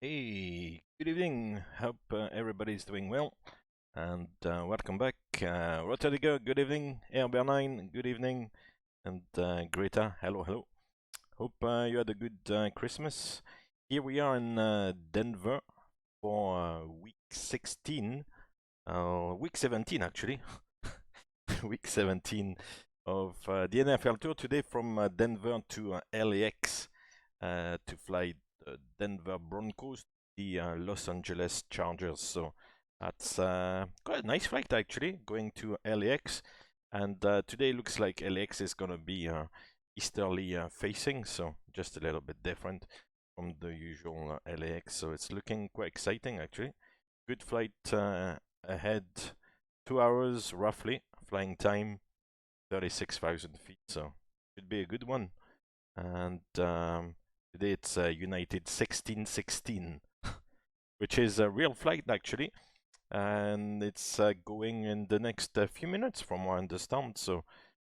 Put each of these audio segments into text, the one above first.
Hey, good evening. Hope everybody's doing well. And welcome back. Rodrigo, good evening. Air9, good evening. And Greta, hello, hello. Hope you had a good Christmas. Here we are in Denver for week 16. Week 17, actually. Week 17 of the NFL Tour today from Denver to LAX to fly Denver Broncos, the Los Angeles Chargers. So that's quite a nice flight actually, going to LAX. And today looks like LAX is going to be easterly facing, so just a little bit different from the usual LAX. So it's looking quite exciting actually. Good flight ahead, 2 hours roughly, flying time, 36,000 feet, so should be a good one. And today it's United 1616, which is a real flight actually, and it's going in the next few minutes from what I understand. So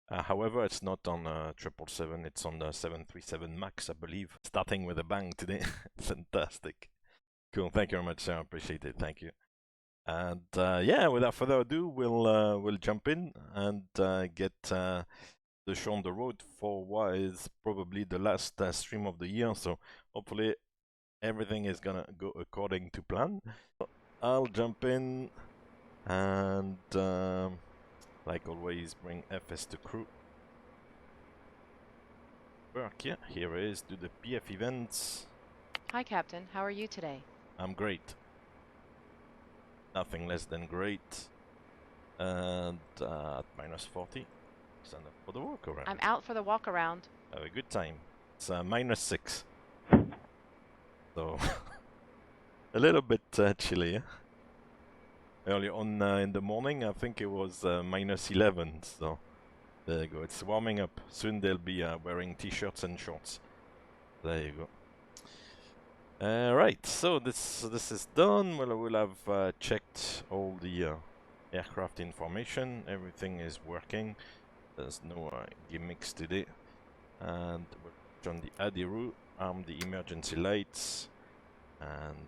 however, it's not on 777, it's on the 737 MAX, I believe. Starting with a bang today. Fantastic. Cool, thank you very much, sir. I appreciate it, thank you. And yeah, without further ado, we'll jump in and get the show on the road for what is probably the last stream of the year. So hopefully everything is gonna go according to plan. I'll jump in and like always bring FS to crew. Work, yeah, here is do the PF events. Hi, Captain. How are you today? I'm great. Nothing less than great. And at minus 40. Stand up for the walk around. I'm out for the walk around. Have a good time. It's minus 6. So a little bit chilly. Yeah? Early on in the morning, I think it was minus 11. So there you go. It's warming up. Soon they'll be wearing t-shirts and shorts. There you go. Right. So this is done. Well, we'll have checked all the aircraft information. Everything is working. There's no gimmicks today. And we'll put on the Adiru, arm the emergency lights, and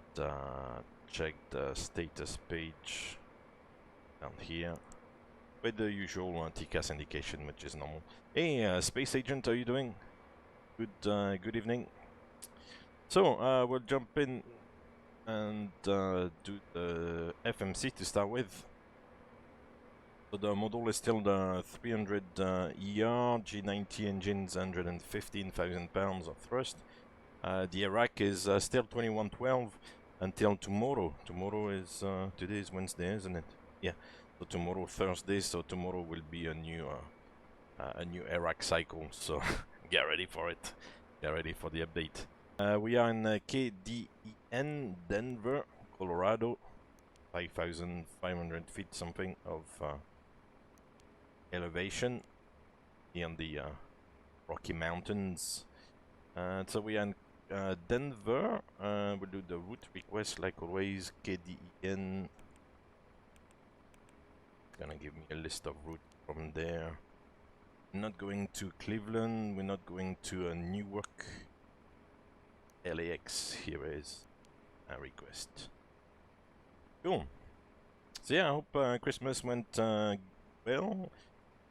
check the status page down here with the usual TCAS indication, which is normal. Hey, Space Agent, how are you doing? Good evening. So we'll jump in and do the FMC to start with. So the model is still the 300 ER G90 engines, 115,000 pounds of thrust. The Iraq is still 2112 until tomorrow. Tomorrow is today is Wednesday, isn't it? Yeah. So tomorrow Thursday. So tomorrow will be a new Iraq cycle. So get ready for it. Get ready for the update. We are in KDEN, Denver, Colorado. 5,500 feet something of elevation here in the Rocky Mountains. So we are in Denver. We'll do the route request like always. KDEN. It's gonna give me a list of routes from there. Not going to Cleveland. We're not going to Newark. LAX. Here is a request. Cool. So yeah, I hope Christmas went well,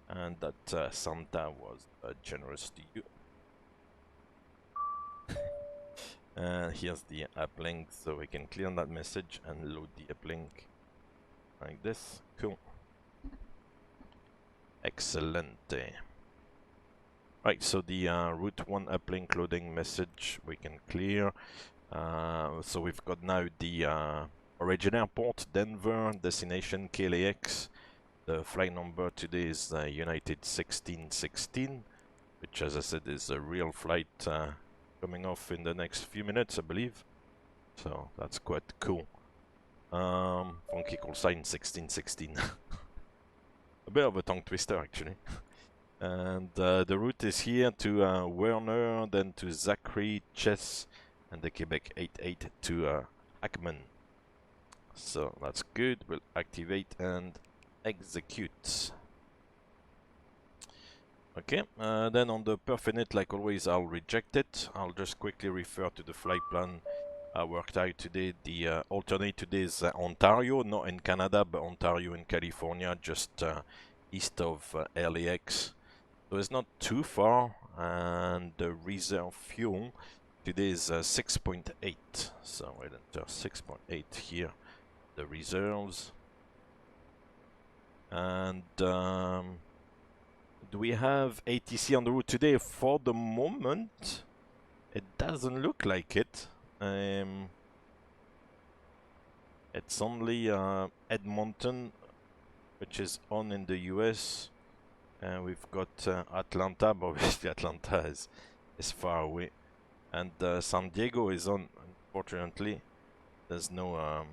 and that Santa was generous to you. Here's the uplink, so we can clear that message and load the uplink like this. Cool. Excellent. Right, so the route 1 uplink loading message we can clear. So we've got now the origin airport, Denver, destination KLAX. The flight number today is United 1616, which, as I said, is a real flight coming off in the next few minutes, I believe. So that's quite cool. Funky call sign 1616. A bit of a tongue twister, actually. And the route is here to Werner, then to Zachary, Chess, and the Quebec 88 to Hackman. So that's good. We'll activate and execute. Okay, then on the perf init, like always, I'll reject it. I'll just quickly refer to the flight plan worked out today. The alternate today is Ontario, not in Canada, but Ontario in California, just east of LAX. So it's not too far, and the reserve fuel today is 6.8. So we'll enter 6.8 here, the reserves. And do we have ATC on the route today? For the moment, it doesn't look like it. It's only Edmonton, which is on in the US. We've got Atlanta, but obviously Atlanta is far away. And San Diego is on, unfortunately. There's no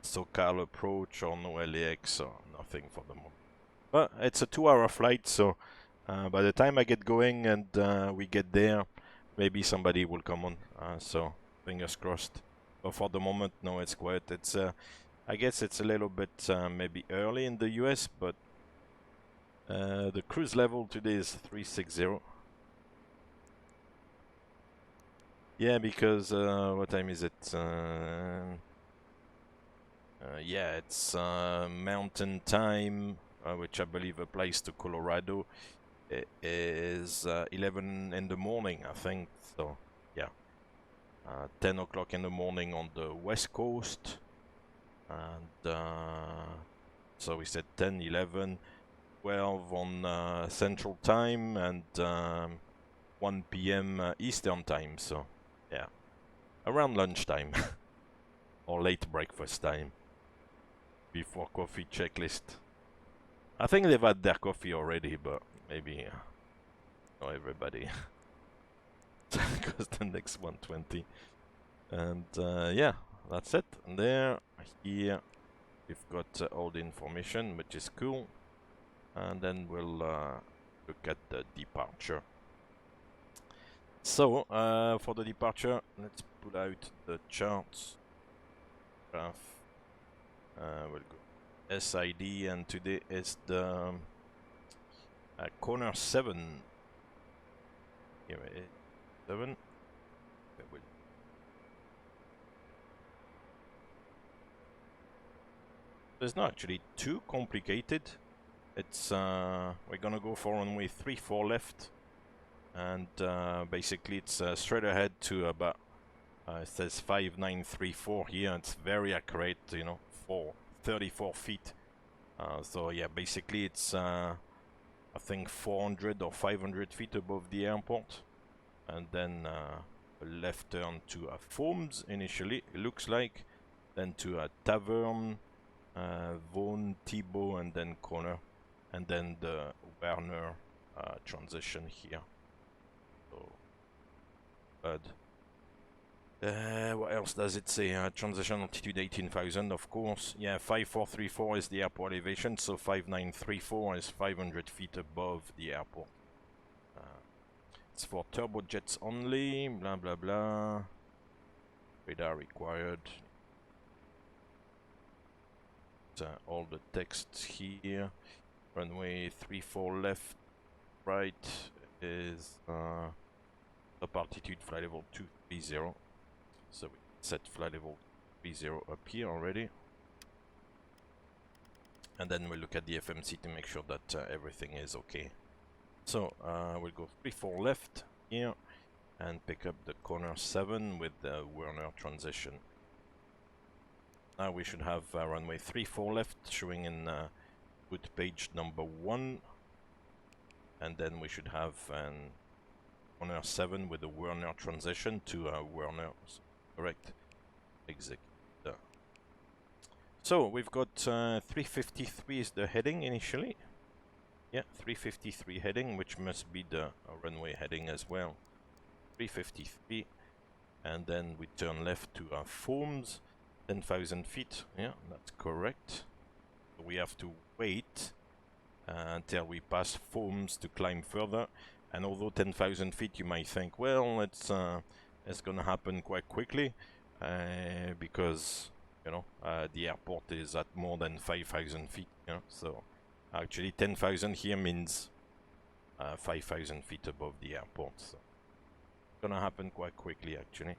SoCal approach or no LAX or nothing for the moment. But it's a 2-hour flight, so by the time I get going and we get there, maybe somebody will come on. So fingers crossed. But for the moment, no, it's quiet. It's I guess it's a little bit maybe early in the US, but the cruise level today is 360. Yeah, because what time is it? Yeah, it's mountain time, which I believe applies to Colorado. It is 11 in the morning, I think. So, yeah. 10 o'clock in the morning on the west coast. And so we said 10, 11, 12 on Central Time, and 1 p.m. Eastern Time. So, yeah. Around lunchtime. Or late breakfast time. Before coffee checklist. I think they've had their coffee already, but maybe not everybody. Because the next 120. And yeah, that's it. And there, here, we've got all the information, which is cool. And then we'll look at the departure. So, for the departure, let's pull out the charts. Graph. We'll go SID, and today is the corner 7. Here it is, 7. It's not actually too complicated. It's we're gonna go for runway 34 left, and basically it's straight ahead to about it says 5934 here. It's very accurate, you know, for 34 feet. So yeah, basically it's I think 400 or 500 feet above the airport, and then a left turn to a Foams initially, it looks like, then to a Tavern, Vaughan, Thibault, and then corner, and then the Werner transition here. So bad. What else does it say? Transition altitude 18,000, of course. Yeah, 5434 is the airport elevation, so 5934 is 500 feet above the airport. It's for turbojets only, blah blah blah. Radar required. All the text here. Runway 34 left, right is top altitude flight level 230. So we set flight level 30 up here already. And then we look at the FMC to make sure that everything is okay. So we'll go 34 left here and pick up the corner 7 with the Werner transition. Now we should have runway 34 left showing in route page number 1. And then we should have an corner 7 with the Werner transition to Werner. Correct. Execute. So we've got 353 is the heading initially. Yeah, 353 heading, which must be the runway heading as well. 353, and then we turn left to our Foams, 10,000 feet. Yeah, that's correct. So we have to wait until we pass Foams to climb further. And although 10,000 feet, you might think, well, it's gonna happen quite quickly, because you know the airport is at more than 5,000 feet. You know, so actually 10,000 here means 5,000 feet above the airport. So it's gonna happen quite quickly actually.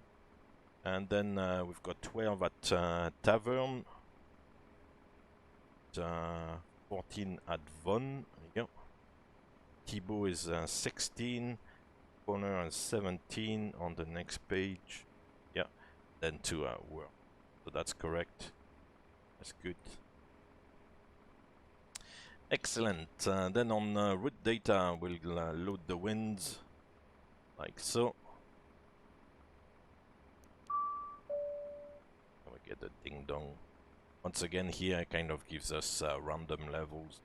And then we've got 12 at Tavern, 14 at Von. There you go. Thibault is 16, Corner is 17 on the next page. Yeah, then to World. So that's correct. That's good. Excellent. Then on route data, we'll load the winds like so. We get the ding dong. Once again, here it kind of gives us random levels,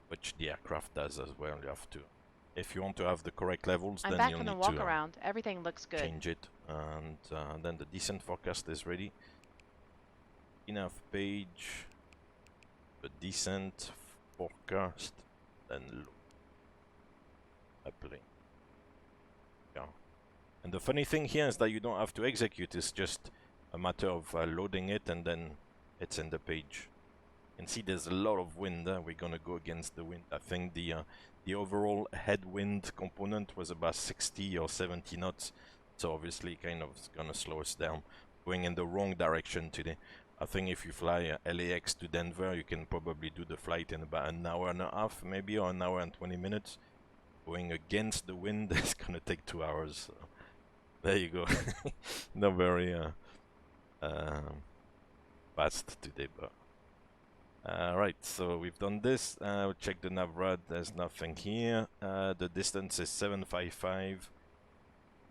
which the aircraft does as well. You have to, if you want to have the correct levels, I'm then back you'll from the need walk to around. Everything looks good. change it. And then the descent forecast is ready. Enough page. The descent forecast, then load. Apply. Yeah. And the funny thing here is that you don't have to execute. It's just a matter of loading it, and then it's in the page. You can see there's a lot of wind. We're gonna go against the wind. I think the overall headwind component was about 60 or 70 knots. So obviously, kind of gonna slow us down. Going in the wrong direction today. I think if you fly LAX to Denver, you can probably do the flight in about an hour and a half, maybe, or an hour and 20 minutes. Going against the wind is gonna take 2 hours. So there you go. Not very fast today, but right. So we've done this. We'll check the navrad. There's nothing here. The distance is 755,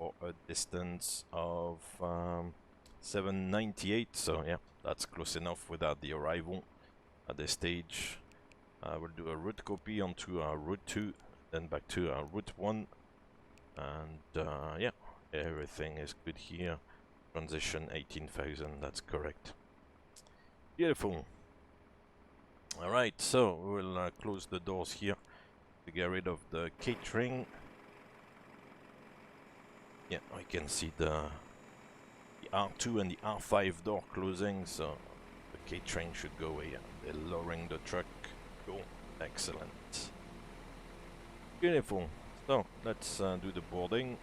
or a distance of 798. So yeah, that's close enough without the arrival at this stage. We'll do a route copy onto route 2, then back to route 1, and yeah, everything is good here. Transition 18,000, that's correct. Beautiful. Alright, so we'll close the doors here to get rid of the catering. Yeah, I can see the R2 and the R5 door closing, so the catering should go away. They're lowering the truck. Cool. Excellent. Beautiful. So let's do the boarding.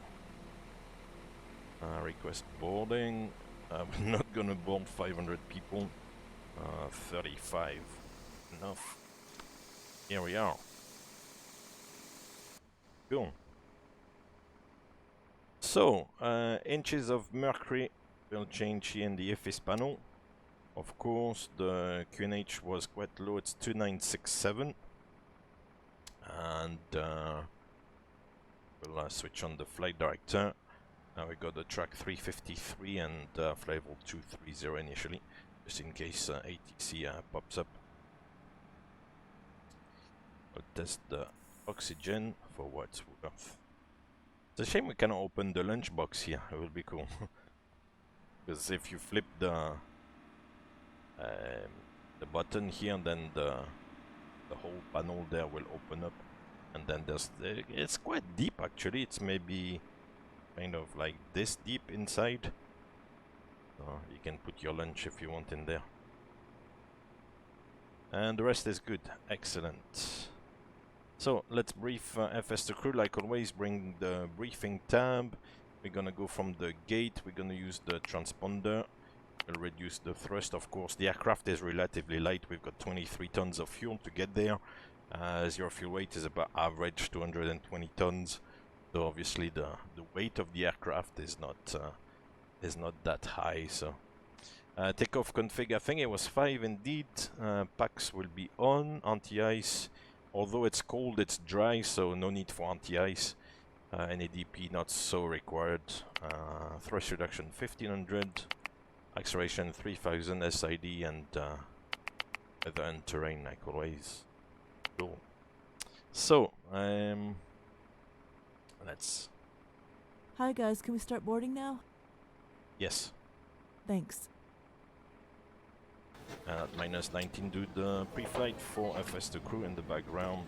Request boarding. We're not gonna board 500 people. 35. Enough. Here we are. Cool. So, inches of mercury will change here in the FS panel. Of course, the QNH was quite low, it's 2967. And we'll switch on the flight director. Now we got the track 353 and flight level 230 initially, just in case ATC pops up. We'll test the oxygen for what it's worth. It's a shame we cannot open the lunchbox here. It will be cool. Because if you flip the button here, then the whole panel there will open up, and then there's it's quite deep actually. It's maybe kind of like this deep inside. You can put your lunch if you want in there. And the rest is good. Excellent. So let's brief FS to crew like always. Bring the briefing tab. We're gonna go from the gate. We're gonna use the transponder. We'll reduce the thrust, of course. The aircraft is relatively light. We've got 23 tons of fuel to get there. Zero fuel weight is about average 220 tons. So obviously the weight of the aircraft is not that high. So takeoff config, I think it was 5 indeed. Packs will be on. Anti-ice, although it's cold, it's dry, so no need for anti-ice. NADP not so required. Thrust reduction 1500. Acceleration 3000 SID, and weather and terrain like always. Cool. So let's. Hi guys, can we start boarding now? Yes. Thanks. At -19, do the pre-flight for FS to crew in the background.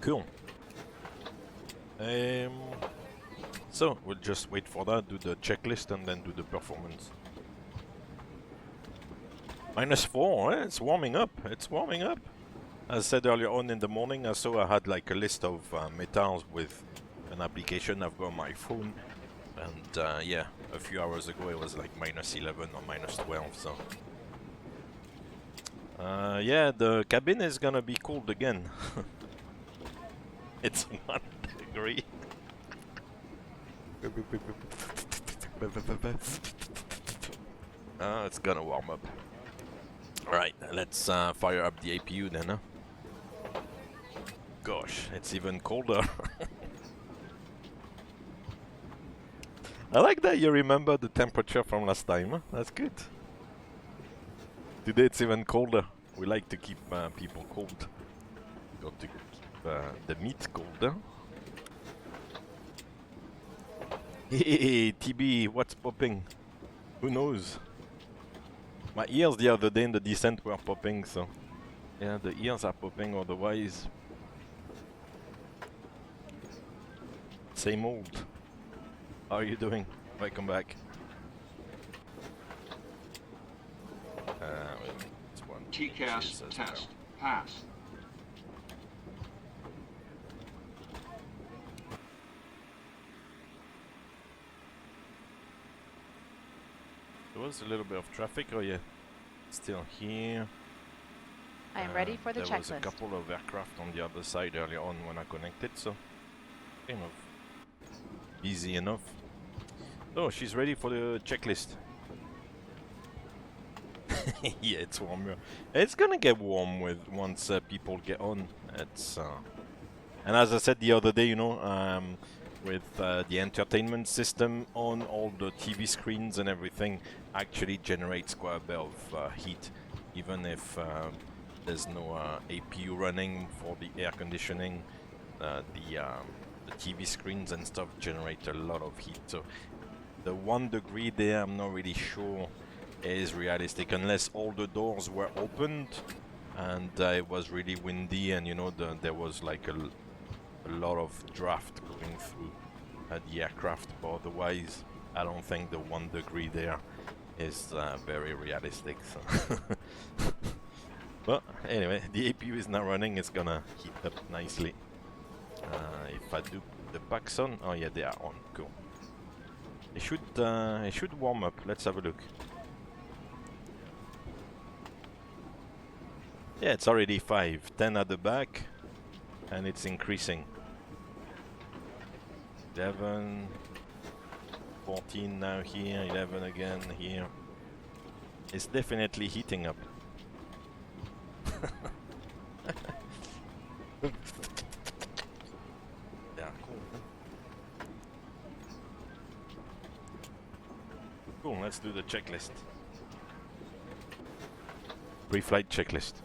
Cool. So we'll just wait for that, do the checklist, and then do the performance. -4, eh? It's warming up. It's warming up. As I said earlier on in the morning, I saw I had like a list of metals with an application I've got on my phone. And yeah, a few hours ago it was like -11 or -12, so... yeah, the cabin is gonna be cold again. It's 1 degree. It's gonna warm up. Alright, let's fire up the APU then, huh? Gosh, it's even colder. I like that you remember the temperature from last time, huh? That's good. Today it's even colder. We like to keep people cold. Got to keep the meat cold, huh? Hey, TB, what's popping? Who knows? My ears the other day in the descent were popping, so... Yeah, the ears are popping, otherwise... Same old. How are you doing? Welcome back. Wait a minute, it's one. TCAS test. Pass. There was a little bit of traffic, oh yeah. Still here. I am ready for the there was a checklist. couple of aircraft on the other side earlier on when I connected, so... Kind of easy enough. Oh, she's ready for the checklist. Yeah, it's warmer. It's gonna get warm with once people get on. It's and as I said the other day, you know, with the entertainment system on, all the TV screens and everything actually generates quite a bit of heat, even if there's no APU running for the air conditioning. The TV screens and stuff generate a lot of heat. So the 1 degree there, I'm not really sure is realistic unless all the doors were opened and it was really windy and you know there was like a lot of draft going through the aircraft, but otherwise I don't think the 1 degree there is very realistic, so. But anyway, the APU is not running, it's gonna heat up nicely. If I do the packs on, oh yeah, they are on, cool. It should warm up, let's have a look. Yeah, it's already 10 at the back, and it's increasing. 11, 14 now here, 11 again here. It's definitely heating up. Yeah, cool. Cool, let's do the checklist. Pre-flight checklist.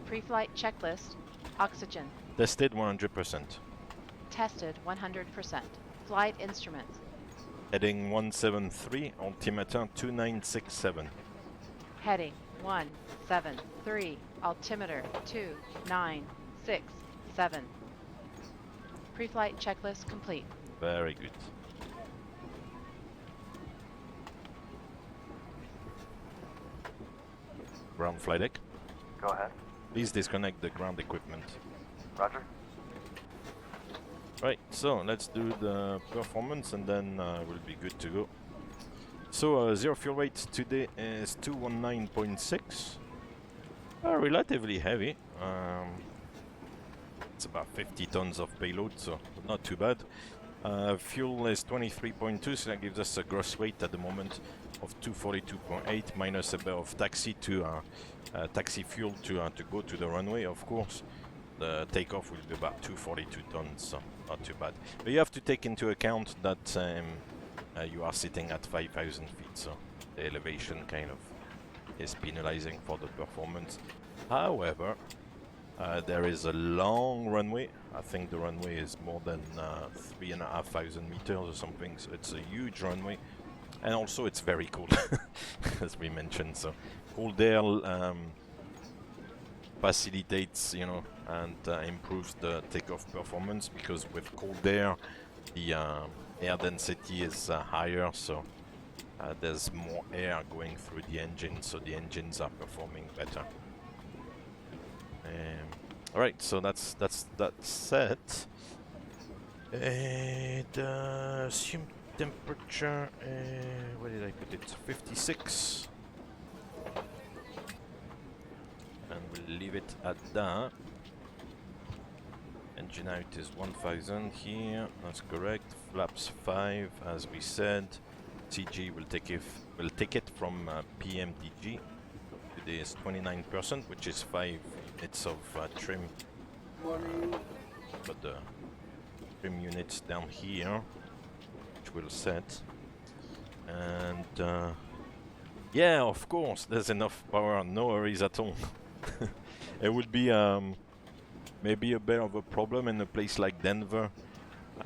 Pre-flight checklist. Oxygen. Tested 100%. Tested 100%. Flight instruments. Heading 173, altimeter 2967. Heading 173. Altimeter 2967. Pre-flight checklist complete. Very good. Ground flight deck. Go ahead. Please disconnect the ground equipment. Roger. Right, so let's do the performance and then we'll be good to go. So zero fuel weight today is 219.6. Relatively heavy. It's about 50 tons of payload, so not too bad. Fuel is 23.2, so that gives us a gross weight at the moment of 242.8 minus a bit of taxi fuel to go to the runway, of course. The takeoff will be about 242 tons, so not too bad. But you have to take into account that you are sitting at 5,000 feet, so the elevation kind of is penalizing for the performance. However, there is a long runway. I think the runway is more than 3,500 meters or something, so it's a huge runway. And also it's very cold, as we mentioned, so cold air facilitates, you know, and improves the takeoff performance, because with cold air, the air density is higher, so there's more air going through the engine, so the engines are performing better. Alright, so that's set. The assumed temperature, where did I put it? 56. And we'll leave it at that. Engine out is 1000 here, that's correct. Flaps 5, as we said. CG will take it from PMDG. Today is 29%, which is 5 units of trim. But the trim units down here, which we'll set. And yeah, of course, there's enough power, no worries at all. It would be maybe a bit of a problem in a place like Denver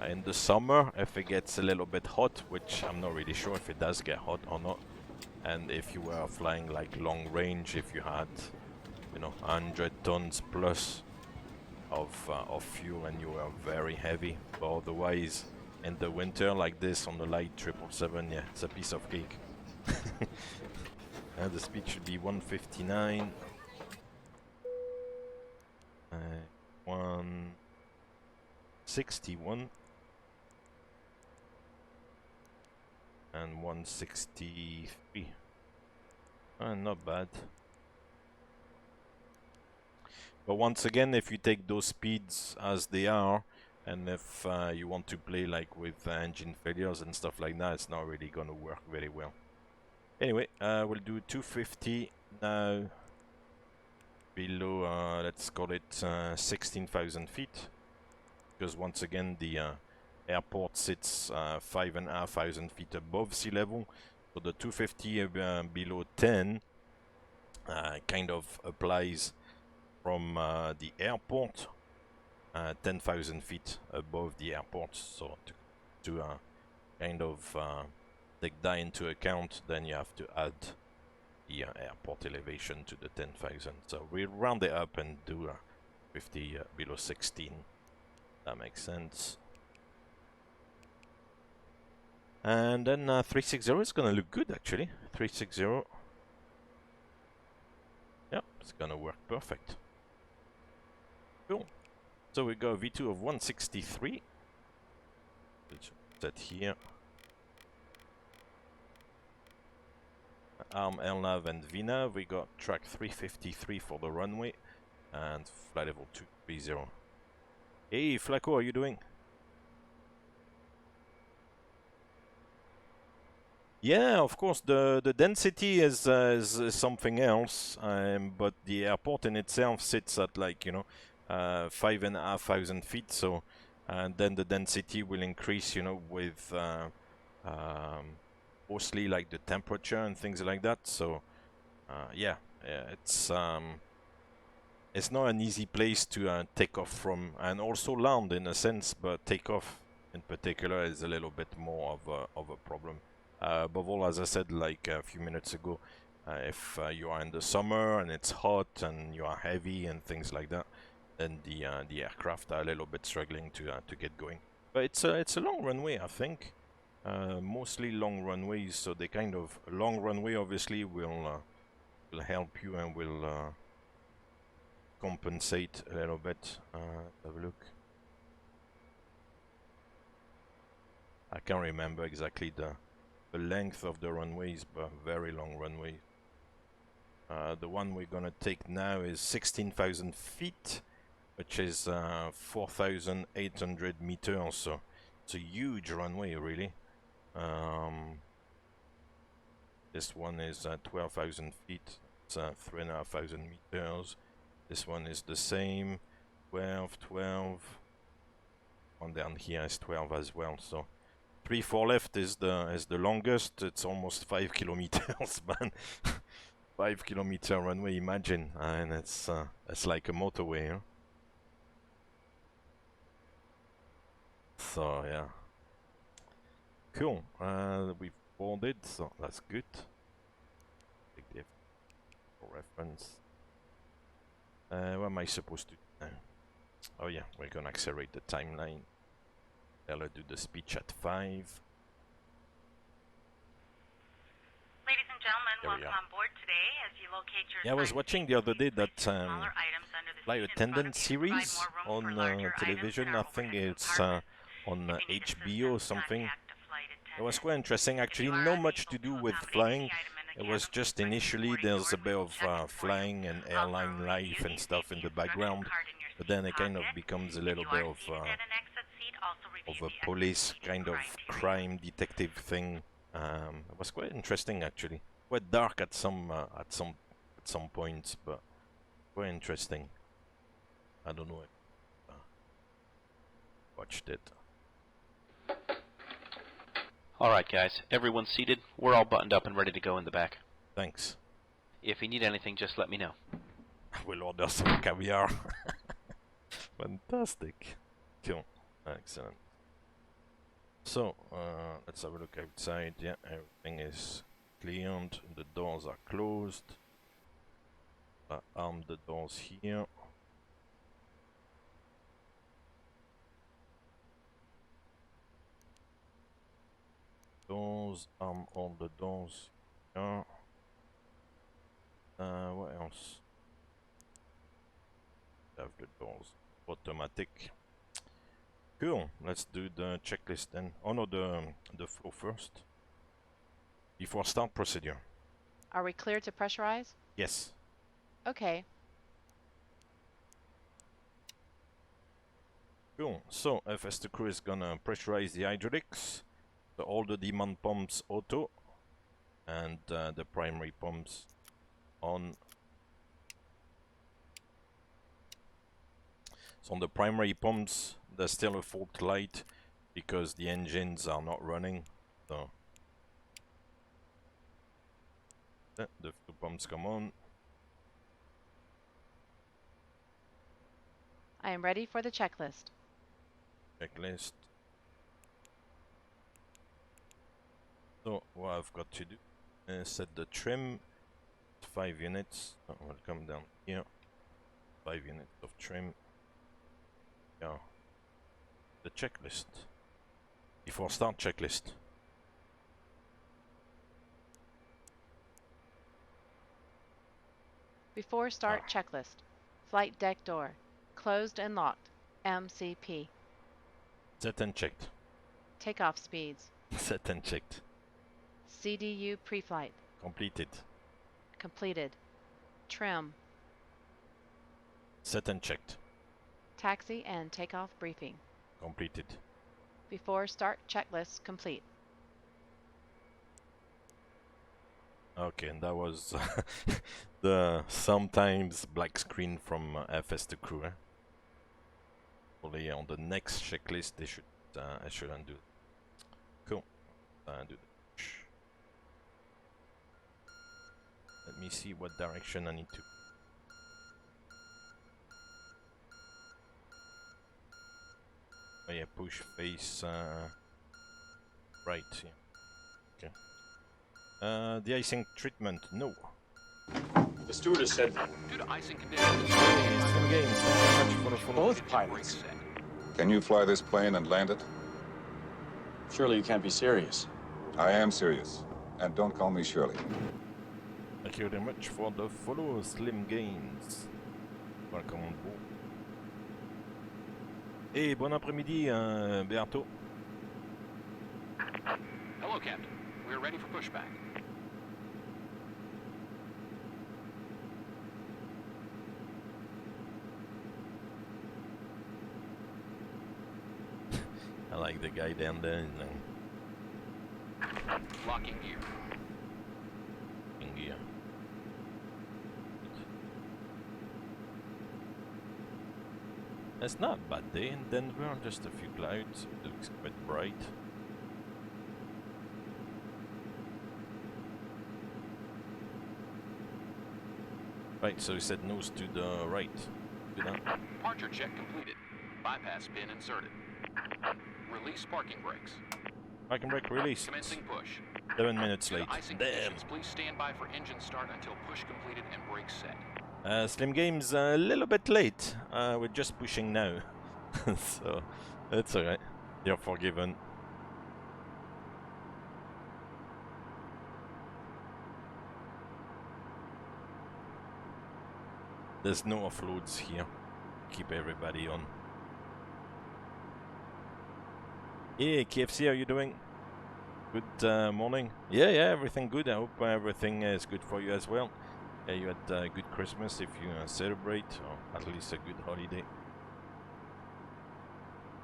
in the summer if it gets a little bit hot, which I'm not really sure if it does get hot or not. And if you were flying like long range, if you had, you know, 100 tons plus of fuel and you were very heavy. But otherwise, in the winter like this on the light 777, yeah, it's a piece of cake. And the speed should be 159. 161 and 163. Not bad. But once again, if you take those speeds as they are, and if you want to play like with engine failures and stuff like that, it's not really gonna work very well. Anyway, we'll do 250 now. Below, let's call it 16,000 feet, because once again the airport sits 5,500 feet above sea level, so the 250 below 10 kind of applies from the airport 10,000 feet above the airport. So to kind of take that into account, then you have to add the airport elevation to the 10,000. So we round it up and do 50 below 16. That makes sense. And then 360 is gonna look good actually. 360. Yep, it's gonna work perfect. Cool. So we got a V2 of 163. Which set here. Arm, LNAV and VNAV, we got track 353 for the runway and flight level 230. Hey Flaco, how are you doing? Yeah, of course, the density is something else, but the airport in itself sits at like, you know, 5,500 feet, so and then the density will increase, you know, with mostly like the temperature and things like that. So yeah, it's not an easy place to take off from, and also land in a sense, but takeoff in particular is a little bit more of a problem. Above all, as I said like a few minutes ago, if you are in the summer and it's hot and you are heavy and things like that, then the aircraft are a little bit struggling to get going. But it's a long runway, I think. Mostly long runways, so they kind of long runway obviously will help you and will compensate a little bit. Have a look. I can't remember exactly the length of the runways, but very long runway. The one we're gonna take now is 16,000 feet, which is 4,800 meters. So it's a huge runway, really. This one is 12,000 feet. It's 3,500 meters. This one is the same, 12, 12. One down here is 12 as well. So 3, 4 left is the longest. It's almost 5 kilometers, man. 5 kilometer runway. Imagine, and it's like a motorway. Huh? So yeah, cool. We've boarded, so that's good. Take the for reference. What am I supposed to do now? Oh yeah, we're gonna accelerate the timeline. I'll do the speech at 5. Ladies and gentlemen, There we welcome are. on board today as you locate your Yeah, I was assigned watching seat. the other day Please place that your smaller items under the flight seat in front attendant of you to provide series more room for on larger items television. in our I think overhead it's compartments. on If you need HBO or assistance, something. contact a flight It was attendant. quite interesting. If Actually, you are not much unable to do to with accommodate flying. any item in the It cabin, was just please ring the initially boarding there's a door bit and we of will check it for you. flying and airline Also, if life you and have a stuff in safety the instruction background, card in your but seat then it kind of pocket. becomes a If little you bit are seated in an exit seat, also review of a the police exit kind seating of criteria. crime detective thing. It was quite interesting actually. Quite dark at some points, but quite interesting. I don't know if watched it. Alright guys, everyone's seated. We're all buttoned up and ready to go in the back. Thanks. If you need anything, just let me know. We'll order some caviar. Fantastic. Cool. Excellent. So, let's have a look outside. Yeah, everything is cleared. The doors are closed. Arm the doors here. Doors, arm all the doors here. What else? Have the doors automatic. Cool. Let's do the checklist then. Oh no, the flow first. Before start procedure. Are we clear to pressurize? Yes. Okay. Cool. So FS2 crew is gonna pressurize the hydraulics. So all the demand pumps auto, and the primary pumps on. So on the primary pumps, there's still a fault light because the engines are not running. So the two pumps come on. I am ready for the checklist. Checklist. So what I've got to do is set the trim. 5 units. Oh, we'll come down here. 5 units of trim. Yeah. The checklist. Before start checklist. Before start checklist. Flight deck door. Closed and locked. MCP. Set and checked. Takeoff speeds. Set and checked. CDU pre-flight. Completed. Completed. Trim. Set and checked. Taxi and takeoff briefing. Completed. Before start checklist complete. Okay, and that was the sometimes black screen from FS2 crew. Only on the next checklist they should I shouldn't do. Cool. Do the. Let me see what direction I need to. Oh yeah, push face right. Yeah. Okay. De-icing treatment, no. The stewardess said Due to icing conditions, Some games. Thank you very much for the follow. both pilots. Can you fly this plane and land it? Surely you can't be serious. I am serious. And don't call me Shirley. Thank you very much for the follow, Slim Gains. Welcome on board. Et bon après-midi, Beato. Hello, Captain. We're ready for pushback. I like the guy down there in Locking gear. gear. It's not a bad day in Denver, just a few clouds. It looks quite bright. Right, so he said nose to the right. Do that. Departure check completed. Bypass pin inserted. Release parking brakes. Parking brake released. Commencing push. 7 minutes Due to late. icing Damn. conditions, please stand by for engine start until push completed and brakes set. Slim Game's a little bit late. We're just pushing now. So, it's alright. You're forgiven. There's no offloads here. Keep everybody on. Hey, KFC, how you doing? Good morning. Yeah, everything good. I hope everything is good for you as well. You had a good Christmas if you celebrate, or at least a good holiday.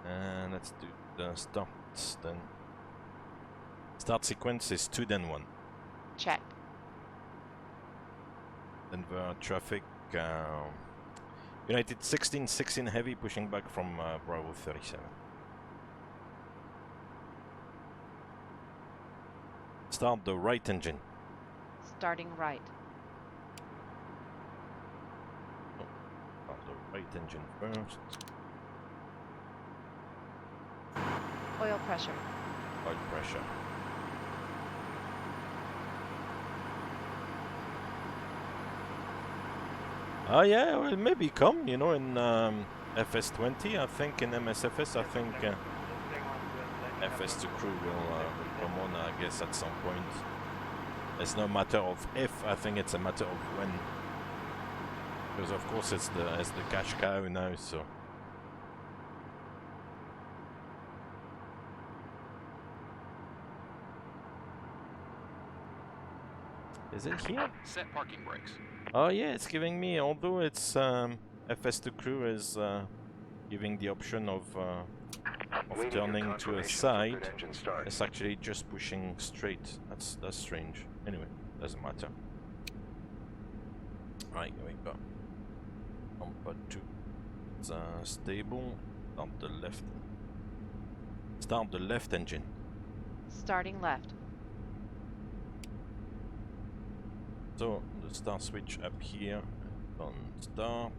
And let's do the starts then. Start sequence is 2 then 1. Check. Denver traffic. United 16 heavy pushing back from Bravo 37. Start the right engine. Starting right. Start the right engine first. Oil pressure. Oil pressure. Oh yeah, well maybe come, you know, in FS20, I think in MSFS, I think FS2 crew will come on, I guess, at some point. It's no matter of if, I think it's a matter of when. Because of course it's the cash cow now, so. Is it here? Set parking brakes. Oh yeah, it's giving me, although it's FS2 crew is giving the option of turning to a side, it's actually just pushing straight. That's strange. Anyway, doesn't matter. Right, here we go. Number 2. It's stable. Start the left engine. Starting left. So the start switch up here on start.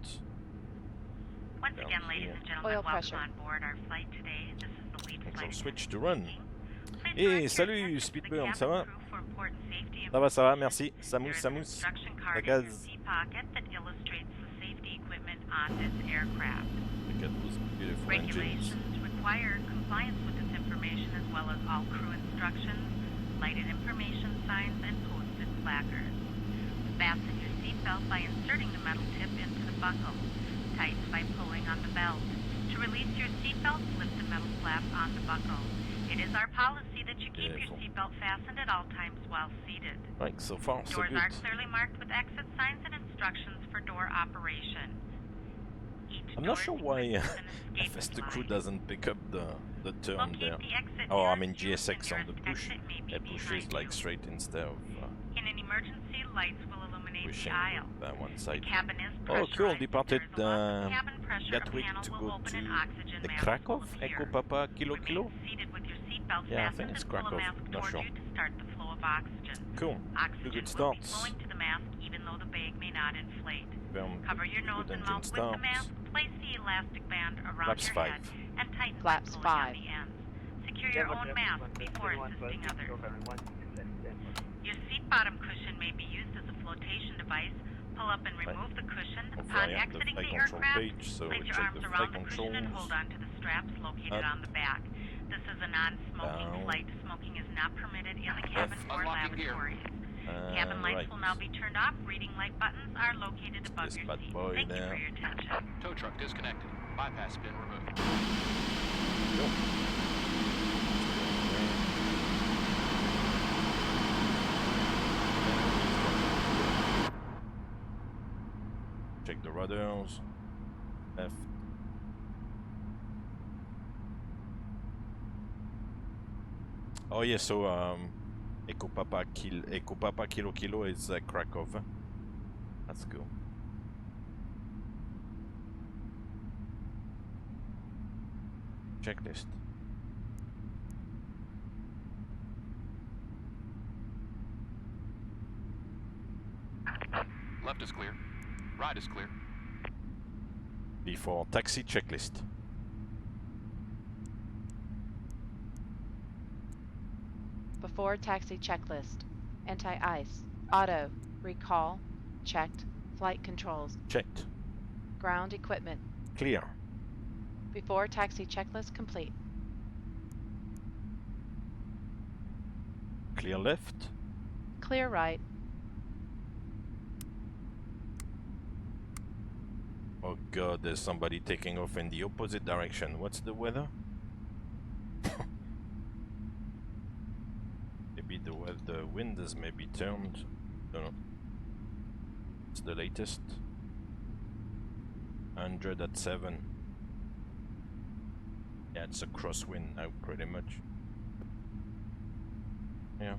Once Down again, ladies here. and gentlemen, Oil welcome pressure. on board our flight today. This is the lead Control flight switch to attendant run. speaking. Please Hey, direct your salut attention to the Speedburn, ça cabin va? crew for important safety Ça va, information. merci. There Samous, is an Samous. instruction La card in your gaz. seat pocket that illustrates the safety equipment on this aircraft. Look at those beautiful engines. Regulations require compliance with this information as well as all crew instructions, lighted information signs, and posted placards. Fasten your seatbelt by inserting the metal tip into the buckle. Tighten by pulling on the belt. To release your seatbelt, lift the metal flap on the buckle. It is our policy that you keep your Beautiful. seatbelt fastened at all times while seated. Right, so far so Doors good. are clearly marked with exit signs and instructions for door operation. Each I'm door not sure is why equipped with an escape FS2 crew line. doesn't pick up the turn Locate there. the exit Oh, I nearest mean you, and GSX on the nearest push. exit may be It pushes behind like you. straight instead of In an emergency, lights will illuminate pushing the aisle. that one The side. cabin is Oh, pressurized. cool. If Departed there is a loss of cabin pressure, a Gatwick panel to will go open to and oxygen the masks Krakow. will Echo appear. Papa Kilo Remain Kilo. seated with your seatbelt Yeah, I fastened think it's and pull a Krakow. mask Not toward sure. you to start the flow of oxygen. Cool. Oxygen Good will be starts. flowing to the mask even though the bag may not inflate. Cover your Good nose and engine mouth with the starts. mask, place the elastic band around Flaps your 5. head, and tighten Flaps by pulling 5. on the ends. Secure your own mask before assisting others. Your seat bottom cushion may be used as a flotation device. Pull up and remove the cushion. Hopefully Upon I have the exiting flight the control aircraft, page, so place we your check arms the around flight the cushion and controls. hold on to the straps located Up. on the back. This is a non-smoking Down. flight. Smoking is not permitted in the cabin or Unlocking gear. lavatories. Cabin lights Right. will now be turned off. Reading light buttons are located above This your bad seat. boy Thank you there. for your attention. Tow truck disconnected. Bypass pin removed. Check the rudders. Left. Oh yeah, so Echo Papa Kilo Kilo is Krakow. That's cool. Checklist. Left is clear. Right is clear. Before taxi checklist. Before taxi checklist. Anti-ice. Auto. Recall. Checked. Flight controls. Checked. Ground equipment. Clear. Before taxi checklist complete. Clear left. Clear right. Oh god, there's somebody taking off in the opposite direction. What's the weather? Maybe the wind is maybe turned. Don't know. It's the latest. 100 at 7. Yeah, it's a crosswind now, pretty much. Yeah.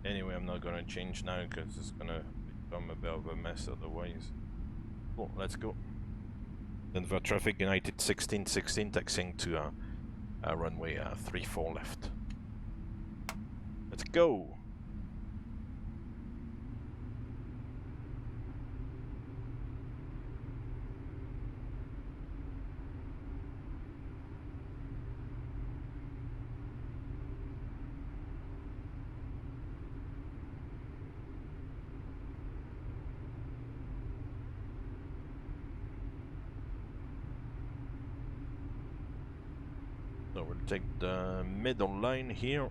Anyway, I'm not gonna change now because it's gonna become a bit of a mess otherwise. Cool, let's go. Denver traffic United 1616 taxiing to runway 34 left. Let's go. So we'll take the middle line here.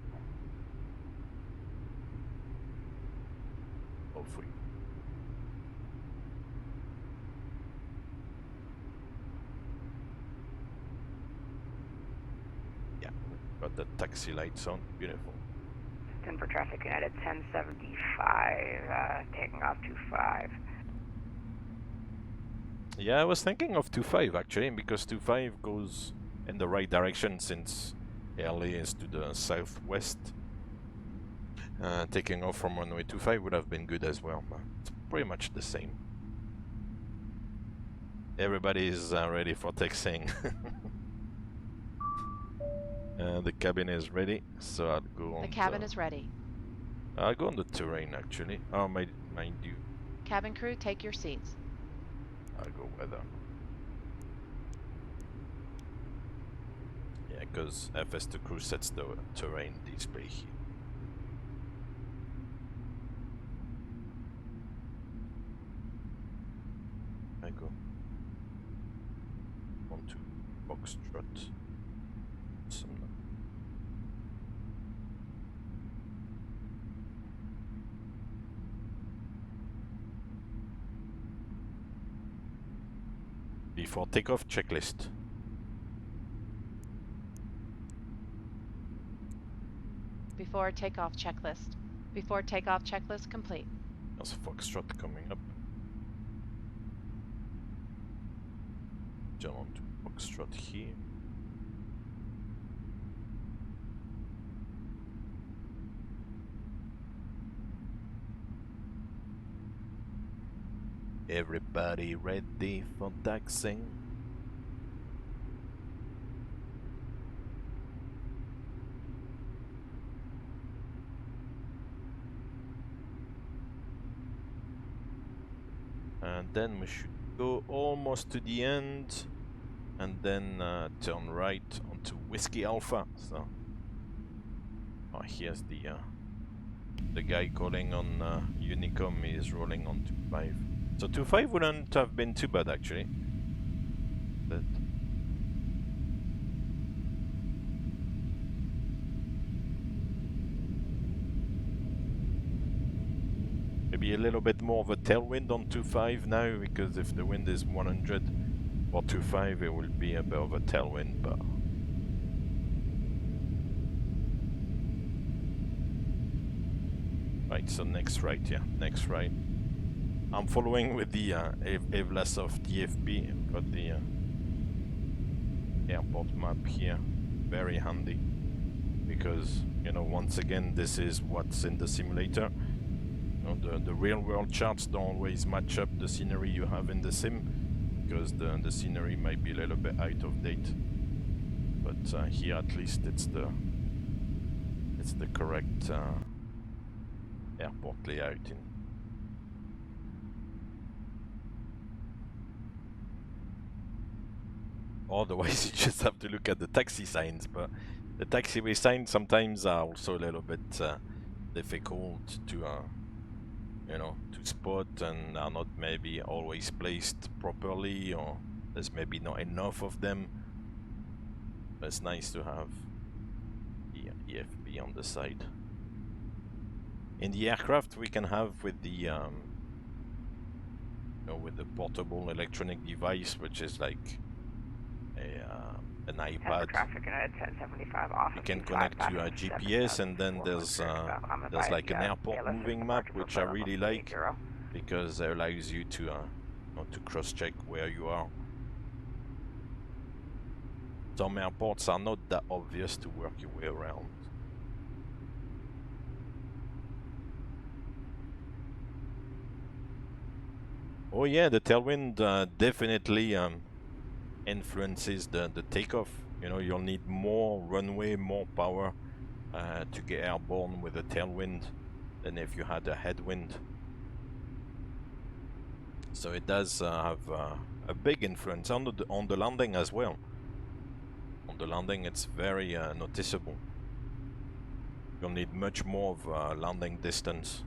Hopefully. Yeah, got the taxi lights on. Beautiful. Denver traffic United 1075, taking off 25. Yeah, I was thinking of 25 actually, because 25 goes in the right direction since LA is to the southwest. Taking off from runway 25 would have been good as well, but it's pretty much the same. Everybody is ready for taxiing. The cabin is ready, so I'll go on. The cabin is ready. I'll go on the terrain actually. Oh, mind you. Cabin crew, take your seats. I'll go weather. Yeah, because FS2 crew sets the terrain display here. I go onto Foxtrot. Some before takeoff checklist. Before takeoff checklist. Before takeoff checklist complete. There's Foxtrot coming up. Jump onto Foxtrot here. Everybody ready for taxiing? And then we should go almost to the end and then turn right onto Whiskey Alpha. So here's the guy calling on Unicom is rolling on 25. So 25 wouldn't have been too bad actually. But maybe a little bit more of a tailwind on 25 now, because if the wind is 100 or 25 it will be a bit of a tailwind, but right, so next right, yeah, next right. I'm following with the Evlasov DFP. I've got the airport map here, very handy, because you know, once again, this is what's in the simulator. You know, the real world charts don't always match up the scenery you have in the sim, because the scenery might be a little bit out of date. But here at least it's the correct airport layout in. Otherwise you just have to look at the taxi signs, but the taxiway signs sometimes are also a little bit difficult to you know, to spot and are not maybe always placed properly, or there's maybe not enough of them. But it's nice to have the EFB on the side. In the aircraft, we can have with the you know, with the portable electronic device, which is like an iPad. Traffic United 1075 off. You can connect to a GPS, and then there's like an airport moving map, which I really like because it allows you to to cross-check where you are. Some airports are not that obvious to work your way around. Oh yeah, the tailwind definitely influences the takeoff. You know, you'll need more runway, more power to get airborne with a tailwind than if you had a headwind. So it does have a big influence on the landing as well. On the landing, it's very noticeable. You'll need much more of landing distance.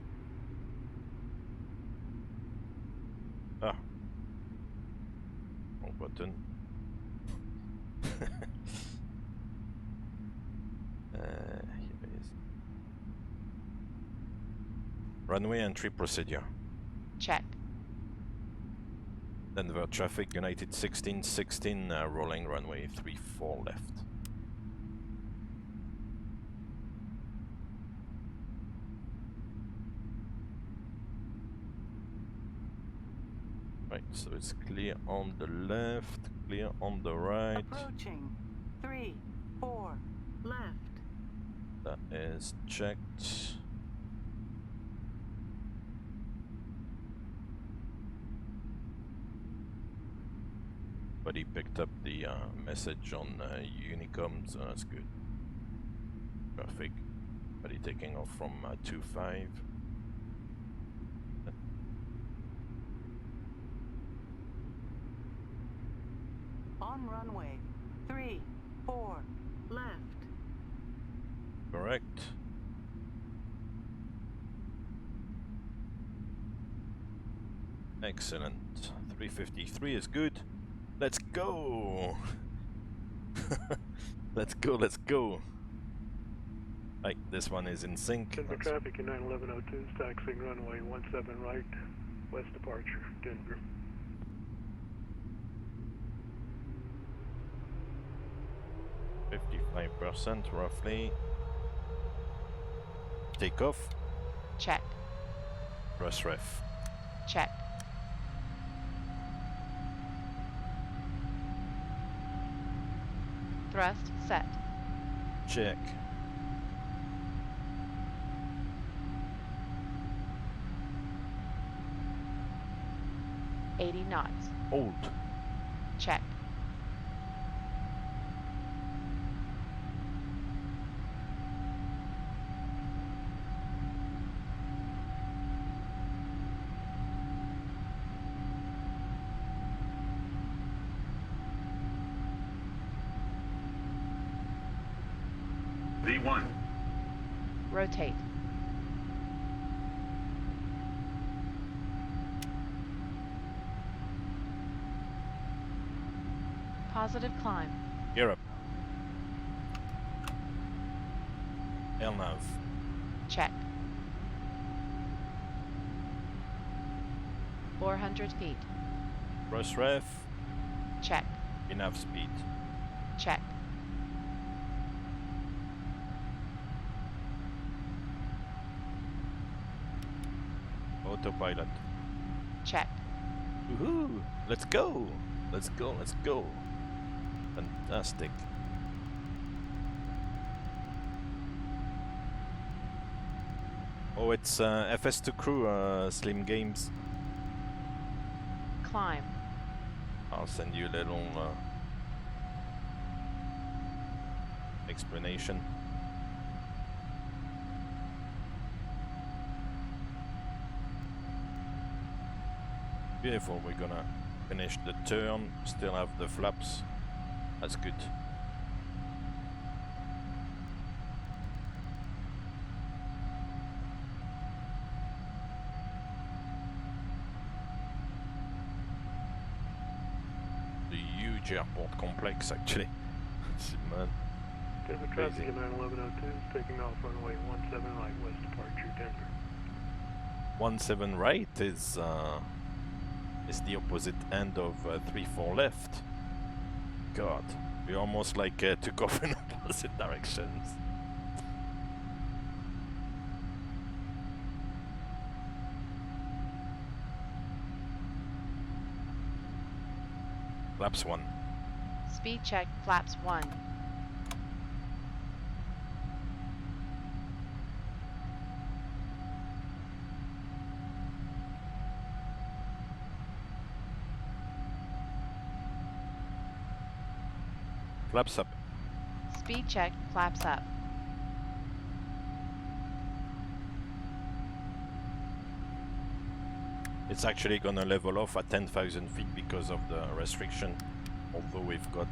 Ah, wrong button. Here it is. Runway entry procedure. Check. Denver traffic, United 1616, rolling runway 34 left. Right, so it's clear on the left, clear on the right. Approaching 34 left. That is checked. But he picked up the message on Unicom, so that's good. Traffic. But he taking off from 25. On runway 34 left. Correct. Excellent. 353 is good. Let's go! Let's go, let's go! Right, this one is in sync. Denver traffic in 91102, taxiing runway 17 right, west departure, Denver. %, roughly. Takeoff. Check. Thrust ref. Check. Thrust set. Check. $80 knots. Hold. Check. V1. Rotate. Positive climb. Europe. LNAV. Check. 400 feet. Thrust ref. Check. Enough speed. Check. Autopilot. Check. Woohoo! Let's go! Let's go, let's go! Fantastic. Oh, it's FS2 crew, Slim Games. Climb. I'll send you a little explanation. Beautiful, we're gonna finish the turn, still have the flaps. That's good. huge airport complex actually. It's mad. Denver traffic at 91102 is taking off runway 17 right, west departure, Denver. 17 right is the opposite end of 34 left. God, we almost like took off in opposite directions. Flaps 1. Speed check, flaps 1. Flaps up. Speed check, flaps up. It's actually gonna level off at 10,000 feet because of the restriction. Although we've got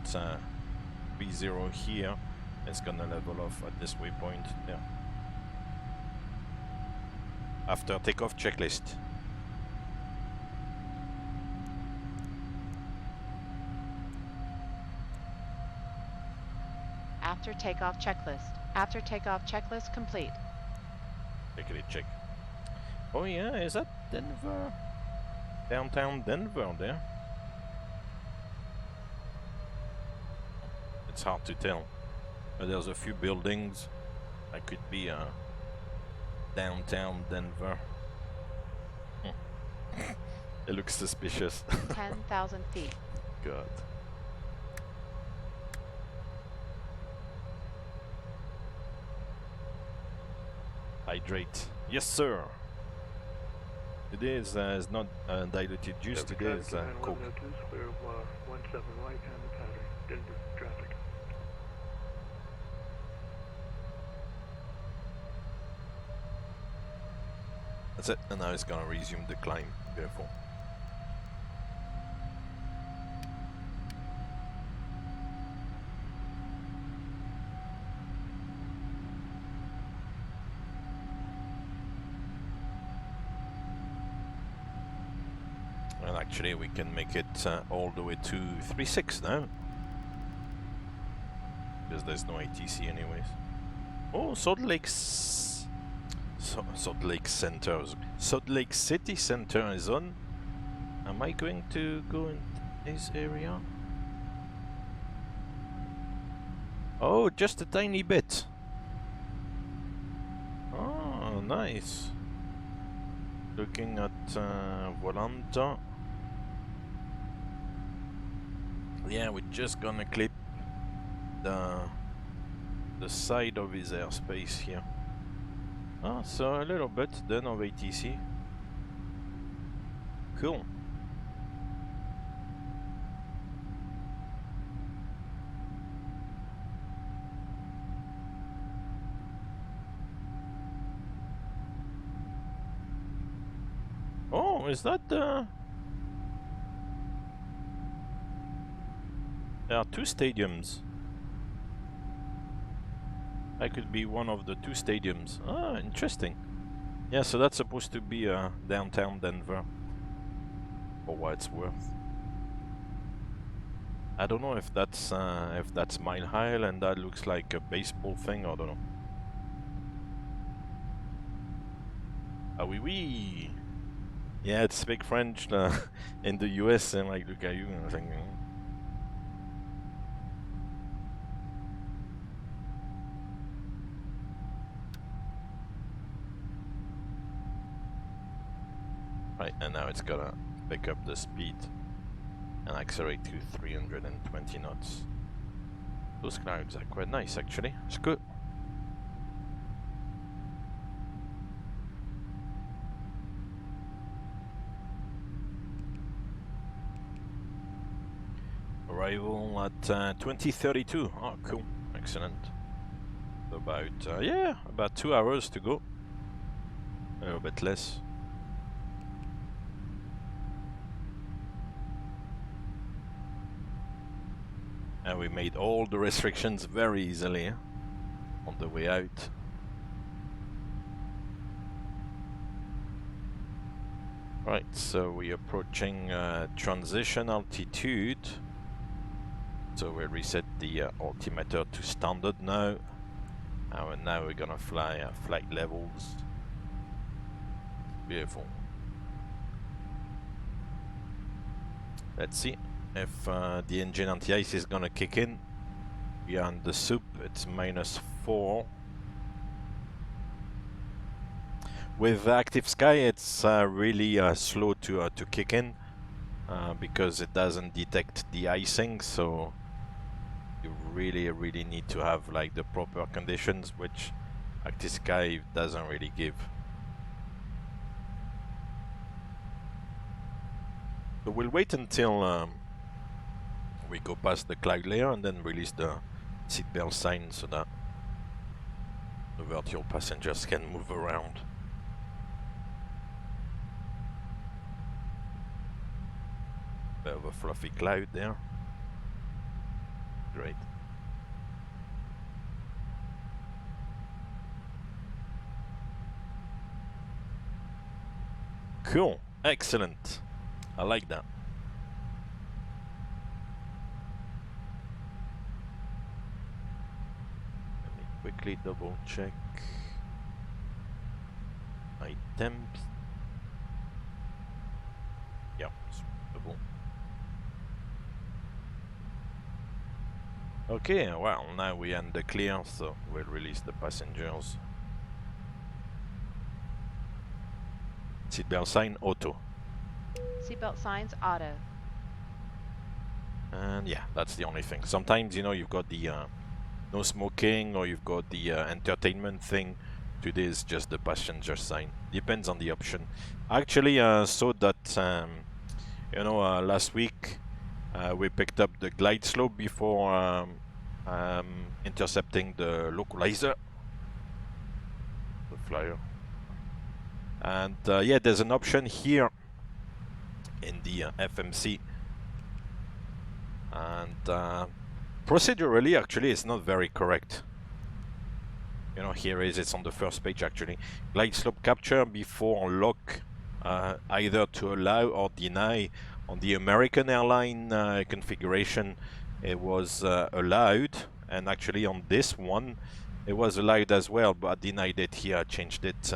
3-0 here, it's gonna level off at this waypoint there. After takeoff checklist. After takeoff checklist. After takeoff checklist complete. Check. Oh yeah, is that Denver? Downtown Denver there? It's hard to tell. But there's a few buildings that could be downtown Denver. It looks suspicious. 10,000 feet. God. Hydrate. Yes, sir. Today is not diluted juice. Denver Today is traffic at Coke. 91102 is clear of 17 right and the pattern, Denver traffic. That's it. And now it's gonna resume the climb. Therefore. Well, actually, we can make it all the way to 3.6 now. Because there's no ATC anyways. Oh, Salt Lake Center. Salt Lake City Center is on. Am I going to go in this area? Oh, just a tiny bit. Oh, nice. Looking at Volanta. Yeah, we're just gonna clip the side of his airspace here. Ah, so a little bit then of ATC. Cool. Oh, is that the... There are two stadiums. I could be one of the two stadiums. Ah, interesting. Yeah, so that's supposed to be downtown Denver. For what it's worth. I don't know if that's Mile High and that looks like a baseball thing. I don't know. Ah oui oui. Yeah, it's speak French in the US and like look at you and I think. Right, and now it's gonna pick up the speed and accelerate to 320 knots. Those clouds are quite nice actually. It's good. Arrival at 2032. Oh, cool. Excellent. About, yeah, about 2 hours to go. A little bit less. And we made all the restrictions very easily on the way out. Right, so we're approaching transition altitude. So we'll reset the altimeter to standard now. And now we're gonna fly flight levels. Beautiful. Let's see if the engine anti-ice is gonna kick in. We are on the soup, it's -4. With active sky, it's really slow to kick in because it doesn't detect the icing. So you really need to have like the proper conditions, which active sky doesn't really give. So we'll wait until we go past the cloud layer and then release the seatbelt sign so that the virtual passengers can move around. Bit of a fluffy cloud there. Great. Cool. Excellent. I like that. Let me quickly double check my temps. Yeah, it's double. Okay, well, now we end the clear, so we'll release the passengers. Seatbelt sign auto. Seatbelt signs auto. And yeah, that's the only thing. Sometimes, you know, you've got the no smoking or you've got the entertainment thing. Today is just the passenger sign. Depends on the option. I actually saw that, you know, last week we picked up the glide slope before intercepting the localizer. The flyer. And yeah, there's an option here in the FMC. And procedurally, actually, it's not very correct. You know, here it's on the first page actually. Glide slope capture before lock, either to allow or deny. On the American airline configuration, it was allowed, and actually on this one, it was allowed as well, but I denied it here. I changed it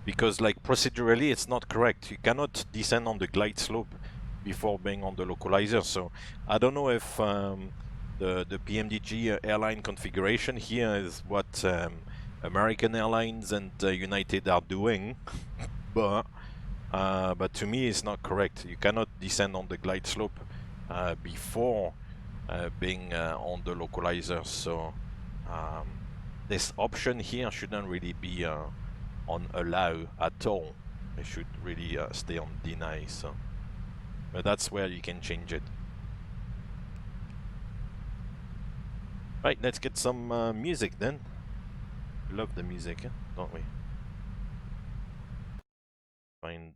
because, like, procedurally, it's not correct. You cannot descend on the glide slope before being on the localizer. So I don't know if the PMDG airline configuration here is what American Airlines and United are doing, but to me it's not correct. You cannot descend on the glide slope before being on the localizer. So this option here shouldn't really be on allow at all. It should really stay on deny. So. But that's where you can change it. Right, let's get some music then. We love the music, don't we? Find.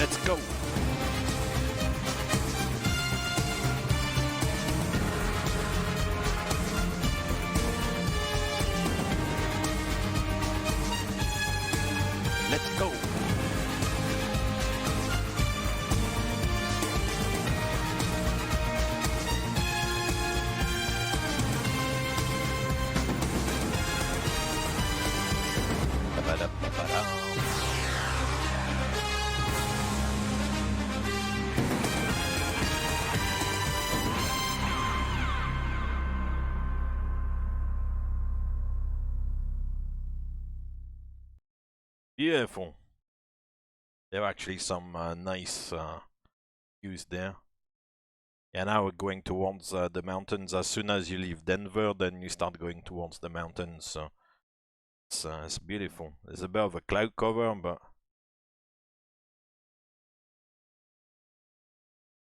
Let's go. Let's go. Beautiful. There are actually some nice views there. Yeah, now we're going towards the mountains. As soon as you leave Denver, then you start going towards the mountains. So it's beautiful. There's a bit of a cloud cover, but...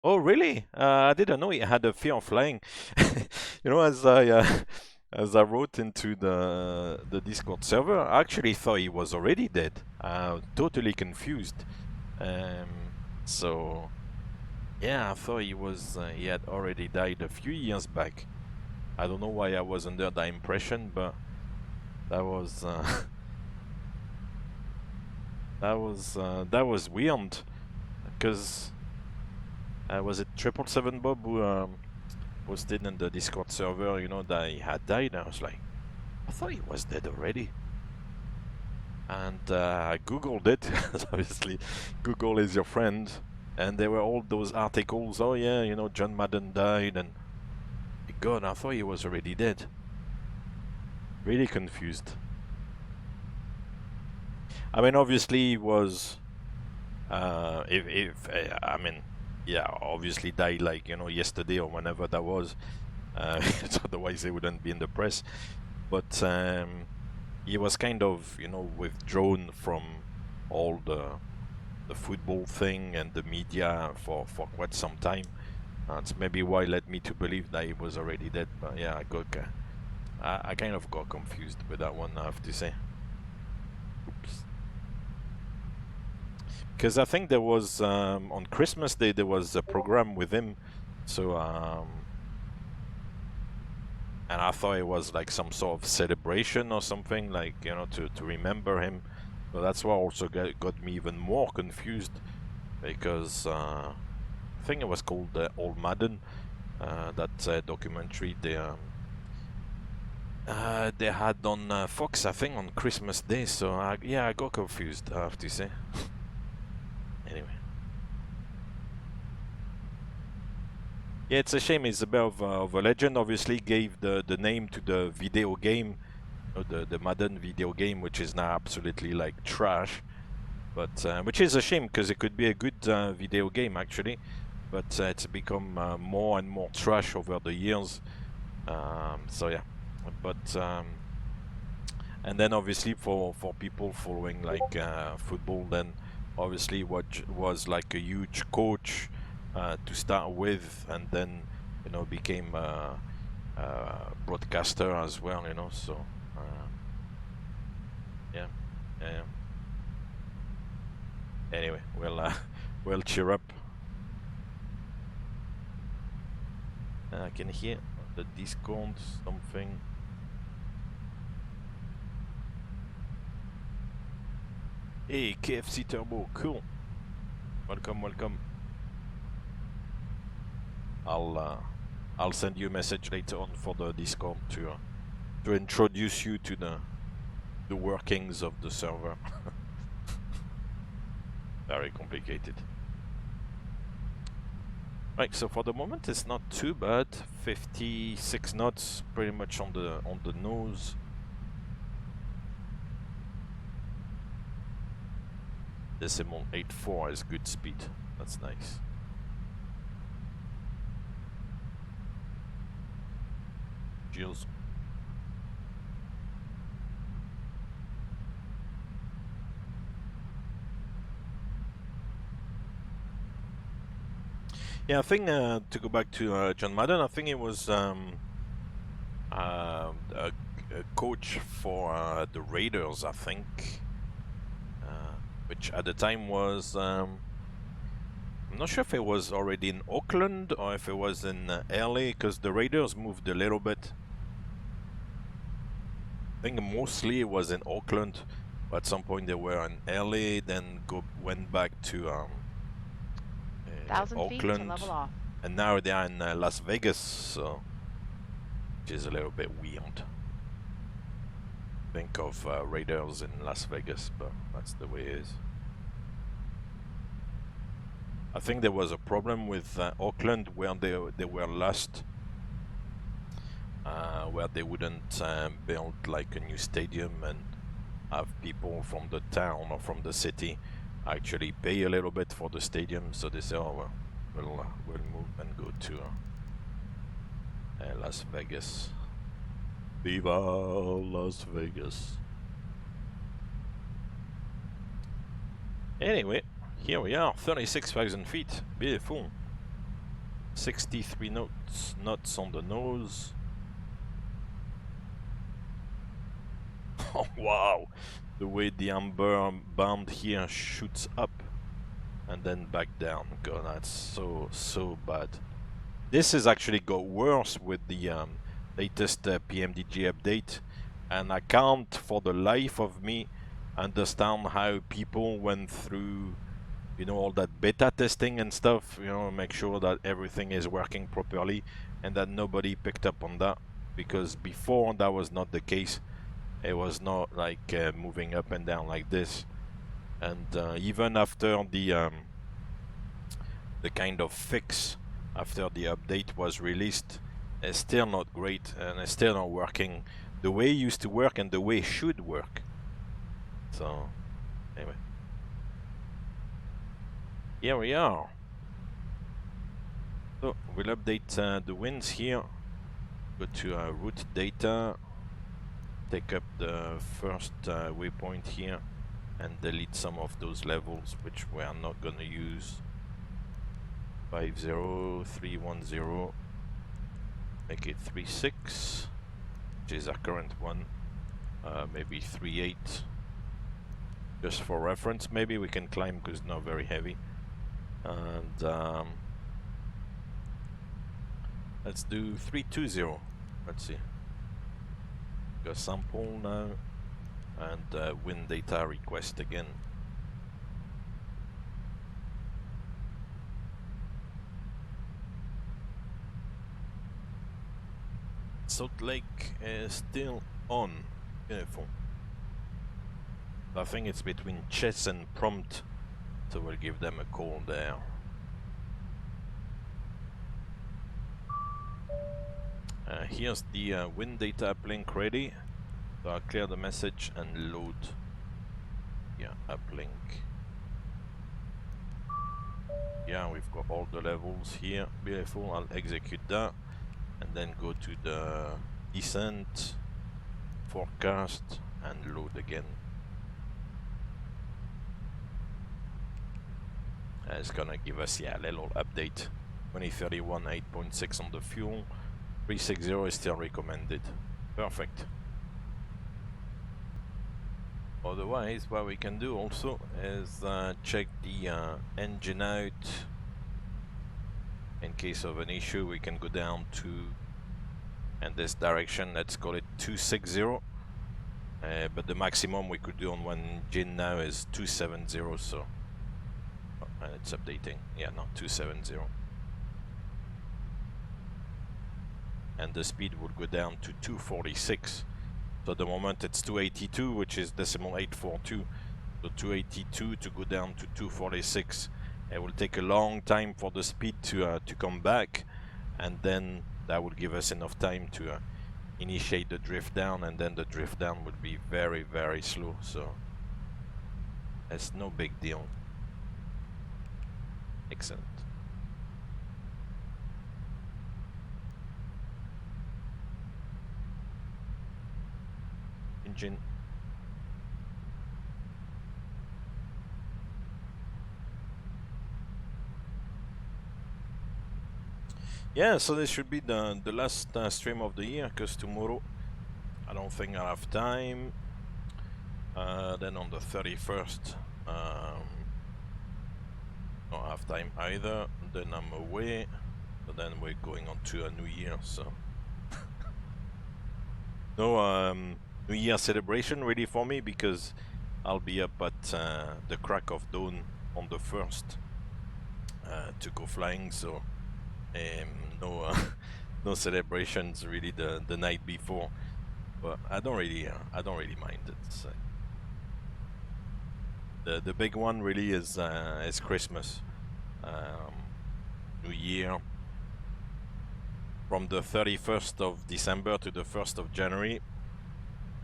Oh, really? I didn't know you had a fear of flying. You know, as I wrote into the Discord server, I actually thought he was already dead. Totally confused. So yeah, I thought he had already died a few years back. I don't know why I was under that impression, but that was that was weird. Because was it 777 Bob who posted in the Discord server, you know, that he had died? I was like, I thought he was dead already. And I googled it. Obviously, Google is your friend. And there were all those articles. Oh yeah, you know, John Madden died, and God, I thought he was already dead. Really confused. I mean, obviously, he was. I mean, yeah, obviously died like, you know, yesterday or whenever that was. Otherwise, they wouldn't be in the press. But he was kind of, you know, withdrawn from all the football thing and the media for quite some time. That's maybe why led me to believe that he was already dead. But yeah, I kind of got confused with that one, I have to say. Oops. Because I think there was on Christmas Day there was a program with him, so and I thought it was like some sort of celebration or something, like, you know, to remember him. So that's what also got me even more confused, because I think it was called Old Madden, that documentary they had on Fox, I think, on Christmas Day. So yeah, I got confused, I have to say. Anyway. Yeah, it's a shame. It's a bit of a legend. Obviously, gave the name to the video game, the Madden video game, which is now absolutely like trash. But which is a shame, because it could be a good video game actually. But it's become more and more trash over the years. So yeah, but and then obviously for people following like football, then obviously what was like a huge coach to start with, and then, you know, became a broadcaster as well, you know. So yeah. Anyway, we'll cheer up. I can hear the Discord something. Hey, KFC Turbo, cool. Welcome, welcome. I'll send you a message later on for the Discord to introduce you to the workings of the server. Very complicated. Right, so for the moment it's not too bad. 56 knots, pretty much on the nose. Decimal 84 is good speed. That's nice. Cheers. Yeah, I think to go back to John Madden, I think it was a coach for the Raiders, I think, which at the time was, I'm not sure if it was already in Oakland or if it was in LA, because the Raiders moved a little bit. I think mostly it was in Oakland, but at some point they were in LA, then went back to 1,000 feet to Oakland, level off. and now they are in Las Vegas, so which is a little bit weird. Think of Raiders in Las Vegas, but that's the way it is. I think there was a problem with Oakland where they were lost, where they wouldn't build like a new stadium and have people from the town or from the city actually pay a little bit for the stadium. So they say, oh well, we'll move and go to Las Vegas. Viva Las Vegas. Anyway, here we are, 36,000 feet. Beautiful. 63 knots on the nose. Oh wow! The way the amber band here shoots up and then back down. God, that's so bad. This has actually got worse with the latest PMDG update, and I can't for the life of me understand how people went through, you know, all that beta testing and stuff, you know, make sure that everything is working properly and that nobody picked up on that, because before that was not the case. It was not like moving up and down like this, and even after the kind of fix after the update was released, it's still not great and it's still not working the way it used to work and the way it should work. So anyway, here we are. So we'll update the winds here. Go to route data, take up the first waypoint here and delete some of those levels which we are not going to use. 50310, make it 36, which is our current one. Maybe 38, just for reference. Maybe we can climb because it's not very heavy. And let's do 320. Let's see. Got sample now, and wind data request again. Salt Lake is still on. Beautiful. I think it's between Chess and Prompt, so we'll give them a call there. Here's the wind data uplink ready, so I'll clear the message and load. Yeah, uplink. Yeah, we've got all the levels here. Beautiful. I'll execute that and then go to the descent, forecast, and load again. It's gonna give us, yeah, a little update. 2031 8.6 on the fuel. 360 is still recommended. Perfect. Otherwise, what we can do also is check the engine out. In case of an issue, we can go down to, in this direction, let's call it 260. But the maximum we could do on one engine now is 270, so it's updating. Yeah, no, 270. And the speed would go down to 246. So at the moment it's 282, which is decimal 842. So 282 to go down to 246. It will take a long time for the speed to come back, and then that will give us enough time to initiate the drift down, and then the drift down would be very, very slow. So it's no big deal. Excellent. Engine. Yeah, so this should be the last stream of the year, because tomorrow I don't think I'll have time. Then on the 31st don't have time either. Then I'm away. So then we're going on to a new year, so no New Year celebration really for me, because I'll be up at the crack of dawn on the 1st to go flying, so no no celebrations really the night before. But I don't really mind it. So the big one really is Christmas, New Year. From the 31st of December to the 1st of January,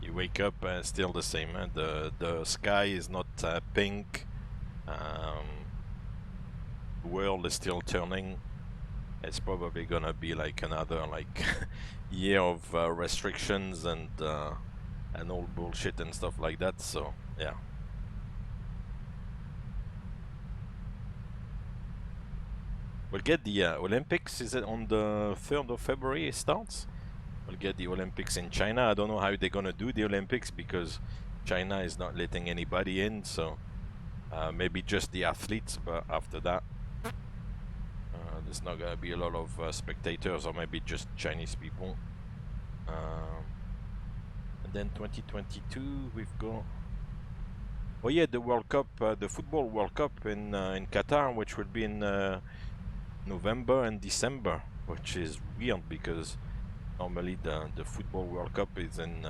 you wake up still the same. The sky is not pink. world is still turning, it's probably gonna be like another like year of restrictions and all bullshit and stuff like that. So yeah. We'll get the Olympics. Is it on the 3rd of February it starts? We'll get the Olympics in China. I don't know how they're gonna do the Olympics because China is not letting anybody in. So maybe just the athletes. But after that, there's not gonna be a lot of spectators, or maybe just Chinese people. And then 2022 we've got. Oh yeah, the World Cup, the football World Cup in Qatar, which will be in November and December, which is weird because normally the football World Cup is in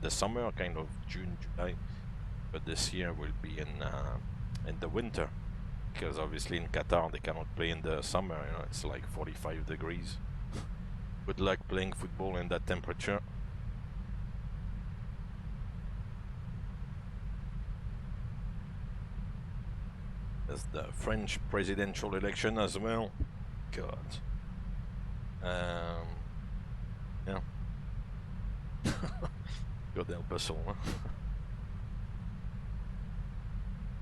the summer, kind of June, July, but this year will be in the winter because obviously in Qatar they cannot play in the summer. You know, it's like 45 degrees. Good luck playing football in that temperature. There's the French presidential election as well. God. Yeah. God help us all, huh?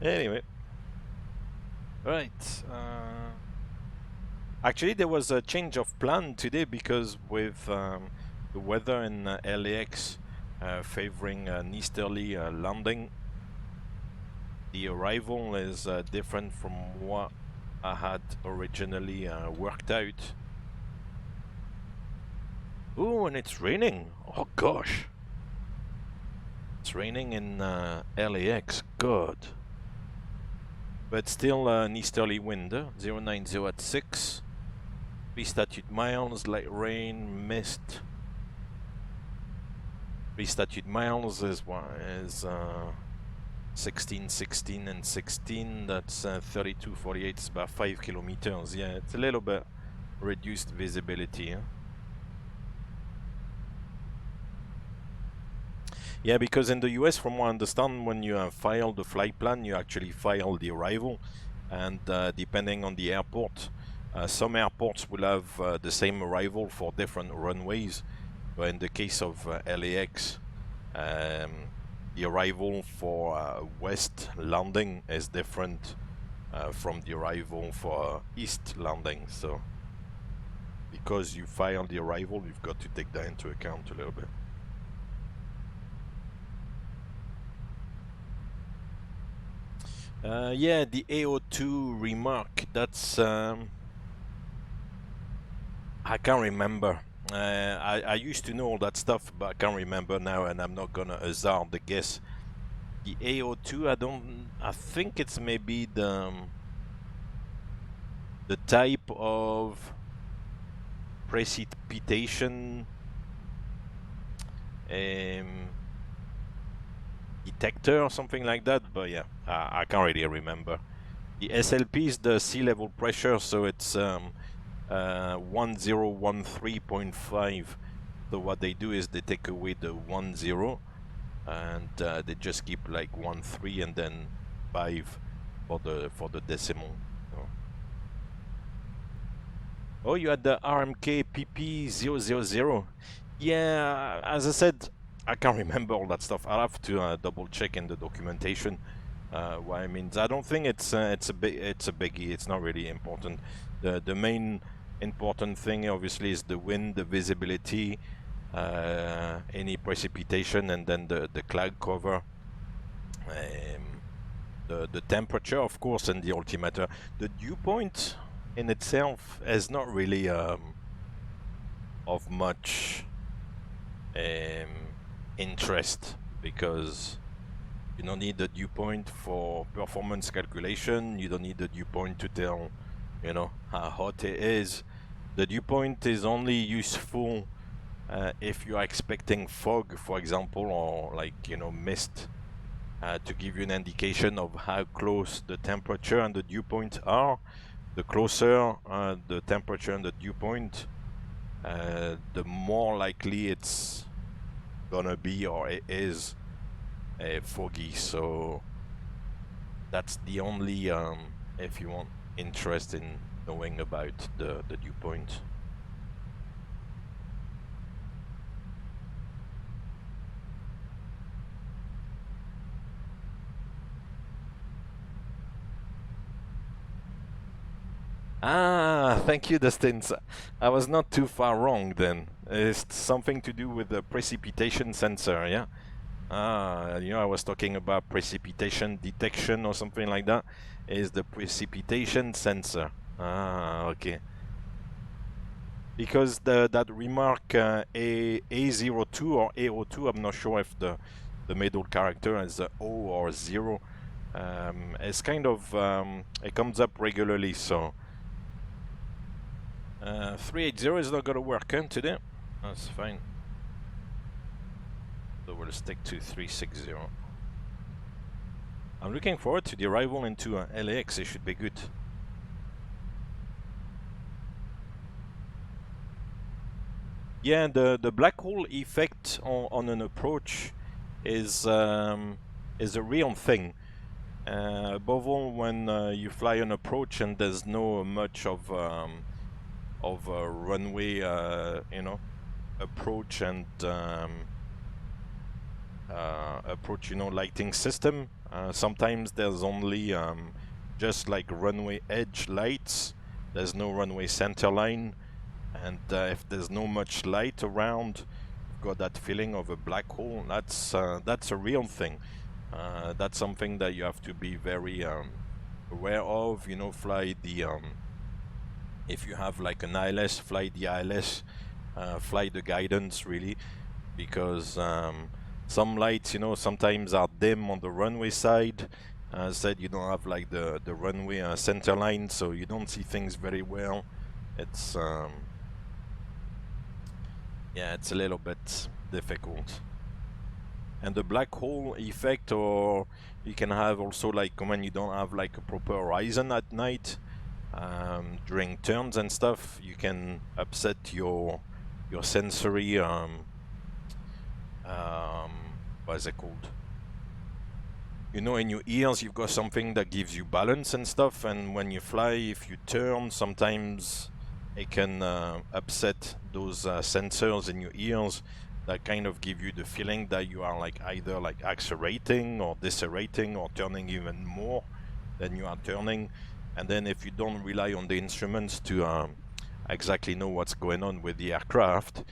Anyway. Right. Actually, there was a change of plan today because with the weather in LAX favoring an easterly landing, the arrival is different from what I had originally worked out. Oh, and it's raining. Oh gosh. It's raining in LAX. God. But still an easterly wind. 090 at 6. 3 statute miles, light rain, mist. 3 statute miles is what is 16, 16 and 16, that's 32, 48, it's about 5 kilometers. Yeah, it's a little bit reduced visibility. Huh? Yeah, because in the US, from what I understand, when you file the flight plan, you actually file the arrival, and depending on the airport, some airports will have the same arrival for different runways. But in the case of LAX, the arrival for west landing is different from the arrival for east landing. So because you file the arrival, you've got to take that into account a little bit. Yeah, the AO2 remark, that's I can't remember. I used to know all that stuff, but I can't remember now, and I'm not gonna hazard the guess. The AO2, I think it's maybe the type of precipitation detector or something like that, but yeah, I can't really remember. The SLP is the sea level pressure, so it's 1013.5. So what they do is they take away the 10 and they just keep like 13 and then 5 for the decimal. So. Oh, you had the RMK PP000. Yeah, as I said, I can't remember all that stuff. I'll have to double check in the documentation what it means. I don't think it's a biggie. It's not really important. The main important thing obviously is the wind, the visibility, any precipitation, and then the cloud cover, the temperature, of course, and the altimeter. The dew point in itself is not really of much interest, because you don't need the dew point for performance calculation. You don't need the dew point to tell, you know, how hot it is. The dew point is only useful if you are expecting fog, for example, or like, you know, mist, to give you an indication of how close the temperature and the dew point are. The closer the temperature and the dew point, the more likely it's gonna be, or it is, foggy. So that's the only, if you want, interest in knowing about the dew point. Ah, thank you, Dustin. I was not too far wrong then. It's something to do with the precipitation sensor, yeah? Ah, you know, I was talking about precipitation detection or something like that. Is the precipitation sensor. Ah, okay. Because that remark A02 or A02, I'm not sure if the middle character is O or 0. It's kind of, it comes up regularly, so... 380 is not going to work today. That's fine. So we'll stick to 360. I'm looking forward to the arrival into LAX. It should be good. Yeah, the black hole effect on an approach is a real thing. Above all, when you fly an approach and there's no much of a runway, you know, approach and approach, you know, lighting system. Sometimes there's only just like runway edge lights. There's no runway center line, and if there's no much light around, you've got that feeling of a black hole. That's a real thing. That's something that you have to be very aware of. You know, fly the if you have like an ILS, fly the ILS, fly the guidance really, because some lights, you know, sometimes are dim on the runway side. Said you don't have like the runway center line, so you don't see things very well. It's yeah, it's a little bit difficult. And the black hole effect, or you can have also like when you don't have like a proper horizon at night. During turns and stuff, you can upset your sensory what is it called? You know, in your ears you've got something that gives you balance and stuff, and when you fly, if you turn, sometimes it can upset those sensors in your ears that kind of give you the feeling that you are like either like accelerating or decelerating or turning even more than you are turning. And then if you don't rely on the instruments to exactly know what's going on with the aircraft,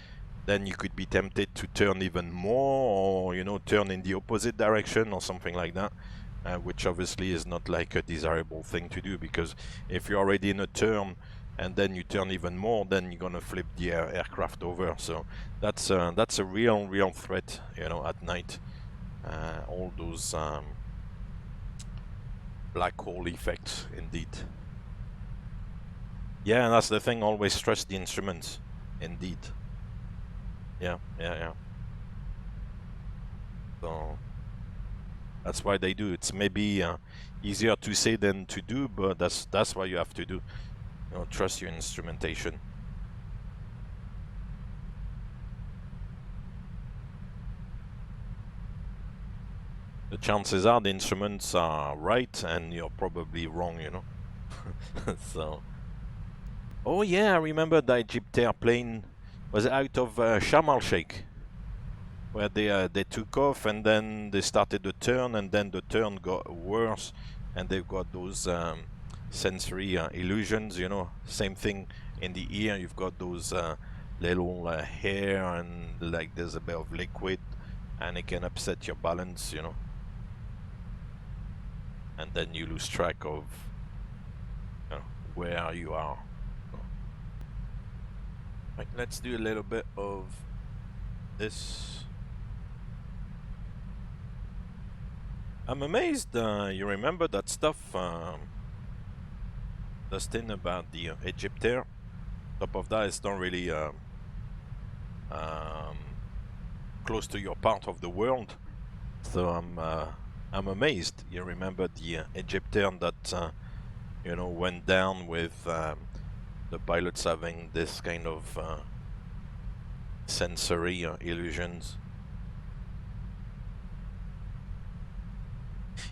then you could be tempted to turn even more, or, you know, turn in the opposite direction or something like that, which obviously is not like a desirable thing to do, because if you're already in a turn and then you turn even more, then you're gonna flip the aircraft over. So that's a real threat, you know, at night. All those black hole effects, indeed. Yeah, that's the thing, always stress the instruments, indeed. Yeah. So that's why they do. It's maybe easier to say than to do, but that's what you have to do. You know, trust your instrumentation. The chances are the instruments are right and you're probably wrong, you know. So, oh yeah, I remember the Egyptair plane was out of Sharm el Sheikh, where they took off and then they started the turn, and then the turn got worse, and they've got those sensory illusions, you know. Same thing in the ear, you've got those little hair, and like there's a bit of liquid, and it can upset your balance, you know. And then you lose track of where you are. Right, let's do a little bit of this. I'm amazed you remember that stuff, Dustin, about the Egyptair. Top of that, it's not really close to your part of the world, so I'm amazed you remember the Egyptair that you know, went down with the pilots having this kind of sensory illusions.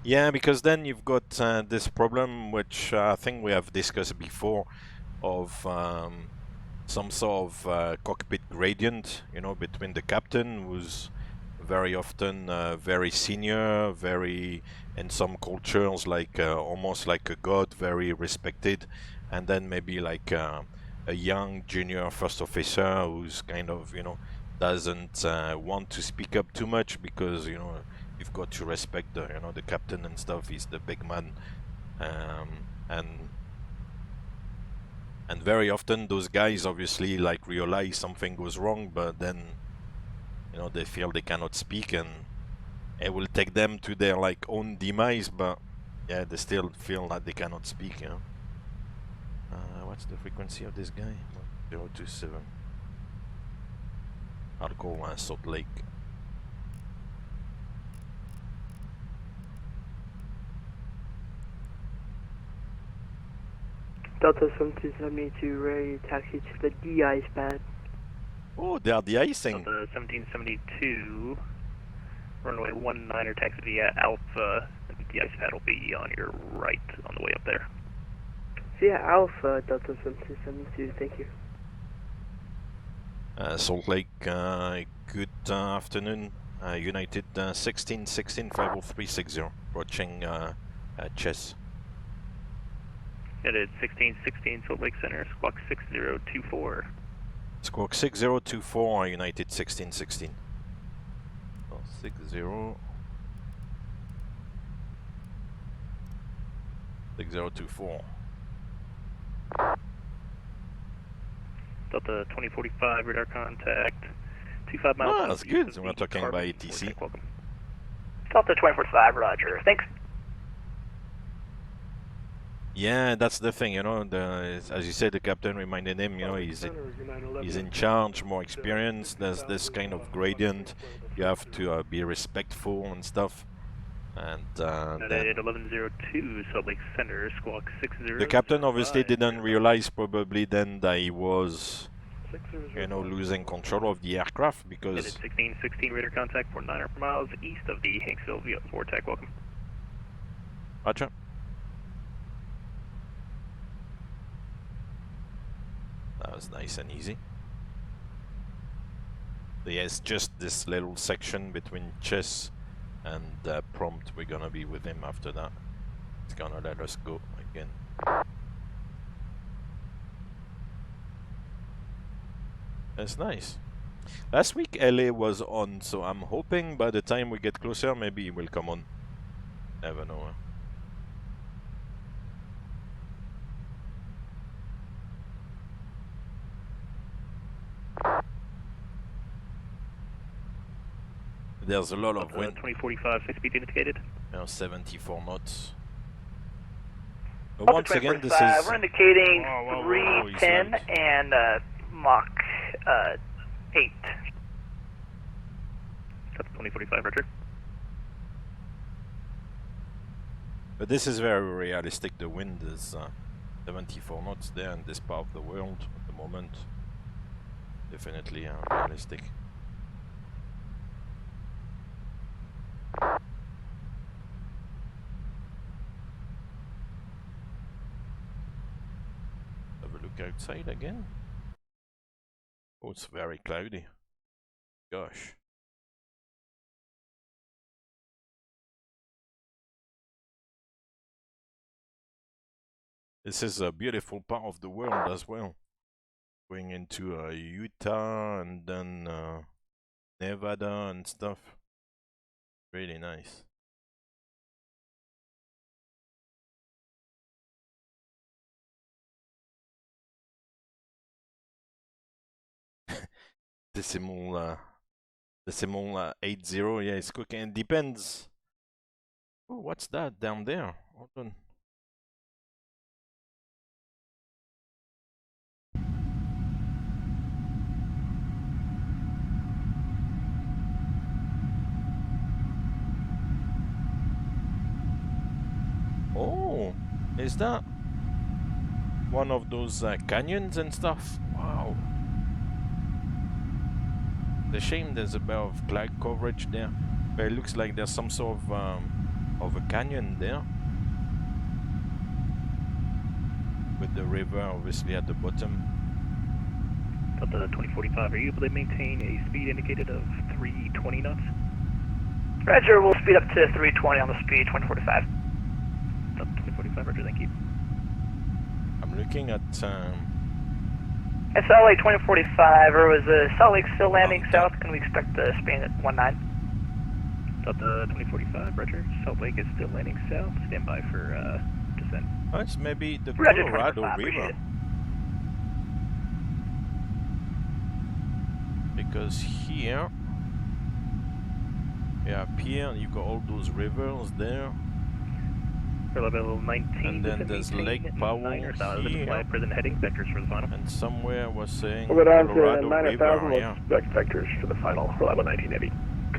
Yeah, because then you've got this problem, which I think we have discussed before, of some sort of cockpit gradient, you know, between the captain, who's very often very senior, very, in some cultures, like almost like a god, very respected, and then maybe like a young junior first officer who's kind of, you know, doesn't want to speak up too much because, you know, you've got to respect the, you know, the captain and stuff. He's the big man, and very often those guys obviously like realize something goes wrong, but then, you know, they feel they cannot speak, and it will take them to their like own demise. But yeah, they still feel that they cannot speak. You know. What's the frequency of this guy? 027. I'll call Salt Lake. Delta 1772, ready to taxi to the de-ice pad. Oh, they are de-icing. Delta 1772, runway 19 taxi via Alpha. The de-ice pad will be on your right on the way up there. Via Alpha, Delta 1772, thank you. Salt Lake, good afternoon. United 1616 50360, approaching Chess. Headed 1616 Salt Lake Center, squawk 6024. Squawk 6024, United 1616. Oh, 6024. Delta 2045 radar contact, 25 miles. Oh, that's good. So we're talking about ATC. Welcome. Delta 2045, roger. Thanks. Yeah, that's the thing, you know. As you said, the captain reminded him, you know, he's in charge, more experience. There's this kind of gradient. You have to be respectful and stuff. And then 1102 Salt Lake Center, squawk 60. The captain obviously didn't realize probably then that he was, you know, losing control of the aircraft because. 1616 radar contact for 900 miles east of the Hanksville Vortex. Welcome. Roger. That was nice and easy. So yeah, it's just this little section between Chess and Prompt. We're gonna be with him after that. It's gonna let us go again. That's nice. Last week LA was on, so I'm hoping by the time we get closer, maybe he will come on. Never know. Huh? There's a lot of wind. 2045, 6 speed indicated. Now 74 knots. But once again, this is. We're indicating 310 and Mach 8. That's 2045, Roger. But this is very realistic. The wind is 74 knots there in this part of the world at the moment. Definitely realistic. Have a look outside again. Oh, it's very cloudy. Gosh. This is a beautiful part of the world as well. Going into Utah and then Nevada and stuff. Really nice. decimal 80, yeah, it's cooking. It depends. Oh, what's that down there? Hold on. Oh, is that one of those canyons and stuff? Wow. It's a shame there's a bit of cloud coverage there, but it looks like there's some sort of a canyon there, with the river obviously at the bottom. Delta 2045, are you able to maintain a speed indicated of 320 knots? Roger, we'll speed up to 320 on the speed, 2045. Delta 2045, roger, thank you. I'm looking at... It's LA 2045, or was Salt Lake still landing south? Can we expect the span at 19? Delta 2045, roger. Salt Lake is still landing south. Stand by for descent. Oh, it's maybe the Roger, Colorado 25, River. Because here, yeah, up here you got all those rivers there. Level 19. And then there's Lake Powell here. Present heading, vectors for the final. And somewhere I was saying We'll go down Colorado to 9,000, River, yeah. expect vectors for the final, level 1980.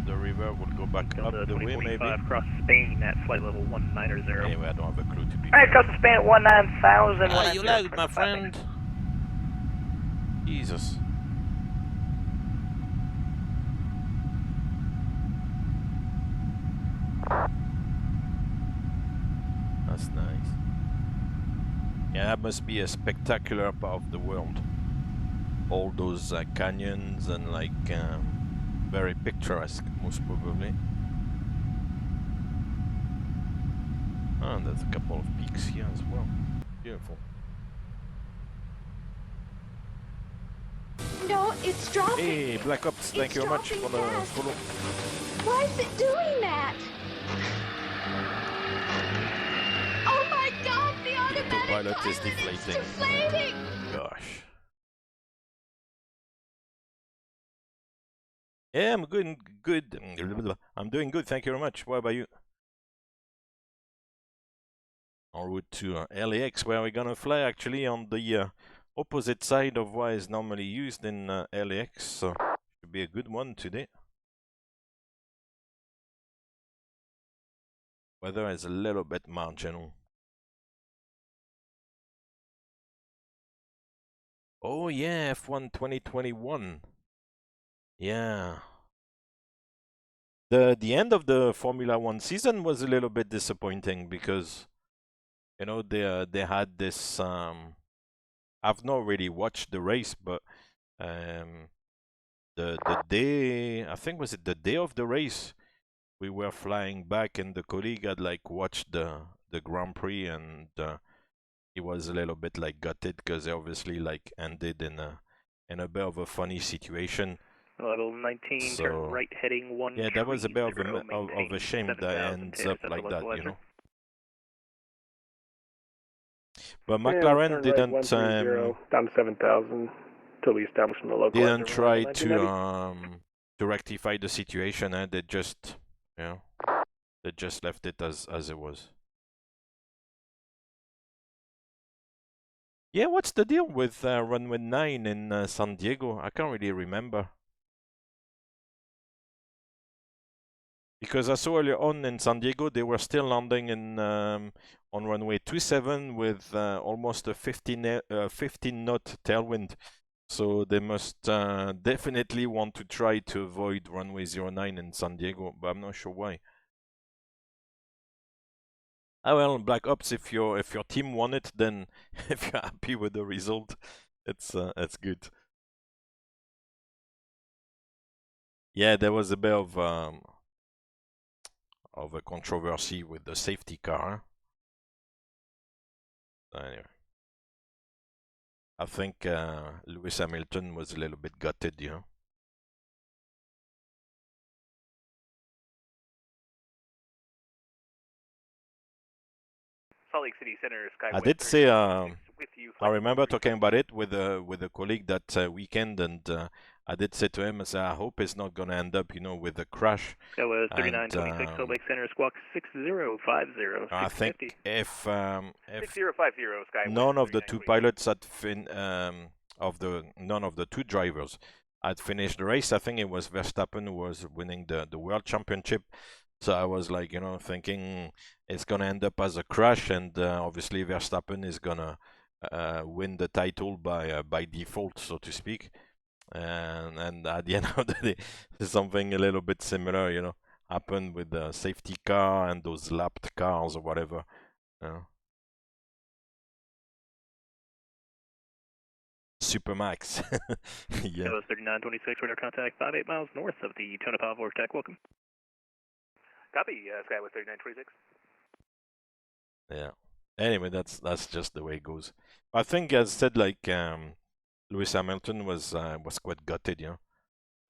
The river will go back up the way, maybe. Across Spain at flight level 190. Anyway, I don't have a clue to be. Alright, across the span at 19,000. Ah, you lagged, my friend. Jesus. That's nice. Yeah, that must be a spectacular part of the world. All those canyons and like very picturesque, most probably. And there's a couple of peaks here as well. Beautiful. No, it's dropping. Hey, Black Ops, thank you very much for the follow. Why is it doing that? Oh my god, the automatic Pilot is deflating. deflating. Gosh. Yeah, I'm good. I'm doing good. Thank you very much. What about you? En route to LAX, where we're gonna fly actually on the opposite side of what is normally used in LAX. So should be a good one today. Weather is a little bit marginal. Oh yeah, F1 2021. Yeah. The end of the Formula 1 season was a little bit disappointing because, you know, they had this I've not really watched the race, but the day, I think was it the day of the race, we were flying back and the colleague had like watched the Grand Prix and he was a little bit like gutted because they obviously like ended in a bit of a funny situation. Level 19, So, turn right heading 1. Yeah, that was a bit of a shame that ends up like that, you know. But McLaren didn't down to 7,000 till we established in the local. didn't try to rectify the situation, and they just, you know, they just left it as it was. Yeah, what's the deal with runway 9 in San Diego? I can't really remember. Because I saw earlier on in San Diego, they were still landing in on runway 27 with almost a 15 knot tailwind. So they must definitely want to try to avoid runway 09 in San Diego, but I'm not sure why. Ah well, Black Ops, if your team won it, then if you're happy with the result, it's good. Yeah, there was a bit of a controversy with the safety car. Anyway, I think Lewis Hamilton was a little bit gutted, you know. Salt Lake City Center, Skyway. I did say, I remember talking about it with a colleague that weekend, and I did say to him, I said, I hope it's not going to end up, you know, with a crash. That was 3926, Salt Lake Center, squawk 6050. I think if 6050, Skyway. none of the two pilots had none of the two drivers had finished the race, I think it was Verstappen who was winning the world championship. So I was like, you know, thinking it's gonna end up as a crash, and obviously Verstappen is gonna win the title by default, so to speak. And at the end of the day, something a little bit similar, you know, happened with the safety car and those lapped cars or whatever. Supermax. Yeah. Kilo 3926, radar contact 58 miles north of the Tonopah Vortex. Welcome. Copy, Skyway 3926. Yeah. Anyway, that's just the way it goes. I think, as said, like Lewis Hamilton was quite gutted. You know,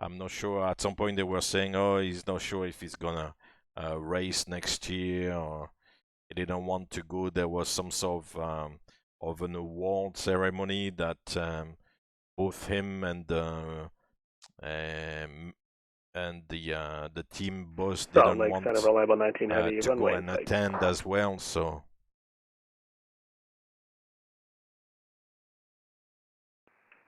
I'm not sure. At some point they were saying, oh, he's not sure if he's gonna race next year, or he didn't want to go. There was some sort of an award ceremony that both him and the team boss didn't want Center, reliable 19 heavy, to go and attend as well. So.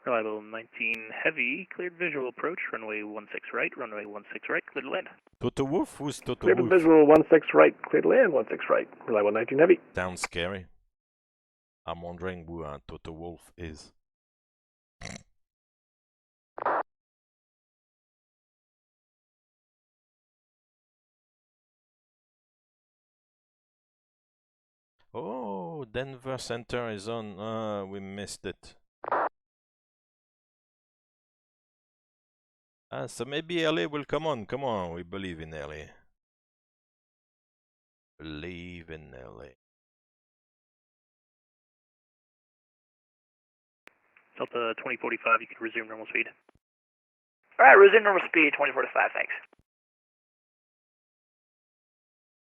Reliable 19 heavy, cleared visual approach, runway 16 right, runway 16 right, cleared to land. Toto Wolf? Who's Toto Cleared Wolf? visual 16 right, cleared to land, 16 right, reliable 19 heavy. Sounds scary. I'm wondering who Toto Wolf is. Oh, Denver Center is on. We missed it. So maybe LA will come on. Come on, we believe in LA. Believe in LA. Delta 2045, you can resume normal speed. Alright, resume normal speed, 2045, thanks.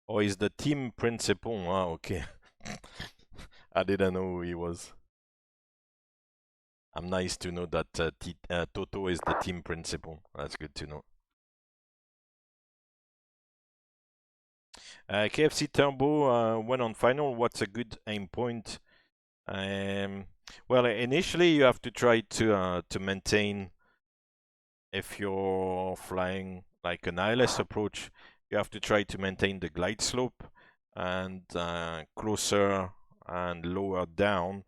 Oh, he's the team principal. Ah, okay. I didn't know who he was. I'm nice to know that Toto is the team principal. That's good to know. KFC Turbo went on final. What's a good aim point? Well, initially you have to try to maintain. If you're flying like an ILS approach, you have to try to maintain the glide slope, and closer and lower down.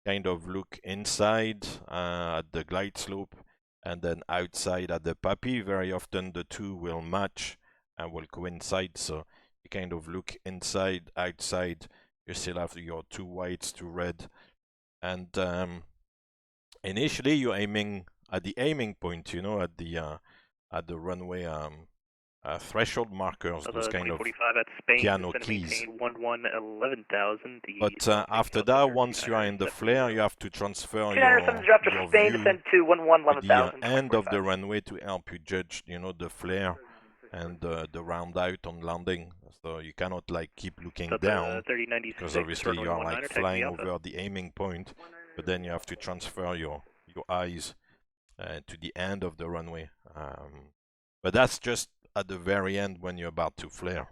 Kind of look inside at the glide slope and then outside at the puppy. Very often the two will match and will coincide. So you kind of look inside, outside. You still have your two whites, two red. And initially you're aiming at the aiming point, you know, at the runway threshold markers, those kind of piano keys. But after that, once you are in the flare, you have to transfer your Spain, view descend to 11 to the end of the runway to help you judge, you know, the flare and the round out on landing. So you cannot like keep looking down, because obviously you are like flying over the aiming point, but then you have to transfer your eyes to the end of the runway. But that's just at the very end when you're about to flare.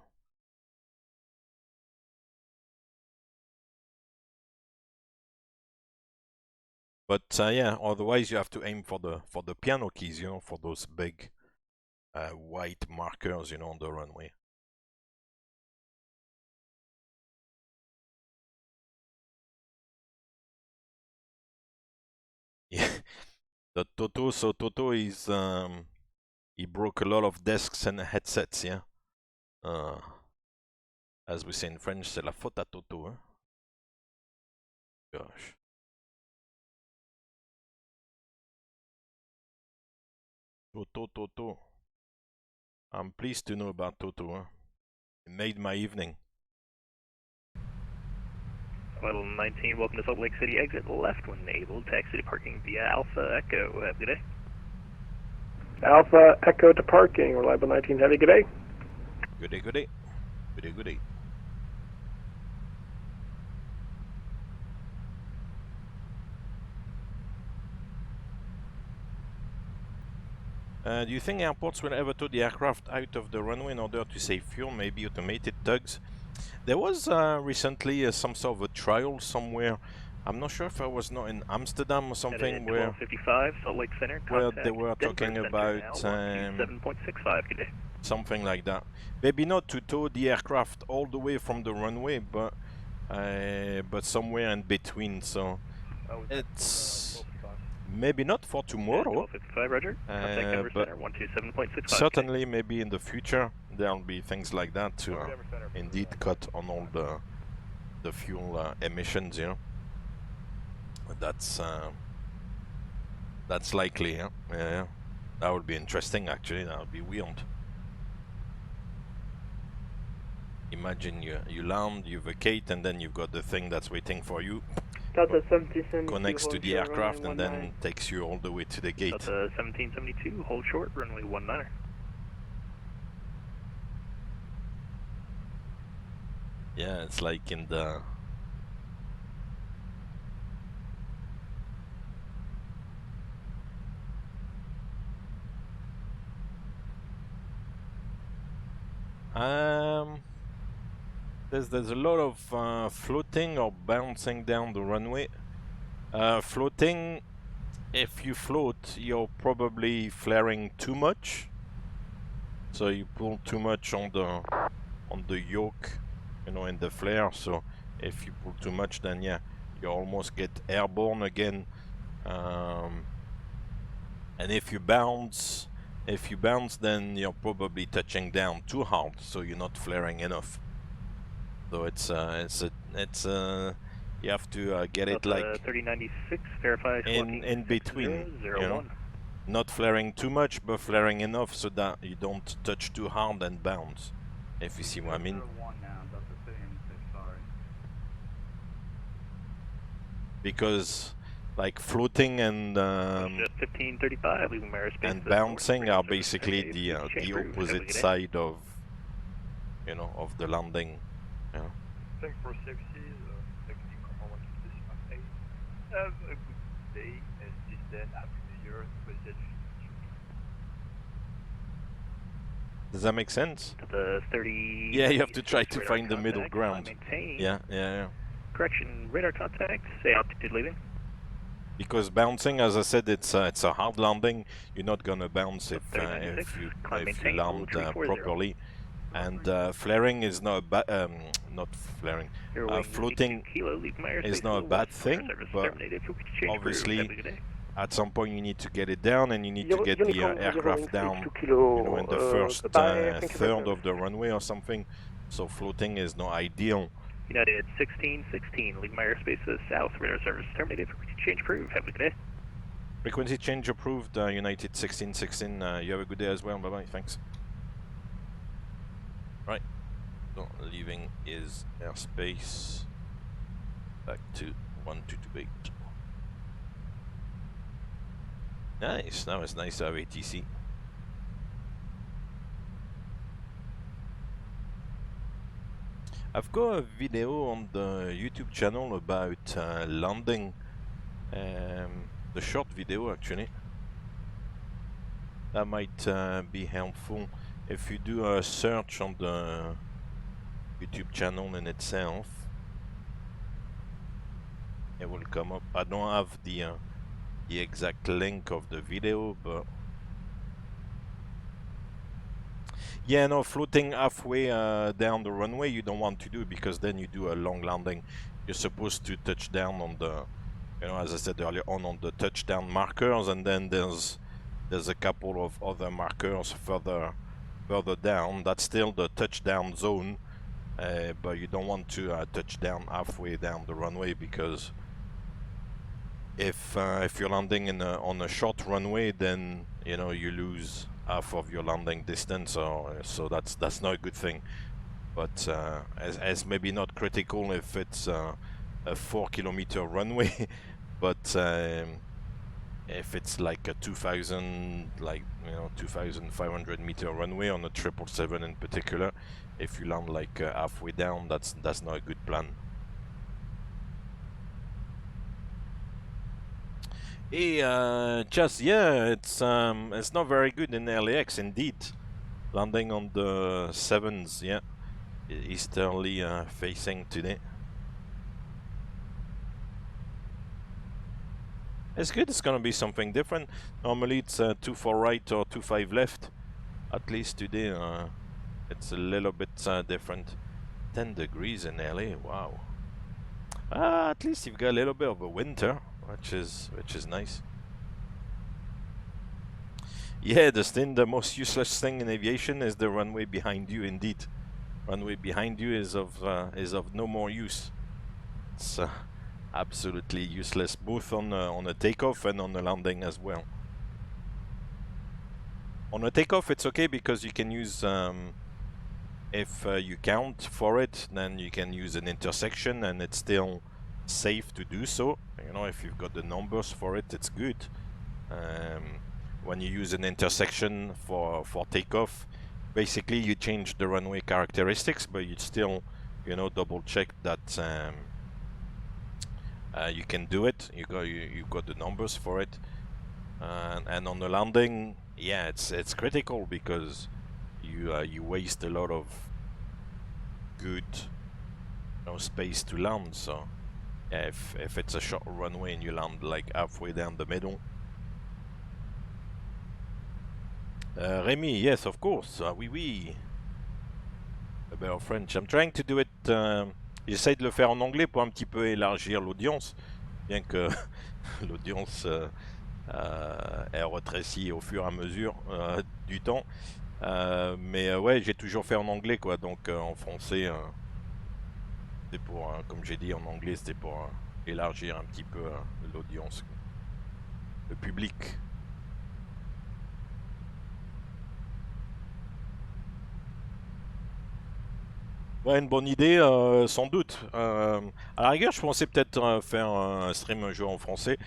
But yeah, otherwise you have to aim for the piano keys, you know, for those big white markers, you know, on the runway. Yeah, the Toto. So Toto is he broke a lot of desks and headsets, yeah. As we say in French, c'est la faute à Toto, hein. Gosh. Toto. I'm pleased to know about Toto, huh? It made my evening. Level 19, welcome to Salt Lake City. Exit left when able. Taxi to parking via Alpha Echo. Have a good day. Alpha Echo to parking. Reliable 19 heavy. Good day. Good day. Good day. Good day. Good day. Do you think airports will ever tow the aircraft out of the runway in order to save fuel, maybe automated tugs? There was recently some sort of a trial somewhere. I'm not sure if I was not in Amsterdam or something, where 55, Salt Lake Center, where they were talking about 7.65 today. Something like that. Maybe not to tow the aircraft all the way from the runway, but somewhere in between. So it's maybe not for tomorrow, but certainly maybe in the future. there'll be things like that to indeed cut on all the fuel emissions, you know. That's likely, yeah. Yeah, that would be interesting actually. That would be weird. Imagine you land, you vacate, and then you've got the thing that's waiting for you. Delta 1772, Connects to the aircraft and then 19. takes you all the way to the gate. Delta 1772, hold short, runway 19er. Yeah, it's like in the... There's a lot of floating or bouncing down the runway. Floating, if you float, you're probably flaring too much. So you pull too much on the yoke, you know, in the flare. So if you pull too much, then yeah, you almost get airborne again. And if you bounce, then you're probably touching down too hard, so you're not flaring enough. So it's you have to get it like 3096, verify in between, you know, not flaring too much, but flaring enough so that you don't touch too hard and bounce. If you see what I mean. Because like floating and 1535, leaving airspace, and bouncing are basically the opposite side of, you know, of the landing. Yeah. Thanks for safety. Taxi Comma 126.8. Have a good day, and since then, Happy New Year. Does that make sense? The 30. Yeah, you have to try to find the middle ground. Maintain. Yeah. Correction, radar contact. Say altitude leaving. Because bouncing, as I said, it's a hard landing. You're not gonna bounce if you land properly. And flaring is not not flaring. Floating is not a bad thing, but obviously at some point you need to get it down, and you need to get the aircraft down, you know, in the first third of the runway or something. So floating is not ideal. United 1616, leaving my airspace south, radar service terminated, frequency change approved, have a good day. Frequency change approved, United 1616, you have a good day as well, bye bye, thanks. Right, so leaving is airspace, back to 1228. Nice, now it's nice to have ATC. I've got a video on the YouTube channel about landing, the short video actually. That might be helpful if you do a search on the YouTube channel in itself. It will come up. I don't have the exact link of the video, but yeah, no, floating halfway down the runway you don't want to do, because then you do a long landing. You're supposed to touch down on the, you know, as I said earlier on the touchdown markers, and then there's a couple of other markers further down. That's still the touchdown zone, but you don't want to touch down halfway down the runway, because if you're landing on a short runway, then you know you lose half of your landing distance, or so that's not a good thing. But as maybe not critical if it's a 4-kilometer runway, but if it's like a 2,000, like, you know, 2,500 meter runway on a 777 in particular, if you land like halfway down, that's not a good plan. Just yeah, it's not very good in LAX indeed. Landing on the 7s, yeah, easterly facing today. It's good. It's gonna be something different. Normally it's 24 right or 25 left. At least today it's a little bit different. 10 degrees in LA. Wow. At least you've got a little bit of a winter, which is nice. Yeah, the most useless thing in aviation is the runway behind you. Indeed, runway behind you is of no more use. It's absolutely useless, both on a takeoff and on a landing as well. On a takeoff, it's okay because you can use, if you count for it, then you can use an intersection and it's still safe to do so. You know, if you've got the numbers for it, it's good. When you use an intersection for takeoff, basically you change the runway characteristics, but you still, you know, double check that you can do it. You've got the numbers for it. And on the landing, yeah, it's critical because you waste a lot of good, you know, space to land. So yeah, if it's a short runway and you land like halfway down the middle. Remy, yes, of course. Oui, oui. A bit of French. I'm trying to do it. J'essaie de le faire en anglais pour un petit peu élargir l'audience, bien que l'audience est rétrécie au fur et à mesure du temps. Mais ouais, j'ai toujours fait en anglais, quoi. Donc en français, c'est pour, comme j'ai dit en anglais, c'était pour élargir un petit peu l'audience, le public. Ouais, une bonne idée, sans doute. À la rigueur, je pensais peut-être faire un stream un jour en français.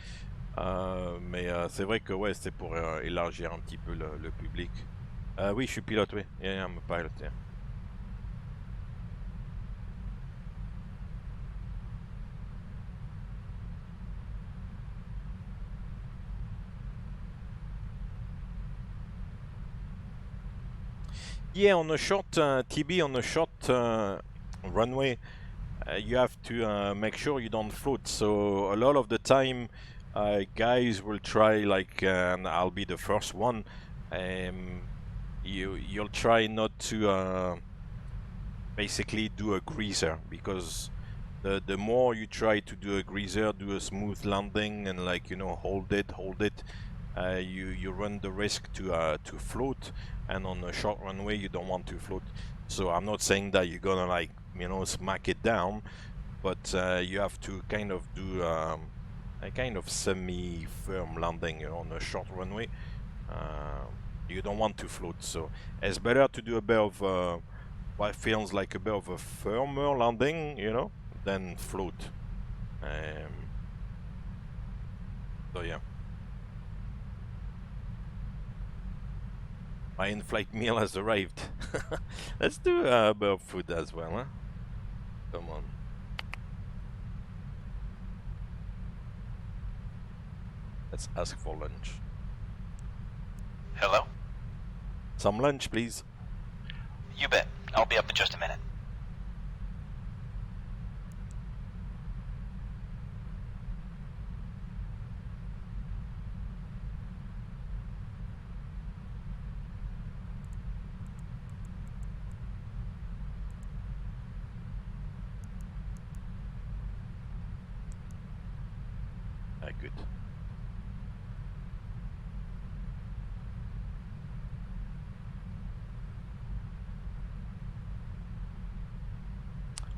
Mais c'est vrai que ouais, c'était pour élargir un petit peu le public. Oui, je suis pilote, oui. Yeah, I'm a pilot, yeah. Yeah, on a short TB, on a short runway, you have to make sure you don't float. So a lot of the time, guys will try, like, and I'll be the first one. You'll try not to basically do a greaser, because the more you try to do a greaser, do a smooth landing, and, like, you know, hold it, you run the risk to float. And on a short runway, you don't want to float. So I'm not saying that you're gonna, like, you know, smack it down, but you have to kind of do a kind of semi-firm landing, you know, on a short runway. You don't want to float, so it's better to do a bit of what feels like a bit of a firmer landing, you know, than float. So yeah. My in-flight meal has arrived. Let's do a bit of food as well, huh? Come on. Let's ask for lunch. Hello? Some lunch, please. You bet. I'll be up in just a minute. Good.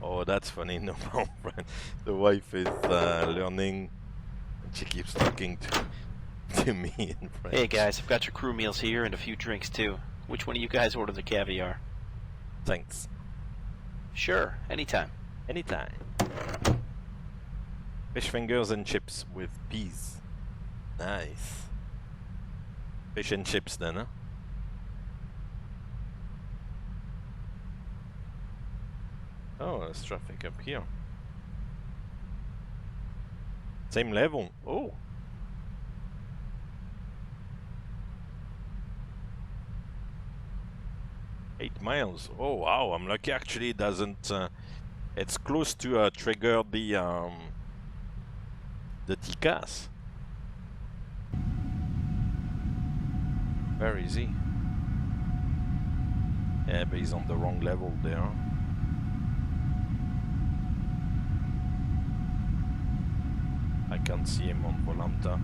Oh, that's funny. No problem. The wife is learning, and she keeps talking to me in French. Hey guys, I've got your crew meals here and a few drinks too. Which one of you guys ordered the caviar? Thanks. Sure, anytime. Anytime. Fish fingers and chips with peas. Nice. Fish and chips then, huh? Oh, there's traffic up here. Same level. Oh. Eight miles. Oh wow, I'm lucky actually it doesn't it's close to trigger the TCAS. Where is he? Yeah, but he's on the wrong level there. I can't see him on Volanta.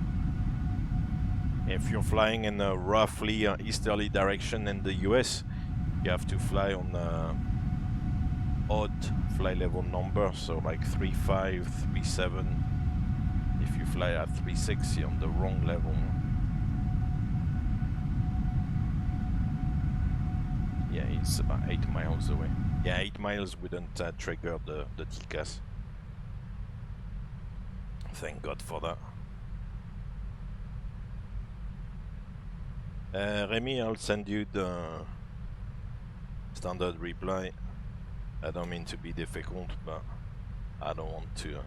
if you're flying in a roughly easterly direction in the US, you have to fly on odd flight level number, so like 35, 37. If you fly at 36, you're on the wrong level. Yeah, it's about 8 miles away. Yeah, 8 miles wouldn't trigger the TCAS. Thank God for that. Remy, I'll send you the standard reply. I don't mean to be difficult, but I don't want to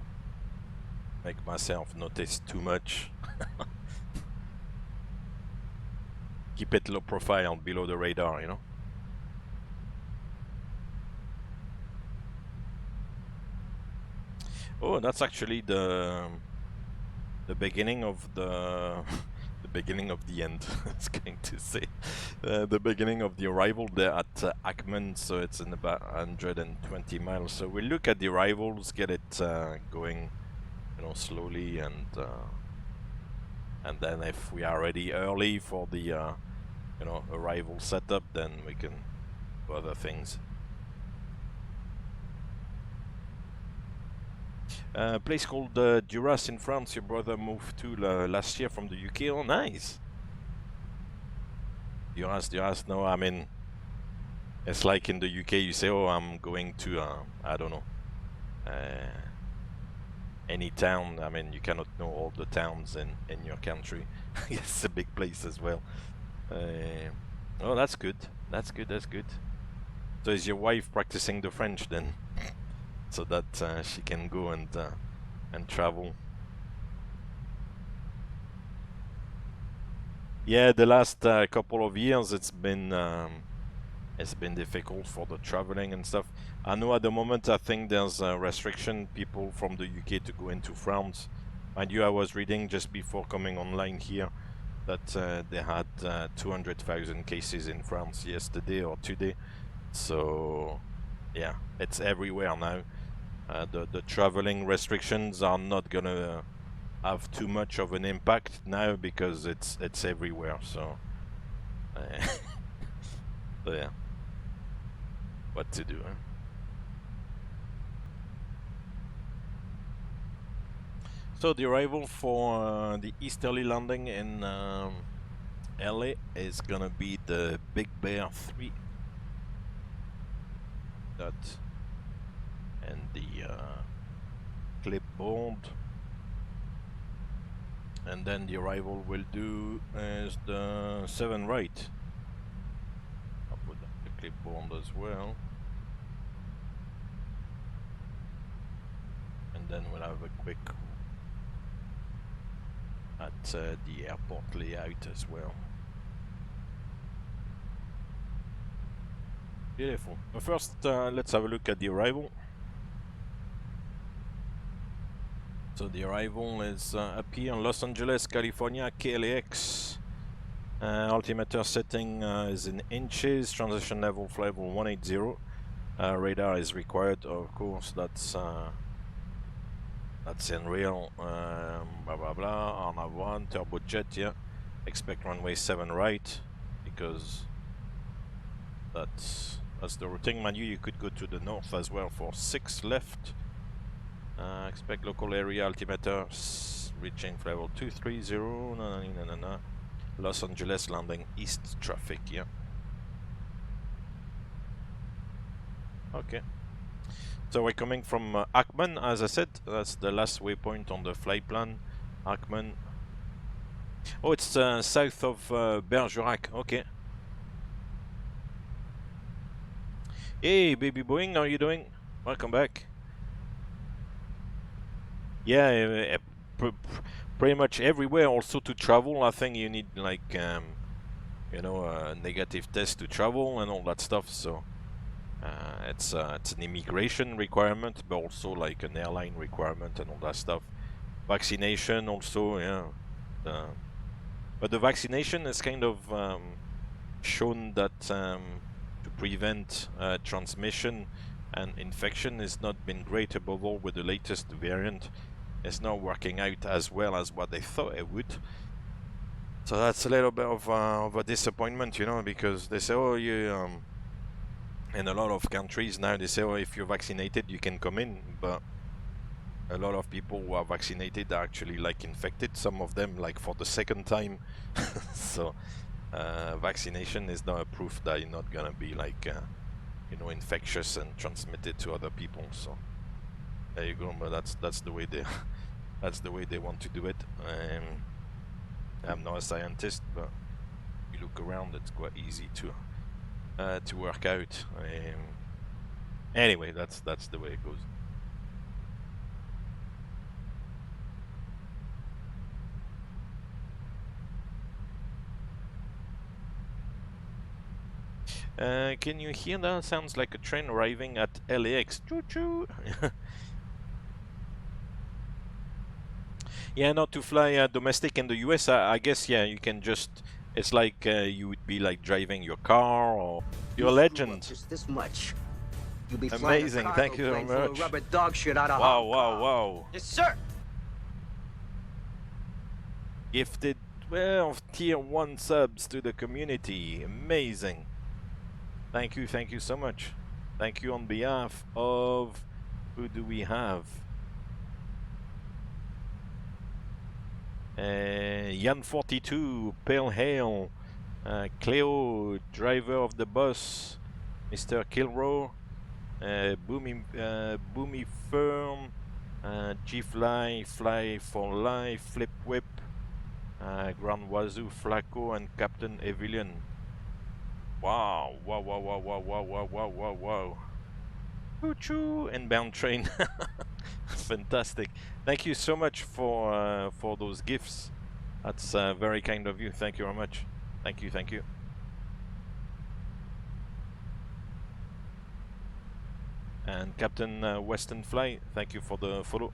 make myself notice too much. Keep it low profile, below the radar, you know. Oh, that's actually the beginning of the the beginning of the end. I was going to say the beginning of the arrival there at Ackman, so it's in about 120 miles. So we'll look at the arrivals, get it going, you know, slowly, and then if we are ready early for the you know, arrival setup, then we can do other things. A place called Duras in France. Your brother moved to last year from the UK. Oh, nice. Duras. No, I mean, it's like in the UK you say, oh, I'm going to, I don't know, any town. I mean, you cannot know all the towns in your country. It's a big place as well. Oh, that's good. That's good. So is your wife practicing the French then? So that she can go and travel. Yeah, the last couple of years it's been difficult for the traveling and stuff. I know at the moment I think there's a restriction people from the UK to go into France. Mind you, I was reading just before coming online here that they had 200,000 cases in France yesterday or today. So yeah, it's everywhere now. The traveling restrictions are not gonna have too much of an impact now because it's everywhere. So, so yeah, what to do? Huh? So the arrival for the easterly landing in LA is gonna be the Big Bear 3. That. And the clipboard, and then the arrival will do is the 7 right. I'll put the clipboard as well, and then we'll have a quick at the airport layout as well. Beautiful. But first, let's have a look at the arrival. So the arrival is up here in Los Angeles, California, KLAX. Altimeter setting is in inches, transition level flight level 180. Radar is required, of course, that's in real. Blah blah blah, RNAV1, turbojet, yeah. Expect runway 7 right, because that's the routing menu. You could go to the north as well for 6 left. Expect local area altimeter reaching flight level 230. Los Angeles landing east traffic, yeah. Okay. So we're coming from Ackman, as I said. That's the last waypoint on the flight plan. Ackman. Oh, it's south of Bergerac. Okay. Hey, baby Boeing, how are you doing? Welcome back. Yeah, pretty much everywhere. Also to travel, I think you need like you know, a negative test to travel and all that stuff. So it's an immigration requirement, but also like an airline requirement and all that stuff. Vaccination also, yeah. But the vaccination is kind of shown that to prevent transmission and infection has not been great, above all with the latest variant. It's not working out as well as what they thought it would. So that's a little bit of a disappointment, you know, because they say, oh, you in a lot of countries now they say, oh, if you're vaccinated you can come in, but a lot of people who are vaccinated are actually like infected, some of them like for the second time. So vaccination is not a proof that you're not gonna be like you know, infectious and transmitted to other people. So there you go, but that's the way they that's the way they want to do it. I'm not a scientist, but you look around, it's quite easy to work out. Anyway, that's the way it goes. Can you hear that? Sounds like a train arriving at LAX. Choo choo. Yeah, not to fly domestic in the US. I guess, yeah, you can just. It's like you would be like driving your car or your legend. Just this much. You'll be amazing. Flying a Thank you very plane full of much. rubber dog shit out of wow, Hong wow, Kong. wow. Yes, sir. Gifted 12 tier 1 subs to the community. Amazing. Thank you so much. Thank you on behalf of, who do we have? Yan42, Pale Hail, Cleo, driver of the bus, Mr. Kilrow, Boomy Firm, G-Fly, Fly for Life, Flip Whip, Grand Wazoo, Flacco, and Captain Evillian. Wow, wow, wow, wow, wow, wow, wow, wow, wow, wow. Choo-choo, inbound train. Fantastic. Thank you so much for those gifts. That's very kind of you. Thank you very much. Thank you, thank you. And Captain Western Fly, thank you for the follow.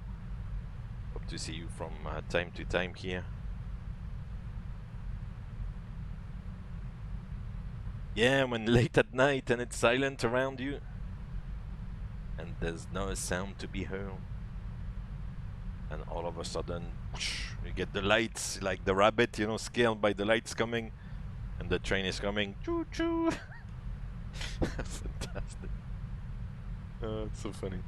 Hope to see you from time to time here. Yeah, when late at night and it's silent around you and there's no sound to be heard, and all of a sudden whoosh, you get the lights, like the rabbit, you know, scared by the lights coming, and the train is coming. Choo choo. Fantastic. Oh, it's so funny.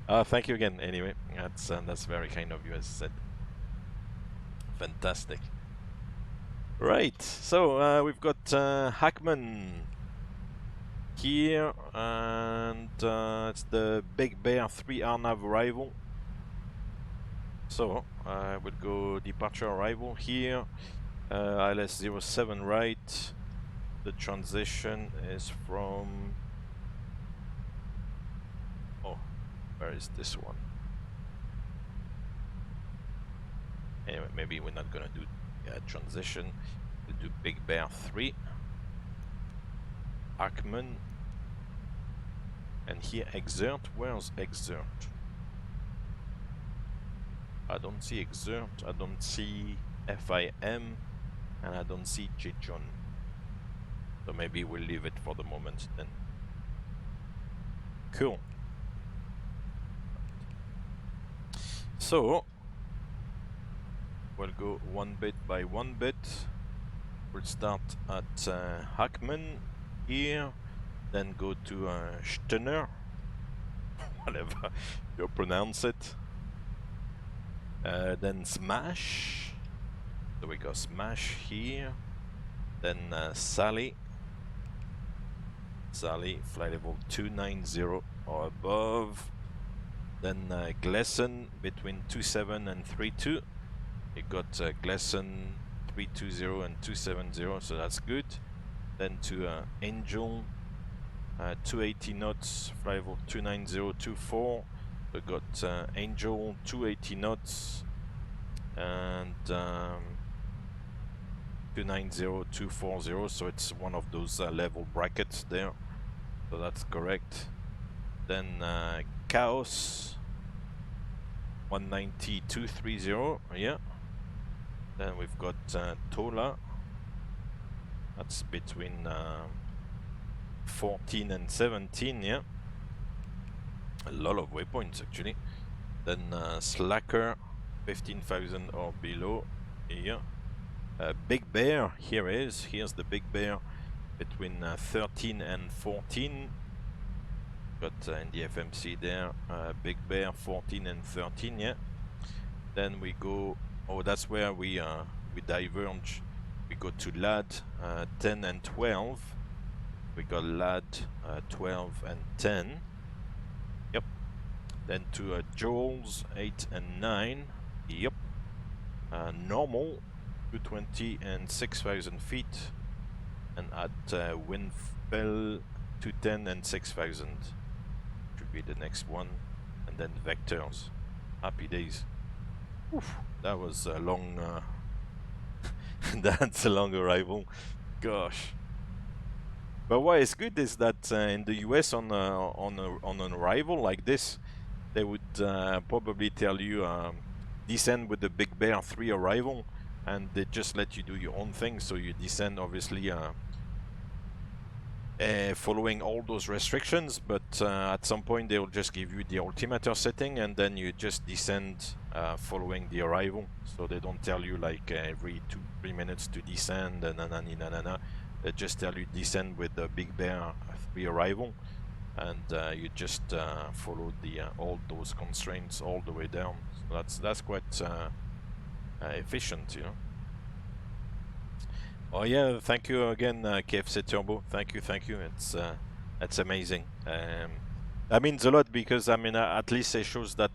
Thank you again anyway. That's very kind of you, as I said. Fantastic. Right, so we've got Hackman here, and it's the Big Bear 3R nav arrival. So we'll go departure arrival here, ILS 07 right. The transition is from, oh, where is this one? Anyway, maybe we're not gonna do transition. We'll do Big Bear 3, Ackman, and here Exert. Where's Exert? I don't see Exert, I don't see FIM, and I don't see Jejon. So maybe we'll leave it for the moment then. Cool. So we'll go one bit by one bit. We'll start at Hackman here, then go to Stunner, whatever you pronounce it. Then Smash. So we go Smash here. Then Sally. Sally, flight level 290 or above. Then Gleason between 27 and 32. You got Gleason 320 and 270, so that's good. Then to Angel, 280 knots, flight level 29024. We got Angel 280 knots and 290240, so it's one of those level brackets there, so that's correct. Then Chaos 19230, yeah. Then we've got Tola, that's between 14 and 17, yeah. A lot of waypoints actually. Then Slacker 15,000 or below, yeah. Big Bear, here's the Big Bear between 13 and 14. Got in the FMC there, Big Bear 14 and 13, yeah. Then we go, oh, that's where we diverge. We go to LAD 10 and 12. We got LAD 12 and 10. Yep. Then to Joel's 8 and 9. Yep. Normal 220 and 6,000 feet. And at Windfell 210 and 6,000. Should be the next one. And then Vectors. Happy days. Oof, that was a long that's a long arrival, gosh. But what is good is that in the US on an arrival like this, they would probably tell you descend with the Big Bear 3 arrival, and they just let you do your own thing. So you descend obviously following all those restrictions, but at some point they'll just give you the altimeter setting, and then you just descend following the arrival. So they don't tell you like every 2-3 minutes to descend and na. They just tell you descend with the Big Bear 3 arrival, and you just follow the all those constraints all the way down. So that's quite efficient, you know. Oh yeah, thank you again, KFC Turbo. Thank you. It's amazing. That means a lot, because I mean at least it shows that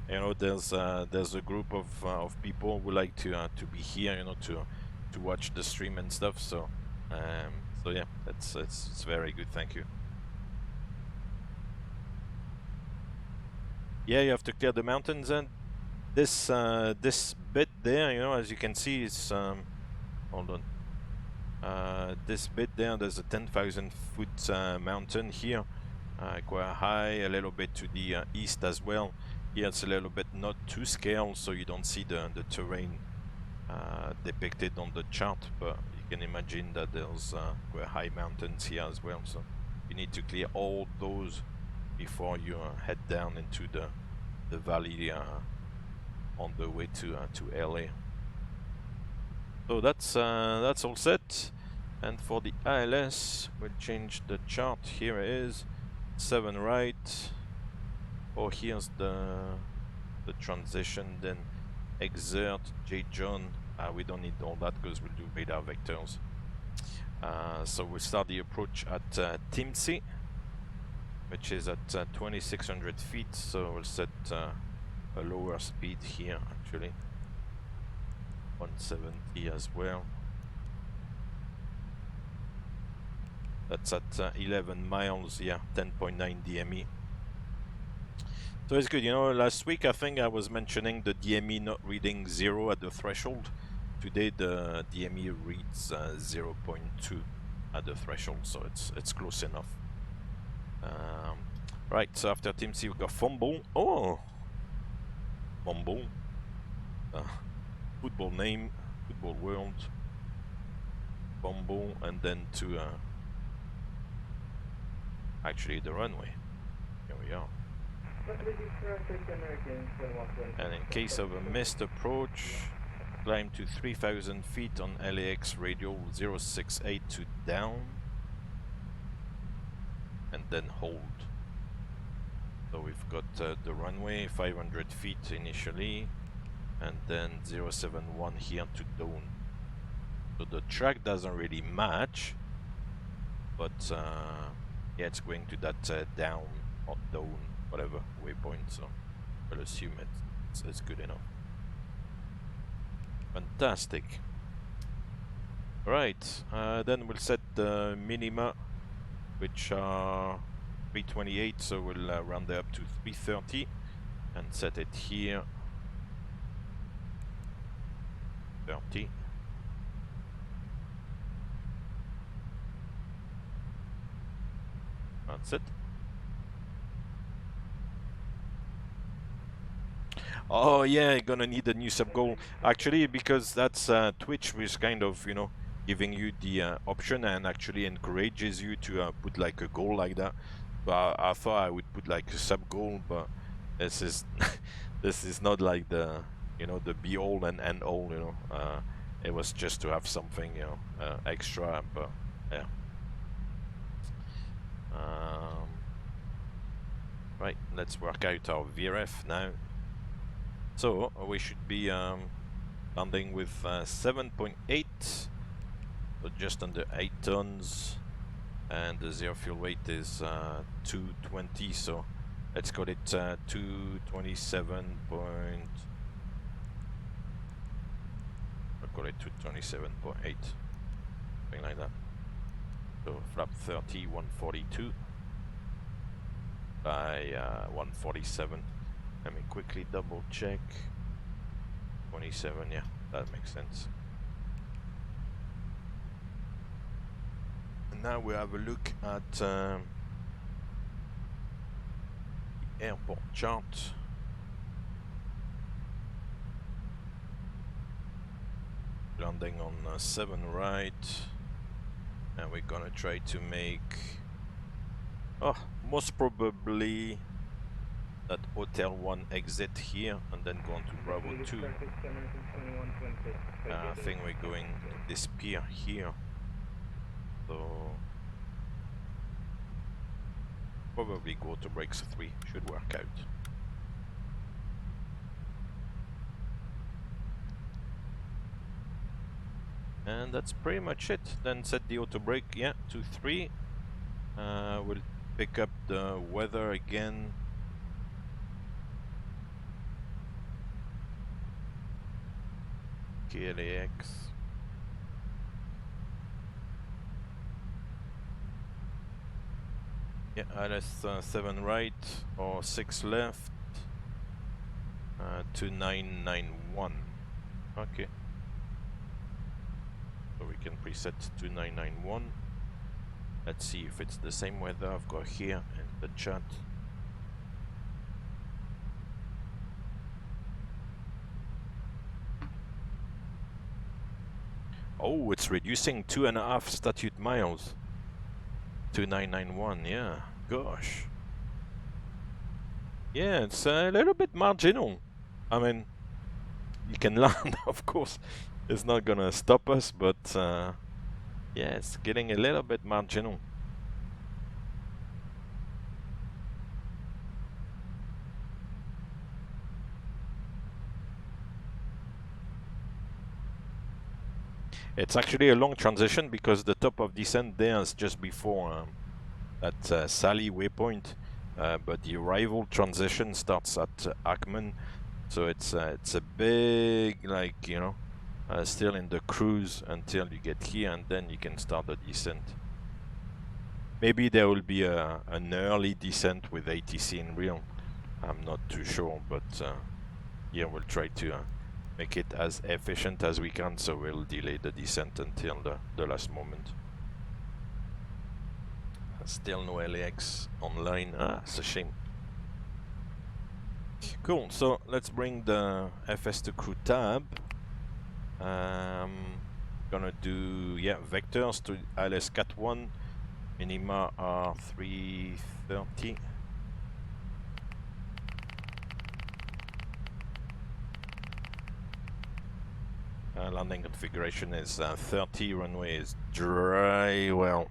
you know, there's a group of people who like to be here, you know, to watch the stream and stuff. So so yeah, it's very good. Thank you. Yeah, you have to clear the mountains, and this this bit there, you know, as you can see, it's hold on. This bit there, there's a 10,000 foot mountain here, quite high, a little bit to the east as well. Here it's a little bit not to scale, so you don't see the terrain depicted on the chart, but you can imagine that there's quite high mountains here as well. So you need to clear all those before you head down into the valley on the way to LA. So that's all set. And for the ILS, we'll change the chart. Here it is, 7 right. Oh, here's the transition. Then exert, J John. We don't need all that because we'll do radar vectors. So we'll start the approach at Timsey, which is at 2,600 feet. So we'll set a lower speed here, actually. 170 as well. That's at 11 miles, yeah, 10.9 DME. So it's good, you know, last week I think I was mentioning the DME not reading 0 at the threshold. Today the DME reads 0.2 at the threshold, so it's close enough. Right, so after Team C we got Fumble. Oh! Fumble. Football name, football world. Fumble, and then to actually the runway. Here we are. And in case of a missed approach, climb to 3,000 feet on LAX radial 068 to down, and then hold. So we've got the runway 500 feet initially, and then 071 here to down. So the track doesn't really match, but yeah, it's going to that down or down, whatever waypoint, so we'll assume it's good enough. Fantastic. Right, then we'll set the minima, which are 328, so we'll round it up to 330 and set it here. 30. That's it. Oh yeah, gonna need a new sub goal actually, because that's Twitch was kind of, you know, giving you the option and actually encourages you to put like a goal like that. But I thought I would put like a sub goal, but this is this is not like the, you know, the be all and end all, you know. It was just to have something, you know, extra, but yeah. Right, let's work out our VRF now. So we should be landing with 7.8, so just under 8 tons, and the zero fuel weight is 220. So let's call it 227. I'll call it 227.8, something like that. So flap 30, 142 by 147. Let me quickly double check. 27, yeah, that makes sense. And now we have a look at the airport chart. Landing on 7 right, and we're gonna try to make, most probably that Hotel 1 exit here and then go on to Bravo 2. I think we're going to disappear here, so probably go to brakes 3, should work out. And that's pretty much it. Then set the auto brake, yeah, to 3. We'll pick up the weather again. KLAX. Yeah, LS 7 right or 6 left. 2991. Okay. So we can preset 2991. Let's see if it's the same weather I've got here in the chat. Oh, it's reducing 2.5 statute miles. 2991, yeah, gosh. Yeah, it's a little bit marginal. I mean, you can land, of course. It's not gonna stop us, but yeah, it's getting a little bit marginal. It's actually a long transition because the top of descent there is just before that Sally waypoint, but the arrival transition starts at Ackman, so it's a big, like, you know, still in the cruise until you get here, and then you can start the descent. Maybe there will be an early descent with ATC in real. I'm not too sure, but yeah, we'll try to make it as efficient as we can, so we'll delay the descent until the last moment. Still no LAX online. It's a shame. Cool, so let's bring the FS to crew tab. Gonna do, yeah, vectors to ILS Cat 1. Minima are 330. Landing configuration is 30, runway is dry. Well,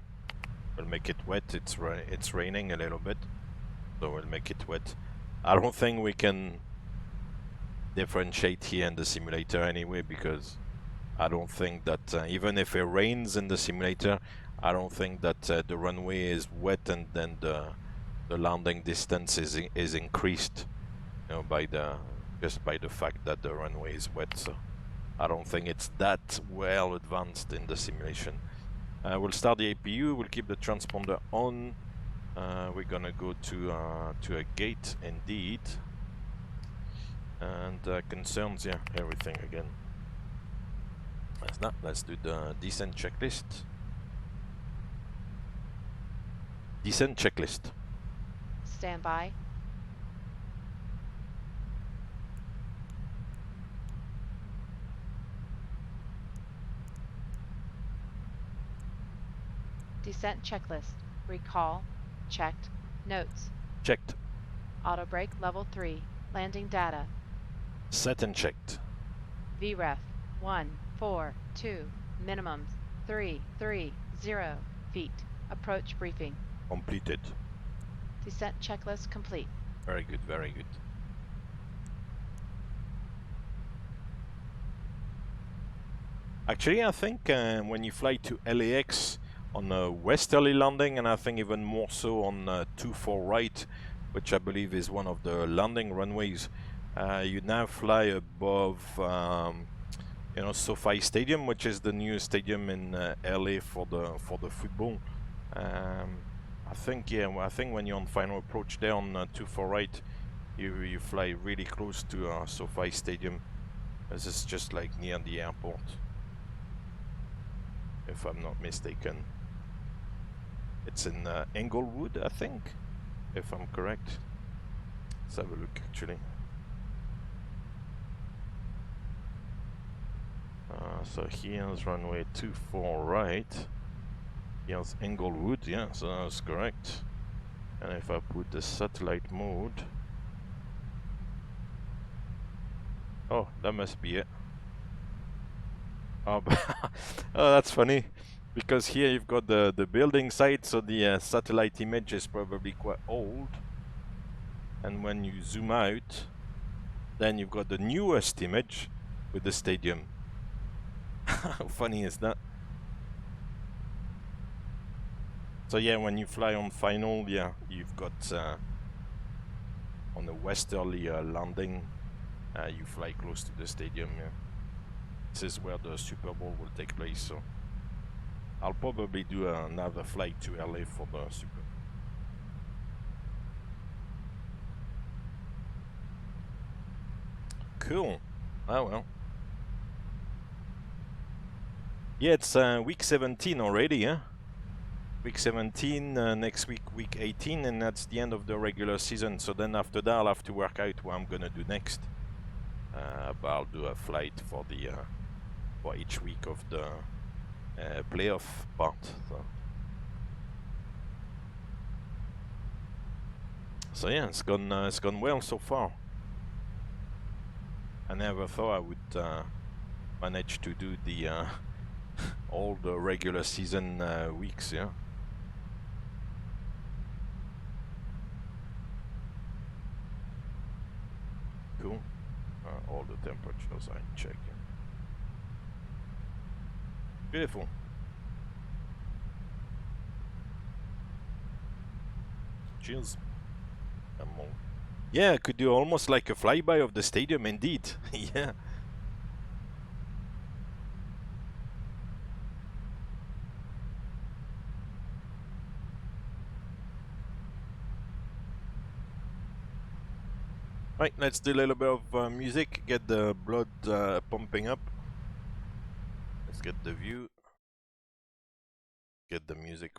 we'll make it wet. It's raining a little bit, so we'll make it wet. I don't think we can differentiate here in the simulator anyway, because I don't think that even if it rains in the simulator, I don't think that the runway is wet and then the landing distance is increased, you know, by just by the fact that the runway is wet. So I don't think it's that well advanced in the simulation. We'll start the APU, we'll keep the transponder on. We're gonna go to a gate indeed. And concerns, yeah, everything again. That's that. Let's do the descent checklist. Descent checklist. Stand by. Descent checklist. Recall. Checked. Notes. Checked. Auto brake level 3. Landing data. Set and checked. VREF 1 4-2, minimums 330 feet. Approach briefing. Completed. Descent checklist complete. Very good, very good. Actually, I think when you fly to LAX on a westerly landing, and I think even more so on 24 right, which I believe is one of the landing runways, you now fly above, you know, SoFi Stadium, which is the new stadium in LA for the football. I think, yeah, I think when you're on final approach there on 24 right, you fly really close to SoFi Stadium. This is just like near the airport, if I'm not mistaken. It's in Englewood, I think, if I'm correct. Let's have a look, actually. So here's runway 24 right. Here's Englewood, yeah, so that's correct. And if I put the satellite mode... Oh, that must be it. Oh, oh, that's funny, because here you've got the building site, so the satellite image is probably quite old. And when you zoom out, then you've got the newest image with the stadium. How funny is that? So yeah, when you fly on final, yeah, you've got on the westerly landing, you fly close to the stadium. Yeah. This is where the Super Bowl will take place, so I'll probably do another flight to LA for the Super Bowl. Cool. Oh well. Yeah, it's week 17 already, huh? Week 17, next week, week 18, and that's the end of the regular season. So then after that, I'll have to work out what I'm gonna do next. But I'll do a flight for the for each week of the playoff part. So yeah, it's gone well so far. I never thought I would manage to do the all the regular season weeks, yeah. Cool. All the temperatures I'm checking. Beautiful. Cheers. Yeah, I could do almost like a flyby of the stadium, indeed. Yeah. Right, let's do a little bit of music, get the blood pumping up. Let's get the view. Get the music.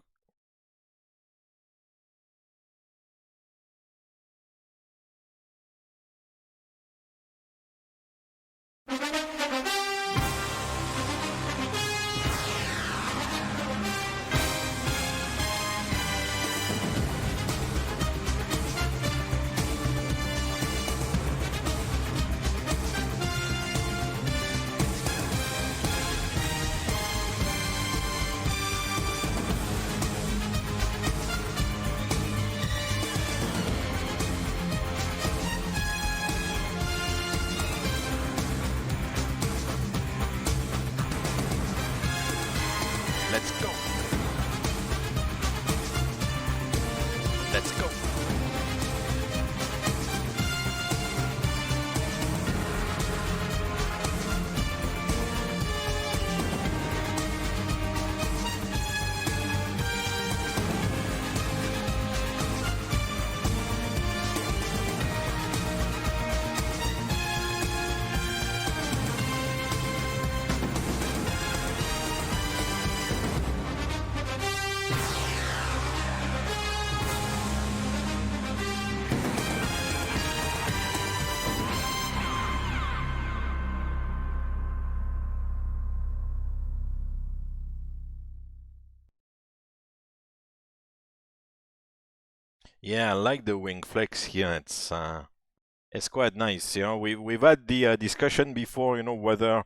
Yeah, I like the wing flex here. It's quite nice. You know, we've had the discussion before. You know, whether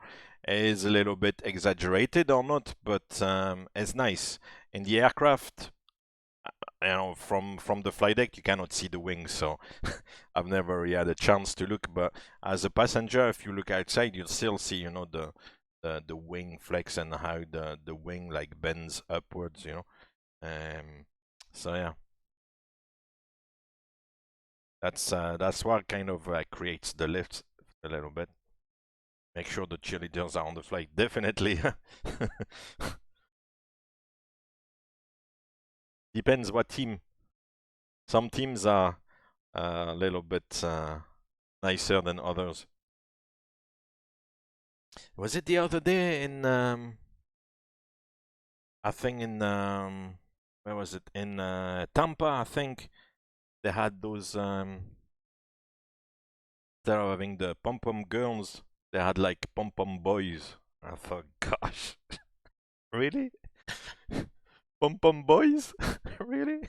is a little bit exaggerated or not, but it's nice. In the aircraft, you know, from the flight deck, you cannot see the wings, so I've never really had a chance to look. But as a passenger, if you look outside, you'll still see, you know, the wing flex and how the wing like bends upwards, you know. So yeah, that's what kind of creates the lift a little bit. Make sure the cheerleaders are on the flight, definitely. Depends what team. Some teams are a little bit nicer than others. Was it the other day in I think in where was it? In Tampa, I think they had those instead of having the pom-pom girls, they had like pom-pom boys. I thought, gosh, really? Pom-pom boys? Really?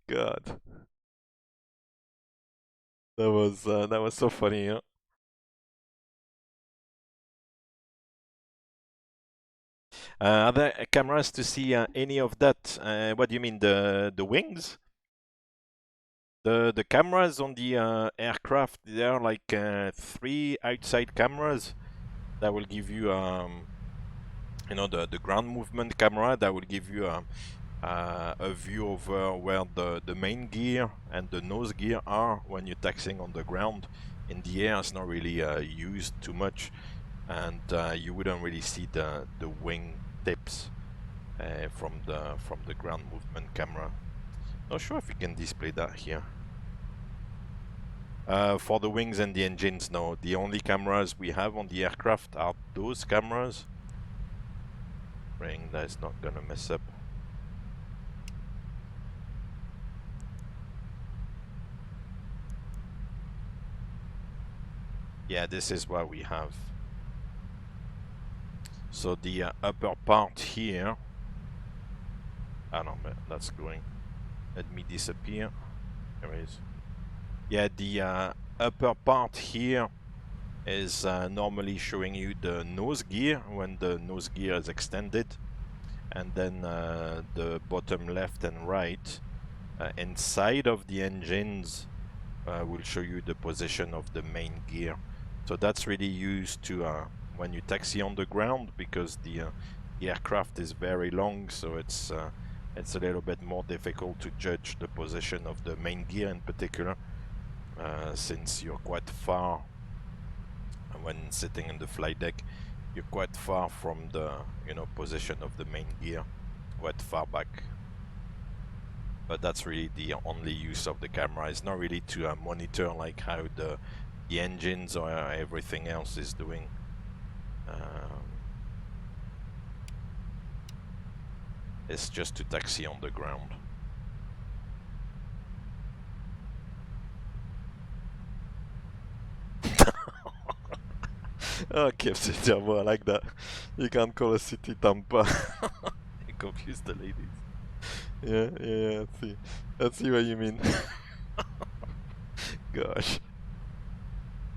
God. That was so funny, huh? Are there cameras to see any of that? What do you mean, the wings? The cameras on the aircraft, there are like 3 outside cameras that will give you you know, the ground movement camera that will give you a view over where the main gear and the nose gear are when you're taxiing on the ground. In the air, it's not really used too much, and you wouldn't really see the wing tips from the ground movement camera. Not sure if you can display that here. For the wings and the engines, no. The only cameras we have on the aircraft are those cameras. Praying that it's not gonna mess up. Yeah, this is what we have. So the upper part here. Ah no, that's going. Let me disappear. There it is. Yeah, the upper part here is normally showing you the nose gear when the nose gear is extended, and then the bottom left and right inside of the engines will show you the position of the main gear. So that's really used to when you taxi on the ground, because the aircraft is very long, so it's a little bit more difficult to judge the position of the main gear in particular, since you're quite far. When sitting in the flight deck, you're quite far from the, you know, position of the main gear, quite far back. But that's really the only use of the camera. It's not really to monitor like how the engines or everything else is doing. It's just to taxi on the ground. Oh, KFC Java, I like that. You can't call a city Tampa. You confuse the ladies. Yeah, let's see what you mean. Gosh.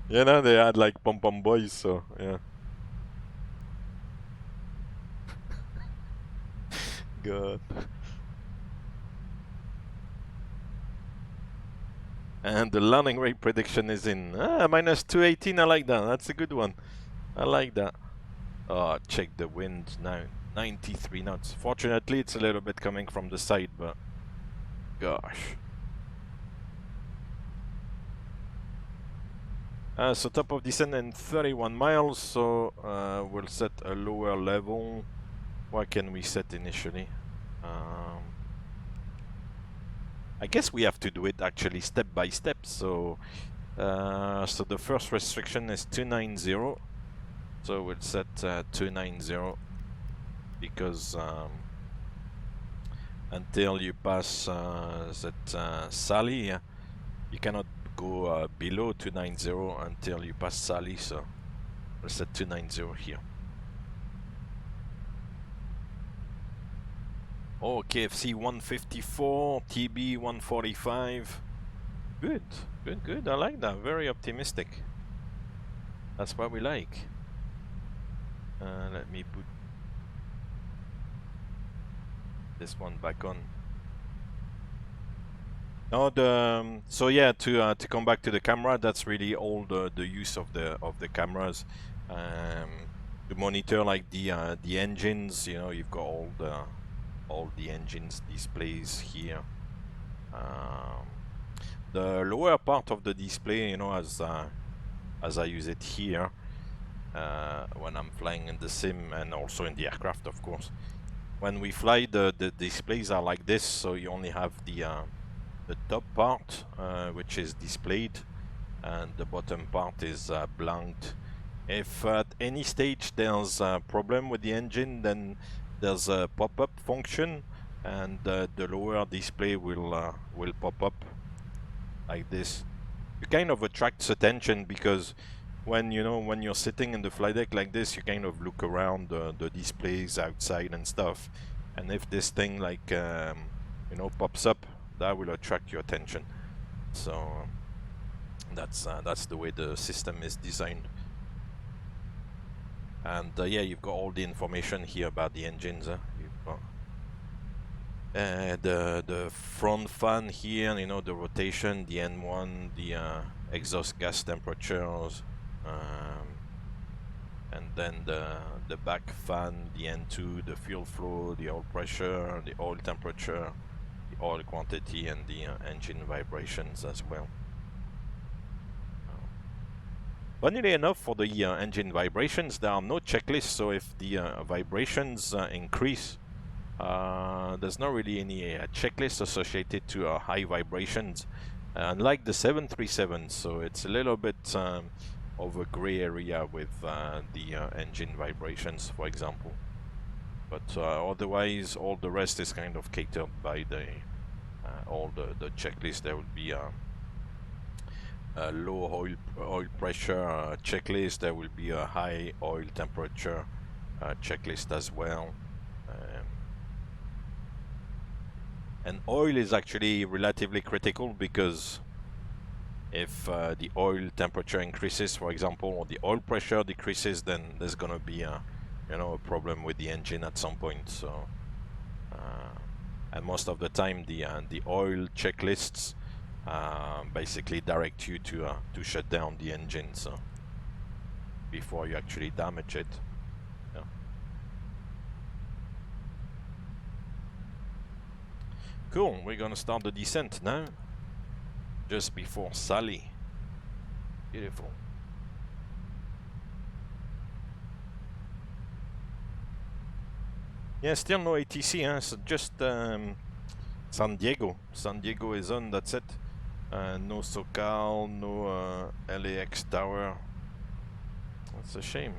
You know, they had like pom-pom boys, so yeah. God. And the landing rate prediction is in. Minus 218, I like that. That's a good one. I like that. Oh, check the wind now. 93 knots. Fortunately, it's a little bit coming from the side, but gosh. So top of descent in 31 miles, so we'll set a lower level. What can we set initially? I guess we have to do it actually step by step. So so the first restriction is 290. So we'll set 290 because until you pass that Sally, you cannot go below 290 until you pass Sally. So we'll set 290 here. Oh, KFC 154, TB 145. Good. I like that. Very optimistic. That's what we like. Let me put this one back on. No, so yeah, to come back to the camera, that's really all the use of the cameras. To monitor like the engines, you know, you've got all the engines displays here. The lower part of the display, you know, as I use it here when I'm flying in the sim and also in the aircraft, of course. When we fly, the displays are like this, so you only have the top part, which is displayed, and the bottom part is blanked. If at any stage there's a problem with the engine, then there's a pop-up function, and the lower display will pop up like this. It kind of attracts attention because when you're sitting in the flight deck like this, you kind of look around the displays outside and stuff, and if this thing like pops up, that will attract your attention. So that's the way the system is designed. And yeah, you've got all the information here about the engines. You've got the front fan here, you know, the rotation, the N1, the exhaust gas temperatures, and then the back fan, the N2, the fuel flow, the oil pressure, the oil temperature, the oil quantity, and the engine vibrations as well. Funnily enough, for the engine vibrations, there are no checklists, so if the vibrations increase, there's not really any checklist associated to high vibrations, unlike the 737, so it's a little bit of a gray area with the engine vibrations, for example. But otherwise, all the rest is kind of catered by the all the checklist. There will be a low oil pressure checklist. There will be a high oil temperature checklist as well. And oil is actually relatively critical because if the oil temperature increases, for example, or the oil pressure decreases, then there's gonna be a a problem with the engine at some point. So and most of the time the oil checklists basically direct you to shut down the engine, so before you actually damage it. Yeah. Cool, we're gonna start the descent now, just before Sally. Beautiful. Yeah, still no ATC, huh? So just San Diego. San Diego is on, that's it. No SoCal, no LAX tower. That's a shame.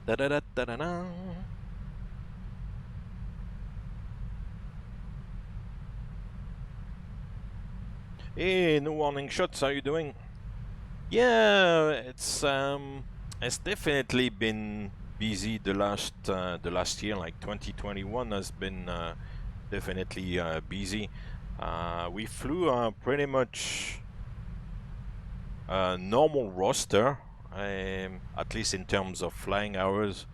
Da da da da da da. Hey, no warning shots. How you doing? Yeah, it's definitely been busy the last year. Like 2021 has been definitely busy. We flew pretty much normal roster, at least in terms of flying hours,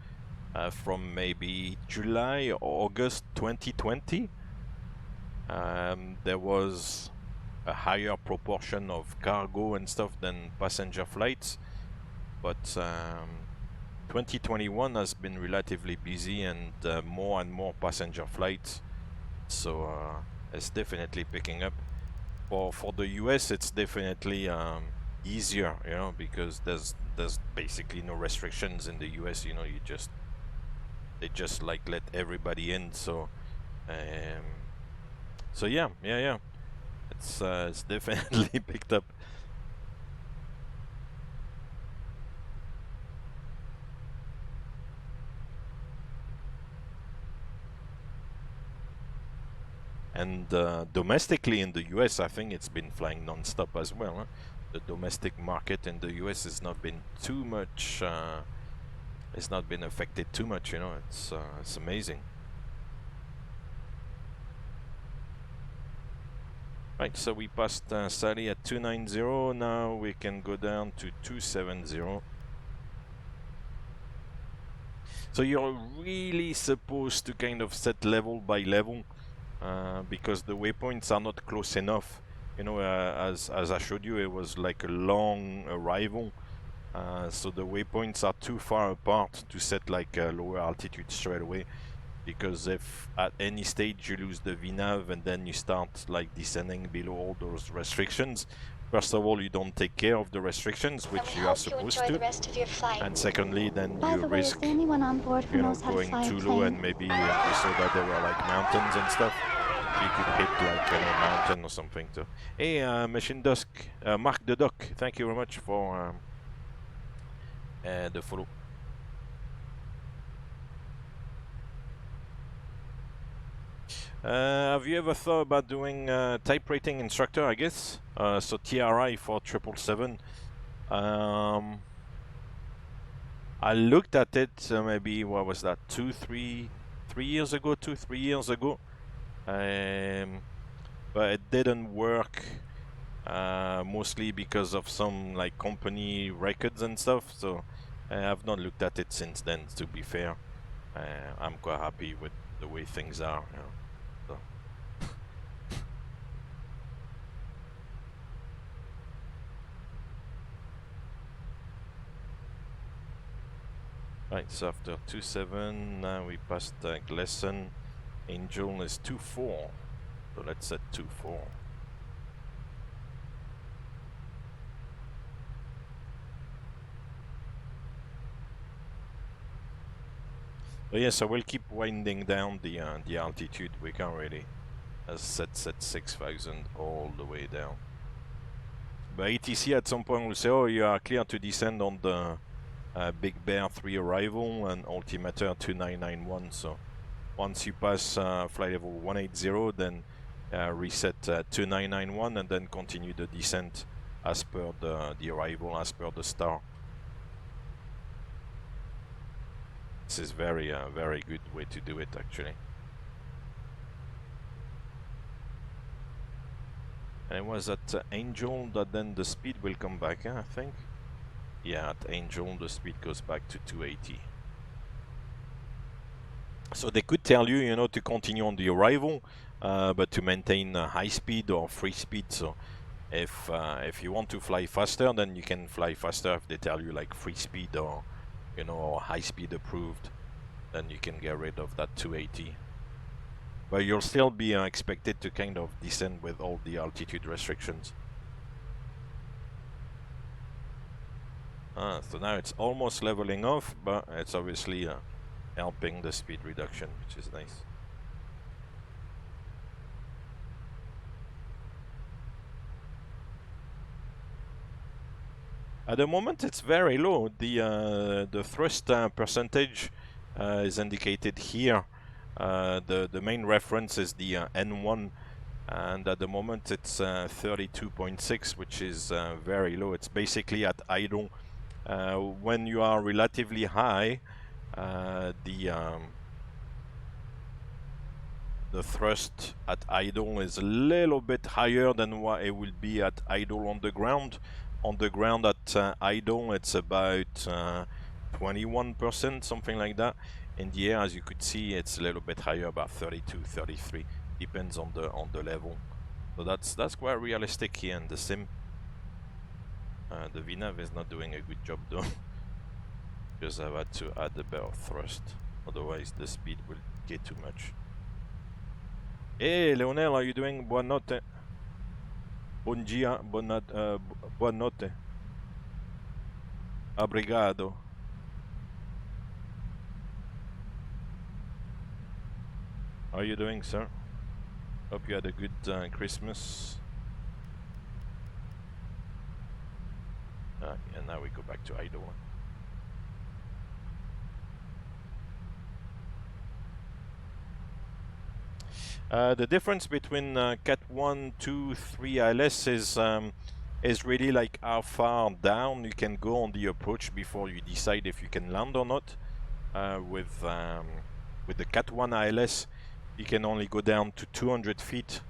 from maybe July or August 2020. There was a higher proportion of cargo and stuff than passenger flights, but 2021 has been relatively busy and more passenger flights, so it's definitely picking up. For the US, it's definitely easier, you know, because there's basically no restrictions in the US. You know, they just like let everybody in, so so yeah. It's definitely picked up. And domestically in the US, I think it's been flying non-stop as well. Huh? The domestic market in the US has not been too much. It's not been affected too much. You know, it's amazing. Right, so we passed Sally at 290, now we can go down to 270. So you're really supposed to kind of set level by level because the waypoints are not close enough. You know, as I showed you, it was like a long arrival. So the waypoints are too far apart to set like a lower altitude straight away. Because if at any stage you lose the VNAV and then you start like descending below all those restrictions, first of all you don't take care of the restrictions, which you are supposed to, and secondly then you risk, you know, going too low, and maybe we saw that there were like mountains and stuff. You could hit like a mountain or something too. Hey, Machine Dusk, Mark the Duck, thank you very much for the follow. Have you ever thought about doing type rating instructor, I guess? So TRI for 777. I looked at it maybe, what was that, 3 years ago, 3 years ago. But it didn't work, mostly because of some like company records and stuff. So I've not looked at it since then, to be fair. I'm quite happy with the way things are, you know. Right, so after 2.7, now we passed Glesson. Angel is 2.4, so let's set 2.4. But yes, I will keep winding down the altitude. We can't really set 6,000 all the way down. But ATC at some point will say, oh, you are clear to descend on the Big Bear 3 arrival and altimeter 2991. So once you pass flight level 180, then reset 2991 and then continue the descent as per the arrival, as per the star. This is very good way to do it, actually. And it was at Angel that then the speed will come back, I think. Yeah, at Angel the speed goes back to 280. So they could tell you, you know, to continue on the arrival, but to maintain high speed or free speed. So if you want to fly faster, then you can fly faster. If they tell you like free speed or, you know, or high speed approved, then you can get rid of that 280. But you'll still be expected to kind of descend with all the altitude restrictions. So now it's almost leveling off, but it's obviously helping the speed reduction, which is nice. At the moment it's very low. The thrust percentage is indicated here. The main reference is the N1, and at the moment it's 32.6, which is very low. It's basically at idle. When you are relatively high, the thrust at idle is a little bit higher than what it will be at idle on the ground. On the ground at idle it's about 21%, something like that. In the air, as you could see, it's a little bit higher, about 32, 33, depends on the level. So that's quite realistic here in the sim. The VNAV is not doing a good job though, because I've had to add a bit of thrust, otherwise the speed will get too much. Hey Leonel, how are you doing? Buonanotte. Buon dia, buonanotte. Obrigado. How are you doing, sir? Hope you had a good Christmas. And now we go back to idle. The difference between Cat 1, 2, 3 ILS is really like how far down you can go on the approach before you decide if you can land or not. With the Cat 1 ILS, you can only go down to 200 feet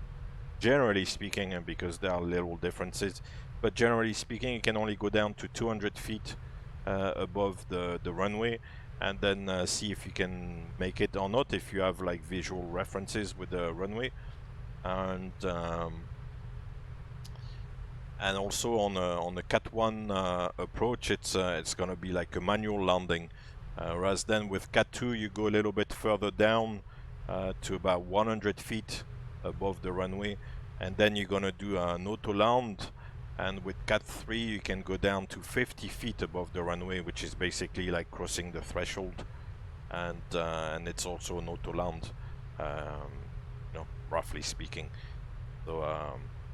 generally speaking, and because there are little differences, but generally speaking, you can only go down to 200 feet above the runway, and then see if you can make it or not, if you have like visual references with the runway. And also on the Cat 1 approach, it's gonna be like a manual landing, whereas then with Cat 2 you go a little bit further down to about 100 feet above the runway, and then you're gonna do an auto land. And with Cat 3 you can go down to 50 feet above the runway, which is basically like crossing the threshold, and it's also an auto land, you know, roughly speaking. So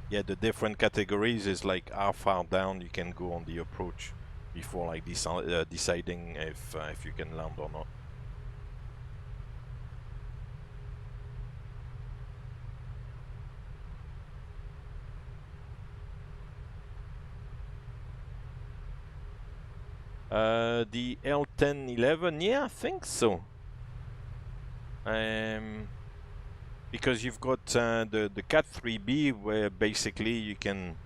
yeah, the different categories is like how far down you can go on the approach before like deciding if you can land or not. The L1011, yeah, I think so. Because you've got the Cat 3B, where basically you can,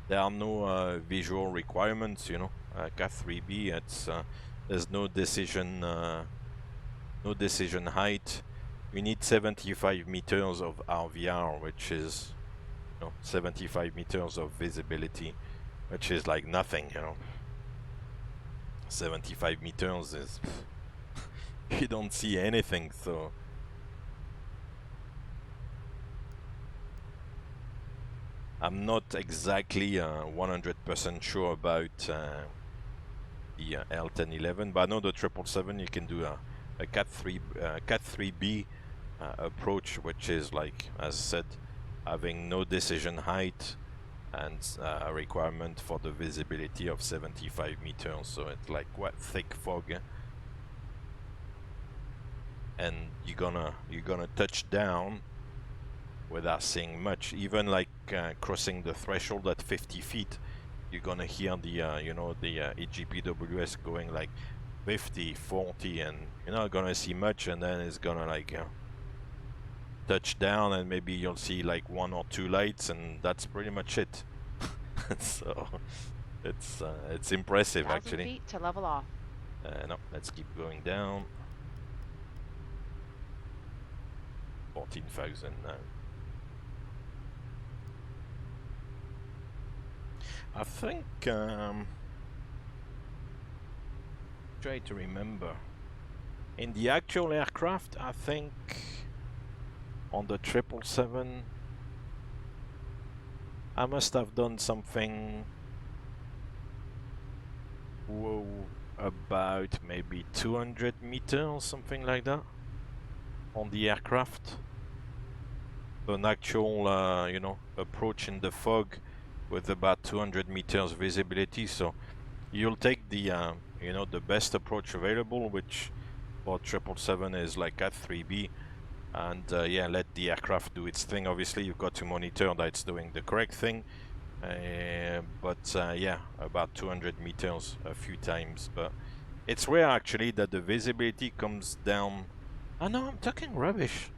there are no visual requirements, you know. Cat 3B, it's there's no decision height. You need 75 meters of RVR, which is, you know, 75 meters of visibility, which is like nothing, you know. 75 meters is you don't see anything, so I'm not exactly 100% sure about the L1011, but I know the 777 you can do a Cat 3B approach, which is like, as I said, having no decision height and a requirement for the visibility of 75 meters, so it's like quite thick fog, and you're gonna touch down without seeing much. Even like crossing the threshold at 50 feet, you're gonna hear the you know, the EGPWS going like 50, 40, and you're not gonna see much, and then it's gonna like touch down, and maybe you'll see like 1 or 2 lights, and that's pretty much it. So it's impressive, 1,000 actually. feet to level off. No, let's keep going down. 14,000 now. I think try to remember. In the actual aircraft, I think on the 777 I must have done something about maybe 200 meters, something like that, on the aircraft. An actual, you know, approach in the fog with about 200 meters visibility. So you'll take the, you know, the best approach available, which for 777 is like Cat 3B, and yeah, let the aircraft do its thing. Obviously, you've got to monitor that it's doing the correct thing, but yeah, about 200 meters a few times. But it's rare actually that the visibility comes down. Oh no, I'm talking rubbish.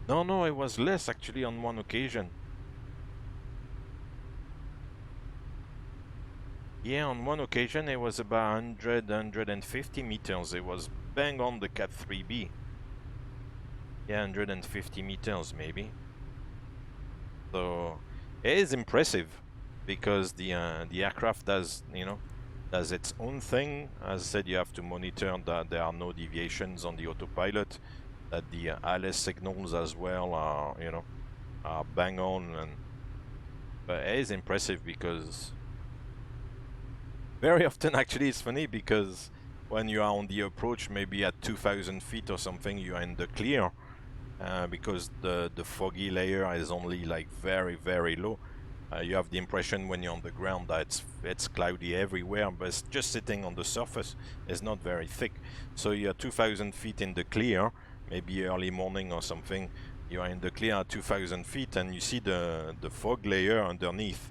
No, it was less actually on one occasion. Yeah, on one occasion it was about 100, 150 meters. It was bang on the Cat 3B. Yeah, 150 meters maybe. So it is impressive because the aircraft does, you know, does its own thing. As I said, you have to monitor that there are no deviations on the autopilot, that the ILS signals as well are, you know, are bang on, and but it is impressive because very often actually it's funny because when you are on the approach, maybe at 2,000 feet or something, you are in the clear because the foggy layer is only like very, very low. You have the impression when you're on the ground that it's cloudy everywhere, but it's just sitting on the surface. It's not very thick. So you're 2,000 feet in the clear, maybe early morning or something. You are in the clear at 2,000 feet and you see the fog layer underneath.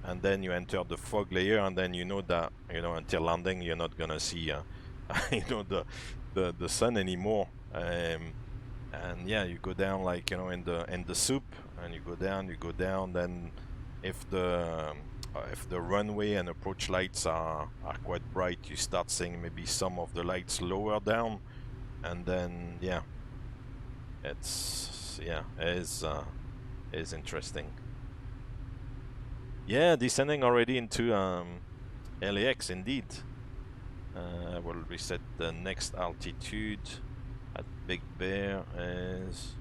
And then you enter the fog layer, and then you know that, you know, until landing you're not gonna see you know, the sun anymore. and yeah, you go down like, you know, in the soup, and you go down. Then if the runway and approach lights are quite bright, you start seeing maybe some of the lights lower down, and then yeah, it is interesting. Yeah, descending already into LAX indeed. I will reset the next altitude at Big Bear as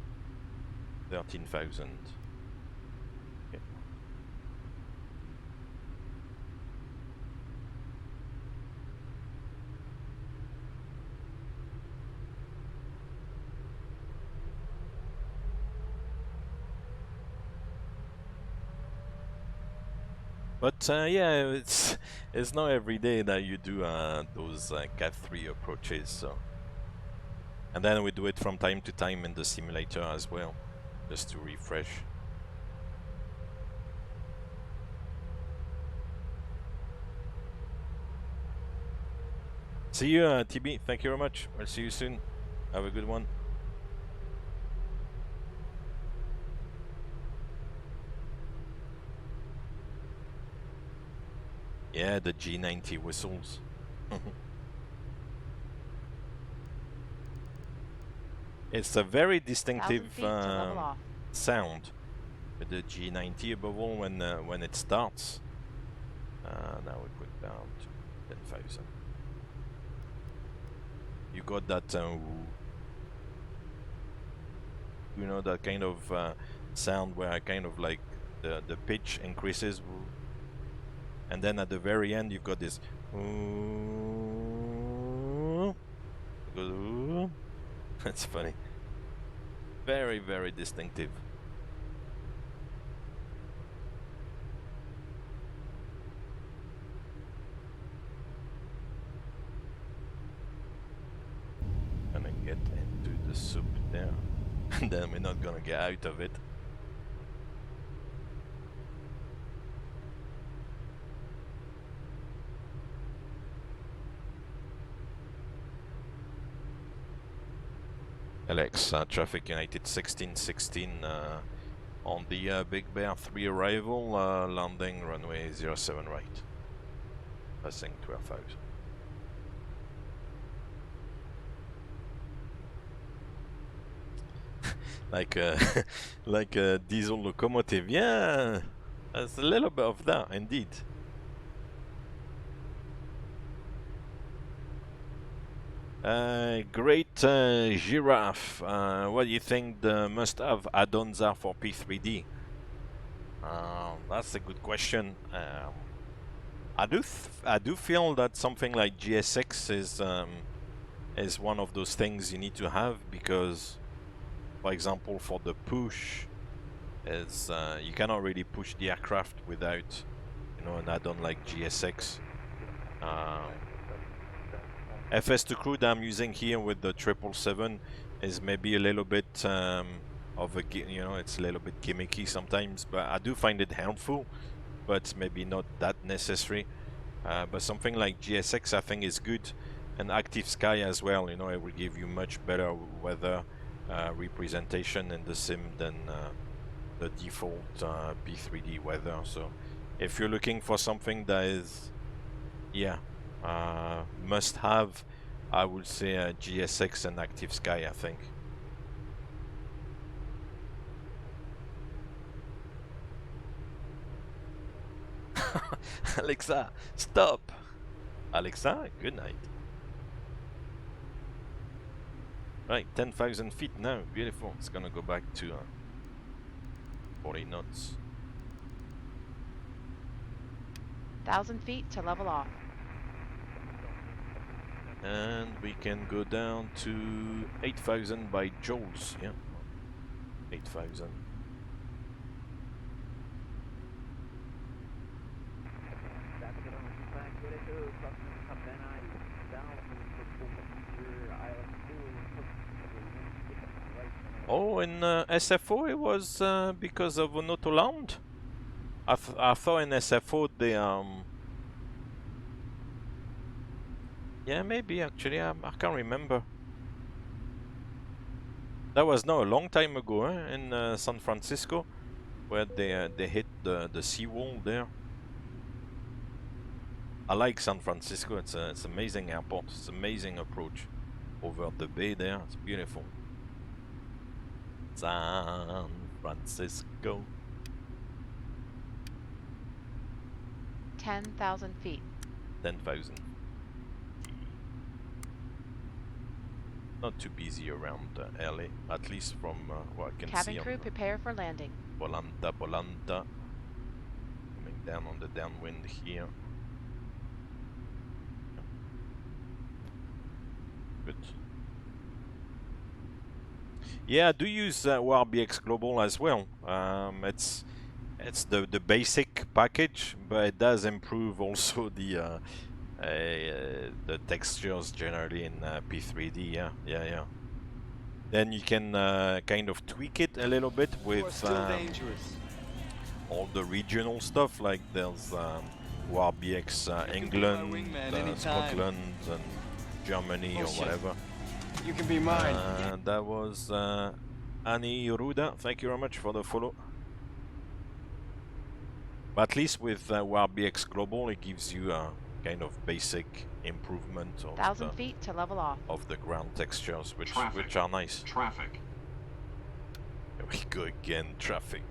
13,000. Okay. But yeah, it's not every day that you do those Cat 3 approaches, so. And then we do it from time to time in the simulator as well, just to refresh. See you, TB. Thank you very much. I'll see you soon. Have a good one. Yeah, the G90 whistles. It's a very distinctive sound with the G90 above all when it starts. Now we put down to 10,000. You got that, you know, that kind of sound where I kind of like the pitch increases, and then at the very end you've got this. That's funny. Very, very distinctive. Gonna get into the soup there, and then we're not gonna get out of it. LAX traffic United 1616 on the Big Bear 3 arrival, landing runway 07 right, passing 12,000. like a diesel locomotive, yeah, there's a little bit of that indeed. Great Giraffe, what do you think the must-have add-ons are for P3D? That's a good question. I do feel that something like GSX is one of those things you need to have, because, for example, for the push, is you cannot really push the aircraft without, you know, an add-on like GSX. FS2 crew that I'm using here with the 777 is maybe a little bit of a, you know, it's a little bit gimmicky sometimes, but I do find it helpful, but maybe not that necessary. But something like GSX I think is good, and Active Sky as well, you know, it will give you much better weather representation in the sim than the default P3D weather. So if you're looking for something that is, yeah, must have, I would say GSX and Active Sky, I think. Alexa, stop! Alexa, good night. Right, 10,000 feet now, beautiful. It's gonna go back to 40 knots. 1,000 feet to level off. And we can go down to 8,000 by joules, yeah. 8,000. Oh, in SFO it was because of an auto land? I thought in SFO they yeah, maybe actually, I can't remember. That was now a long time ago in San Francisco, where they hit the seawall there. I like San Francisco. It's amazing airport. It's amazing approach over the bay there. It's beautiful. San Francisco. 10,000 feet. 10,000. Not too busy around LA, at least from what I can see. Cabin crew, prepare for landing. Bolanta. Coming down on the downwind here. Good. Yeah, I do use WARBX Global as well. It's the basic package, but it does improve also the textures generally in P3D. Yeah. Then you can kind of tweak it a little bit with all the regional stuff. Like there's WARBX England, Scotland, and Germany or whatever. You can be mine. That was Annie Ruda. Thank you very much for the follow. But at least with WARBX Global, it gives you a kind of basic improvement of 1,000 feet to level off. Of the ground textures, which are nice. Traffic. Here we go again. Traffic.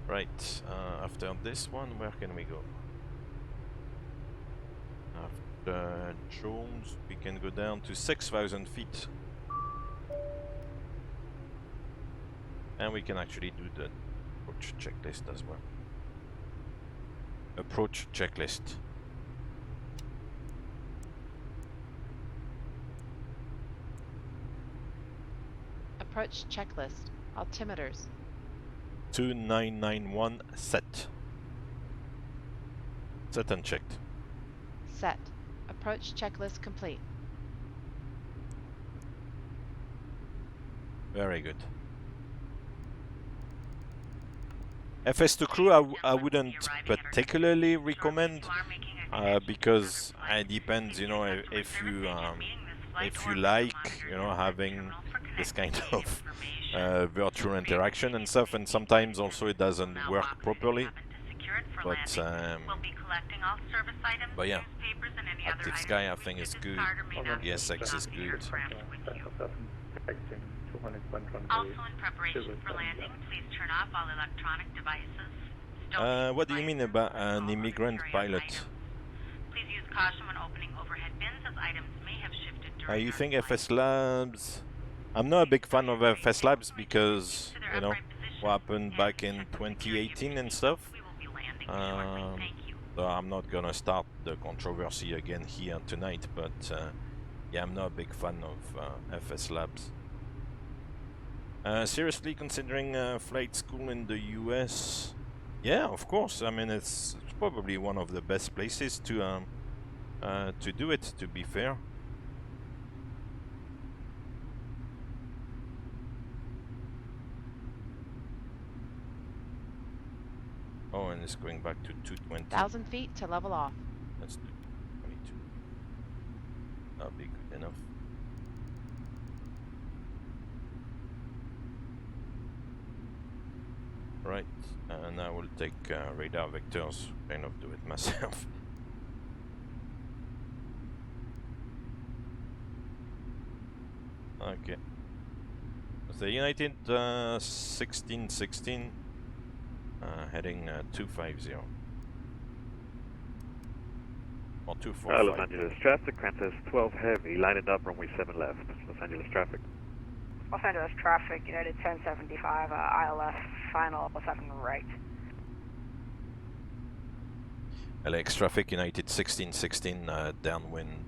Right. After this one, where can we go? After Jones, we can go down to 6,000 feet. And we can actually do the approach checklist as well. Approach checklist. Approach checklist. Altimeters. 2991 set. Set and checked. Set. Approach checklist complete. Very good. FS2 crew I wouldn't particularly recommend because it depends, you know, if you like, you know, having this kind of virtual interaction and stuff, and sometimes also it doesn't work properly. But yeah, Active Sky I think is good. The SX is good. Also in preparation for landing, please turn off all electronic devices. What do you mean about an immigrant pilot? Please use caution when opening overhead bins as items may have shifted during You think FS Labs? I'm not a big fan of FS Labs because, you know, what happened back in 2018 and stuff. So I'm not gonna start the controversy again here tonight, but yeah, I'm not a big fan of FS Labs. Seriously considering flight school in the US? Yeah, of course. I mean, it's probably one of the best places to do it, to be fair. Oh, and it's going back to 220. 1,000 feet to level off. Let's do 22. That'll be good enough. Right, and I will take radar vectors, kind of do it myself. Okay. The United 1616 heading 250 or 245. Los Angeles traffic, Kansas 12 heavy, lighted up, runway 7 left. Los Angeles traffic. Los Angeles traffic, United 1075, ILS, final 7 right. LAX traffic, United 1616, downwind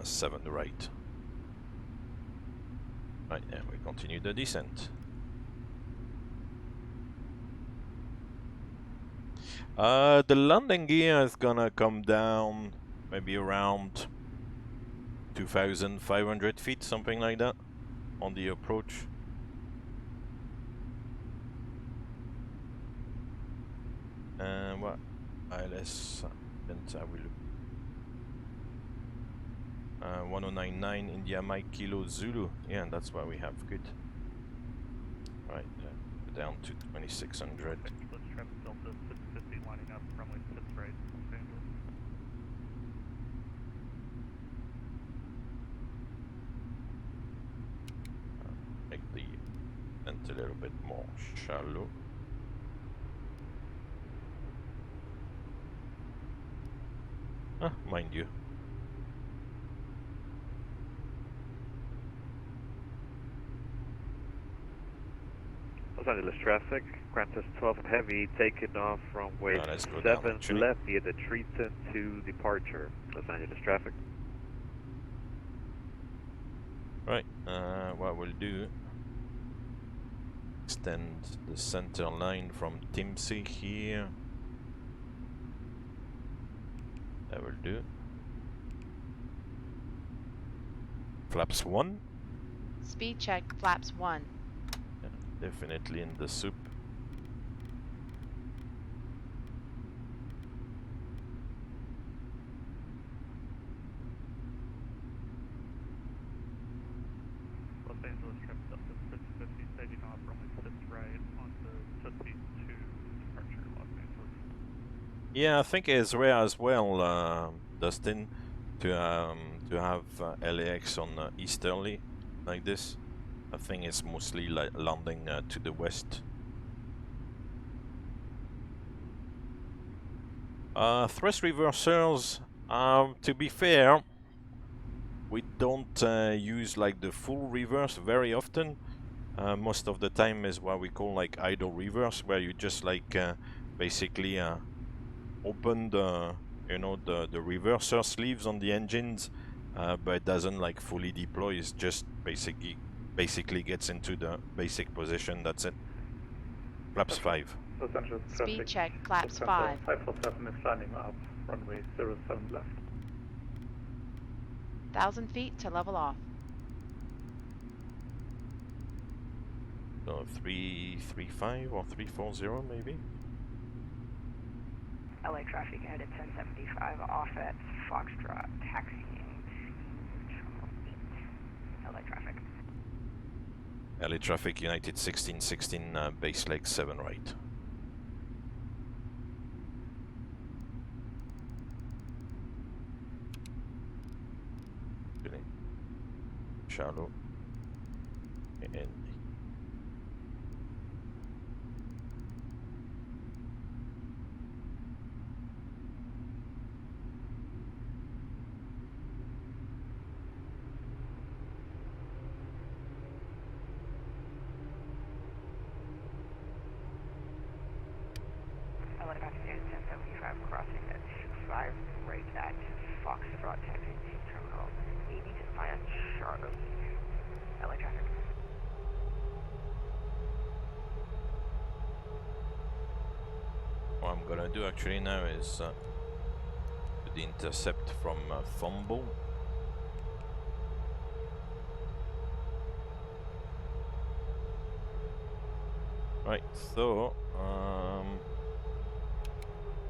7 right. Right, and we continue the descent. The landing gear is gonna come down maybe around 2,500 feet, something like that, on the approach. And what ILS? I will 1099 India Mike Kilo Zulu. Yeah, that's what we have. Good. Right, down to 2600. Let's traffic Delta 650 lining up runway 6 right, Los Angeles. Make the vent a little bit more shallow. Mind you. Los Angeles traffic, Qantas 12 heavy, taking off from runway let's go 7 down, actually. left via the Triton to departure. Los Angeles traffic. Right, what we'll do, extend the center line from Timsey here. That will do. Flaps 1. Speed check, flaps 1. Yeah, definitely in the soup. Los Angeles traffic Delta 650 taking off runway 6 right onto Tootsie to departure Los Angeles. Yeah, I think it's rare as well, Dustin, to have LAX on easterly like this. I think it's mostly like landing to the west. Thrust reversals, to be fair, we don't use like the full reverse very often. Most of the time is what we call like idle reverse, where you just like basically open the the reverser sleeves on the engines, but it doesn't like fully deploy. It's just basically gets into the basic position. That's it. Flaps 5. Los Angeles Speed traffic. check, flaps Lufthansa 5. 547 is landing up runway 07 left. 1,000 feet to level off. So 335 or 340 maybe. LA traffic headed 1075 off at Foxtrot, taxiing to Terminal 8. LA traffic. LA traffic United 1616 base leg 7 right. Really shallow and LA traffic headed 1075 crossing at 5 right at Foxtrot, taxiing to Terminal 80 via Charlotte. LA traffic. what I'm gonna do actually now is do the intercept from Fumble. Right, so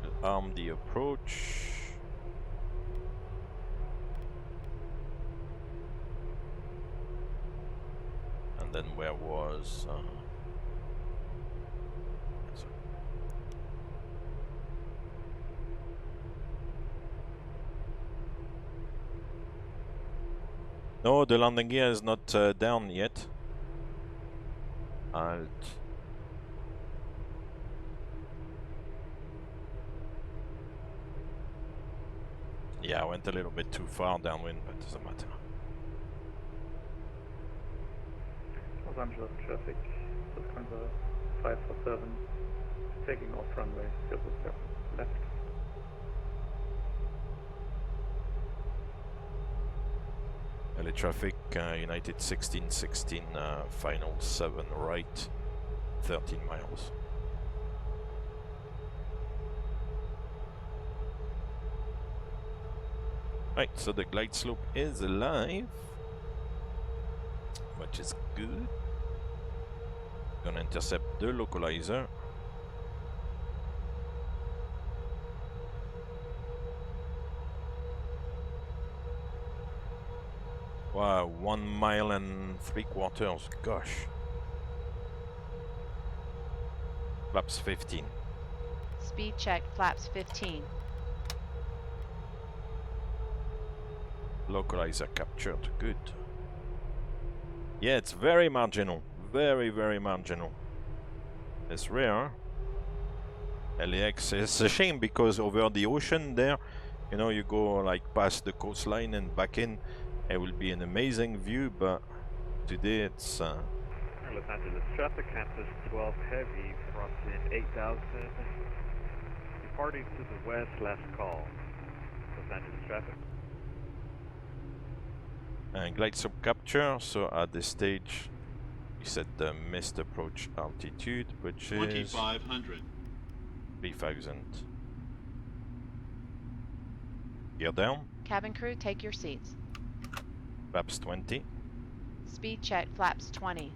we'll arm the approach. And then where was no, the landing gear is not down yet. Alt. Yeah, I went a little bit too far downwind, but it doesn't matter. Los Angeles traffic, Lufthansa 547, taking off runway 07 left. LA traffic, United 1616, final 7 right, 13 miles. Right, so the glide slope is alive, which is good. Gonna intercept the localizer. 1 mile and 3/4. Gosh. Flaps 15. Speed check, flaps 15. Localizer captured. Good. Yeah, it's very marginal. Very, very marginal. It's rare. LAX. It's a shame because over the ocean there, you know, you go like past the coastline and back in. It will be an amazing view, but today it's... Los Angeles traffic, campus 12 heavy, fronting 8,000. Departing to the west, last call. Los Angeles traffic. And glide sub capture, so at this stage we set the missed approach altitude, which is 2,500. 3,000. Gear down. Cabin crew, take your seats. Flaps 20. Speed check, flaps 20.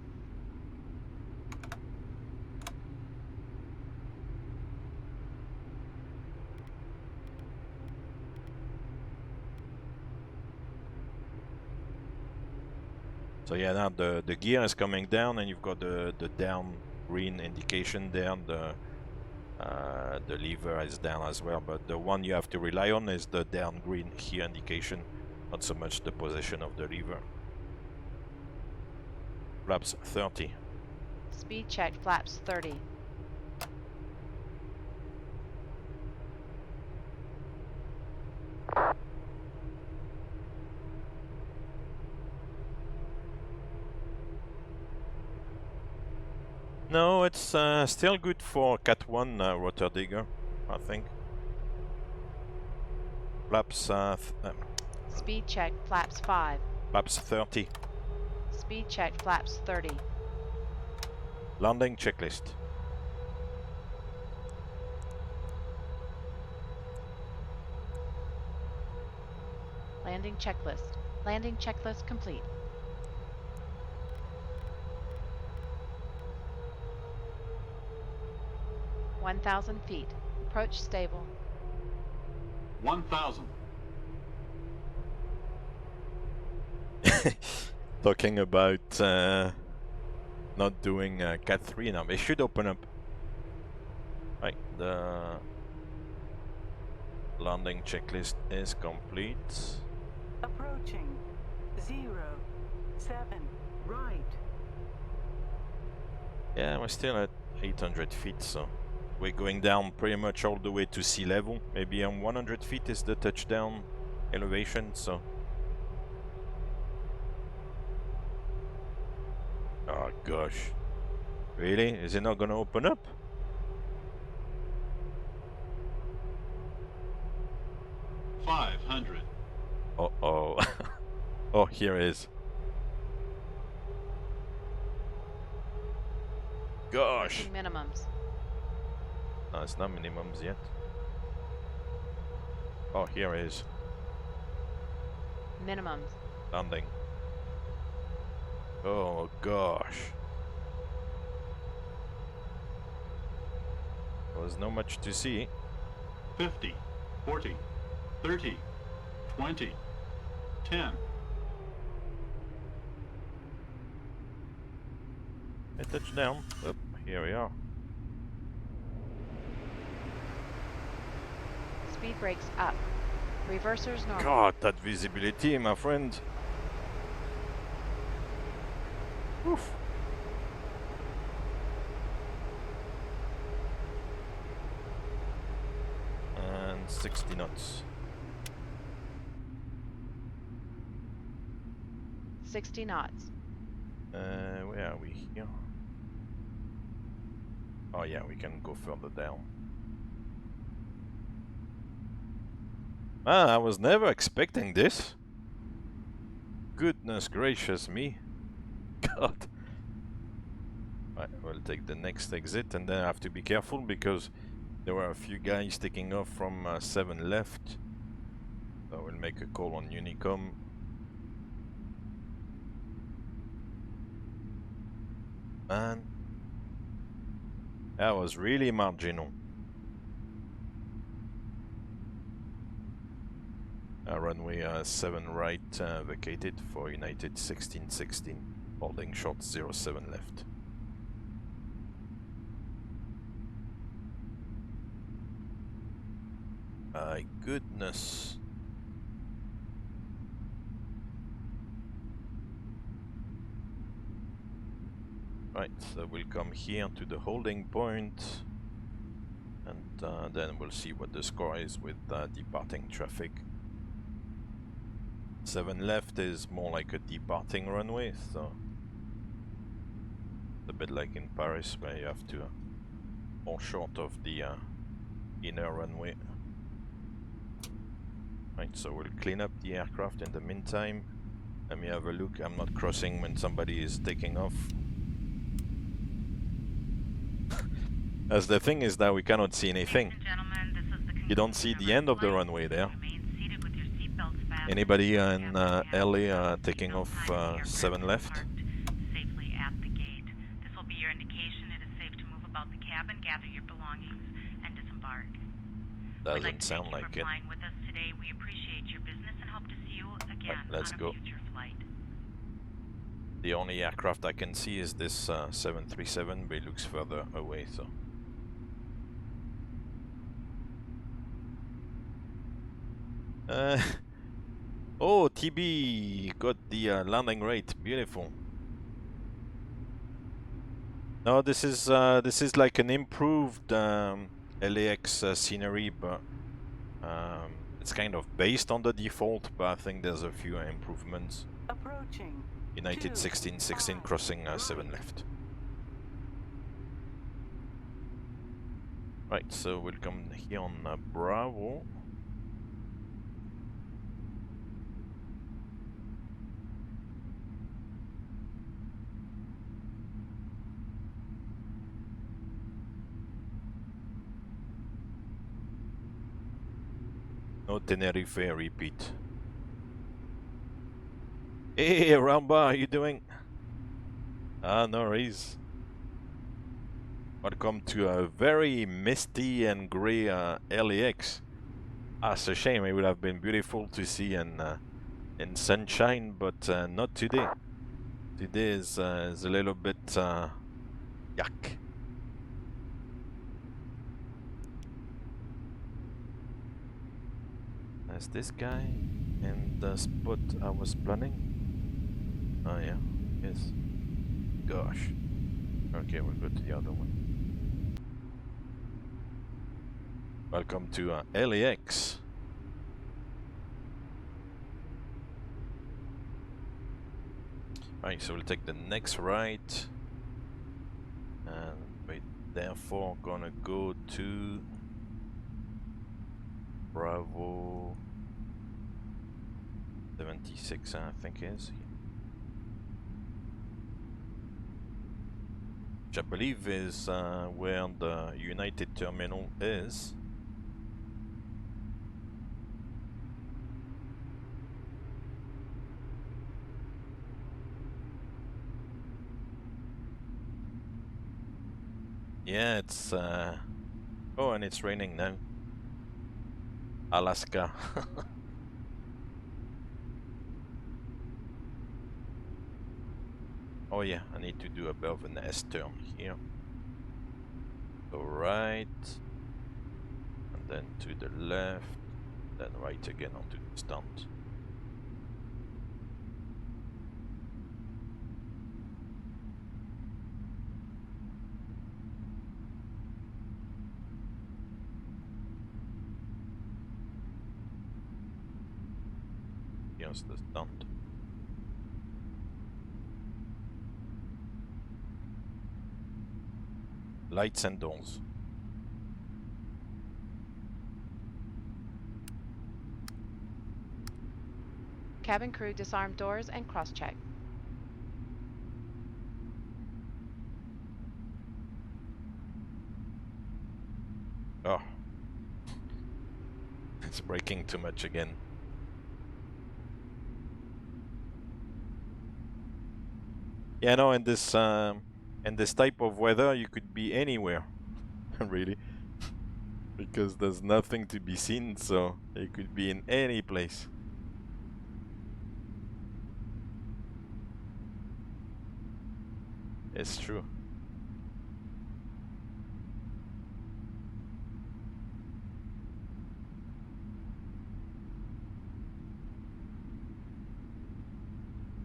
So yeah, now the gear is coming down, and you've got the down green indication there. The lever is down as well, but the one you have to rely on is the down green here indication, not so much the position of the lever. Flaps 30. Speed check, flaps 30. No, it's still good for Cat 1 rotor digger, I think. Flaps... Speed check, flaps 5. Flaps 30. Speed check, flaps 30. Landing checklist. Landing checklist. Landing checklist complete. (1,000 feet). Approach stable. 1,000. Talking about not doing Cat 3 now. They should open up. Right, the landing checklist is complete. Approaching 0, 7, right. Yeah, we're still at 800 feet, so we're going down pretty much all the way to sea level. Maybe on 100 feet is the touchdown elevation, so... Oh gosh. Really? Is it not gonna open up? $500. Uh-oh. Oh, here it is. Gosh. Minimums. No, it's not minimums yet. Oh, here it is. Minimums. Landing. Oh gosh. There's not much to see. 50, 40, 30, 20, 10. Hey, touchdown. Oh, here we are. Speed brakes up. Reversers normal. God, that visibility, my friend. Oof. And 60 knots. 60 knots. Where are we here? Oh yeah, we can go further down. Ah, I was never expecting this. Goodness gracious me. God. Right, we'll take the next exit, and then I have to be careful because there were a few guys taking off from 7 left. So we'll make a call on Unicom. Man, that was really marginal. runway 7 right vacated for United 1616, holding short 07 left. My goodness. Right, so we'll come here to the holding point, and then we'll see what the score is with departing traffic. 7 left is more like a departing runway, so it's a bit like in Paris where you have to fall short of the inner runway. Right, so we'll clean up the aircraft in the meantime. Let me have a look. I'm not crossing when somebody is taking off. As the thing is that we cannot see anything. You don't see the end of the runway there. Anybody in LA taking off 7 left? Safely at the gate. This will be your indication it is safe to move about the cabin, gather your belongings, and disembark. Doesn't sound like it. Flying with us today. We appreciate your business and hope to see you again right, let's on a go. future flight. The only aircraft I can see is this 737, but it looks further away, so. Oh, TB got the landing rate. Beautiful. No, this is like an improved LAX scenery, but it's kind of based on the default. But I think there's a few improvements. Approaching. United 1616 crossing 7 left. Right, so we'll come here on Bravo. No Tenerife repeat. Hey, Ramba, how you doing? Ah, no worries. Welcome to a very misty and grey LAX. Ah, it's a shame. It would have been beautiful to see in sunshine, but not today. Today is a little bit yuck. There's this guy in the spot I was planning. Oh yeah, yes. Gosh. Okay, we'll go to the other one. Welcome to LAX. Right, so we'll take the next right. And we're therefore gonna go to Bravo 76, I think is. Which I believe is where the United Terminal is. Yeah, it's oh, and it's raining now. Alaska. Oh yeah, I need to do a bit of an S-turn here. Go right, and then to the left, then right again onto the stunt. Here's the stunt. Lights and doors. Cabin crew disarm doors and cross-check. Oh. It's braking too much again. Yeah, no, in this type of weather, you could be anywhere, really, because there's nothing to be seen, so you could be in any place. It's true.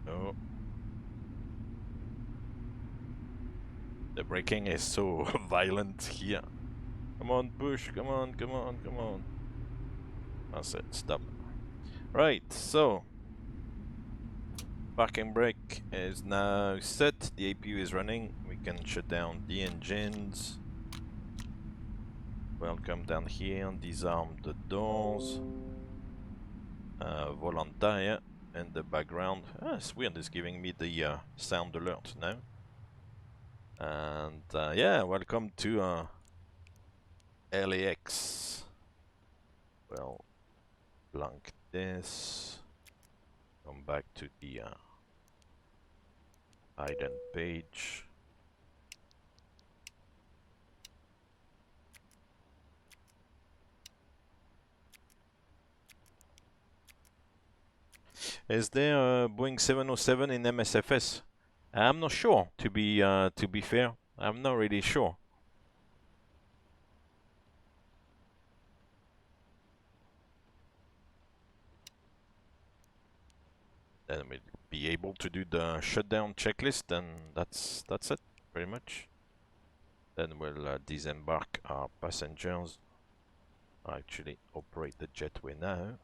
Oh. The braking is so violent here. Come on, push, come on, come on, come on. That's it, stop. Right, so parking brake is now set, the APU is running, we can shut down the engines. Welcome down here, disarm the doors. Volant tire in the background. Ah, it's weird, it's giving me the sound alert now. And yeah, welcome to LAX. Well, blank this. Come back to the ident page. Is there a Boeing 707 in MSFS? I'm not sure. To be fair, I'm not really sure. Then we'll be able to do the shutdown checklist, and that's it, pretty much. Then we'll disembark our passengers. Actually, operate the jetway now.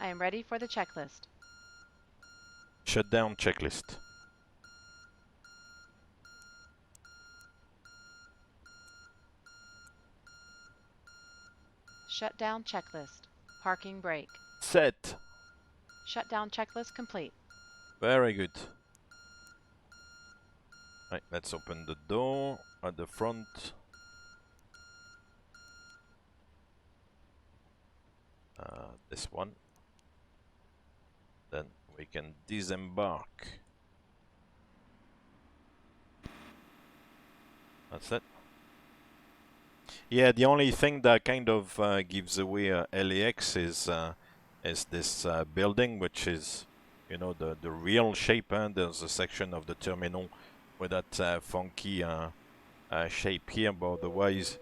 I am ready for the checklist. Shutdown checklist. Shutdown checklist. Parking brake. Set. Shutdown checklist complete. Very good. Right, let's open the door at the front. This one. Then we can disembark. That's it. Yeah, the only thing that kind of gives away LAX is this building, which is, you know, the real shape. There's a section of the terminal with that funky shape here, but otherwise,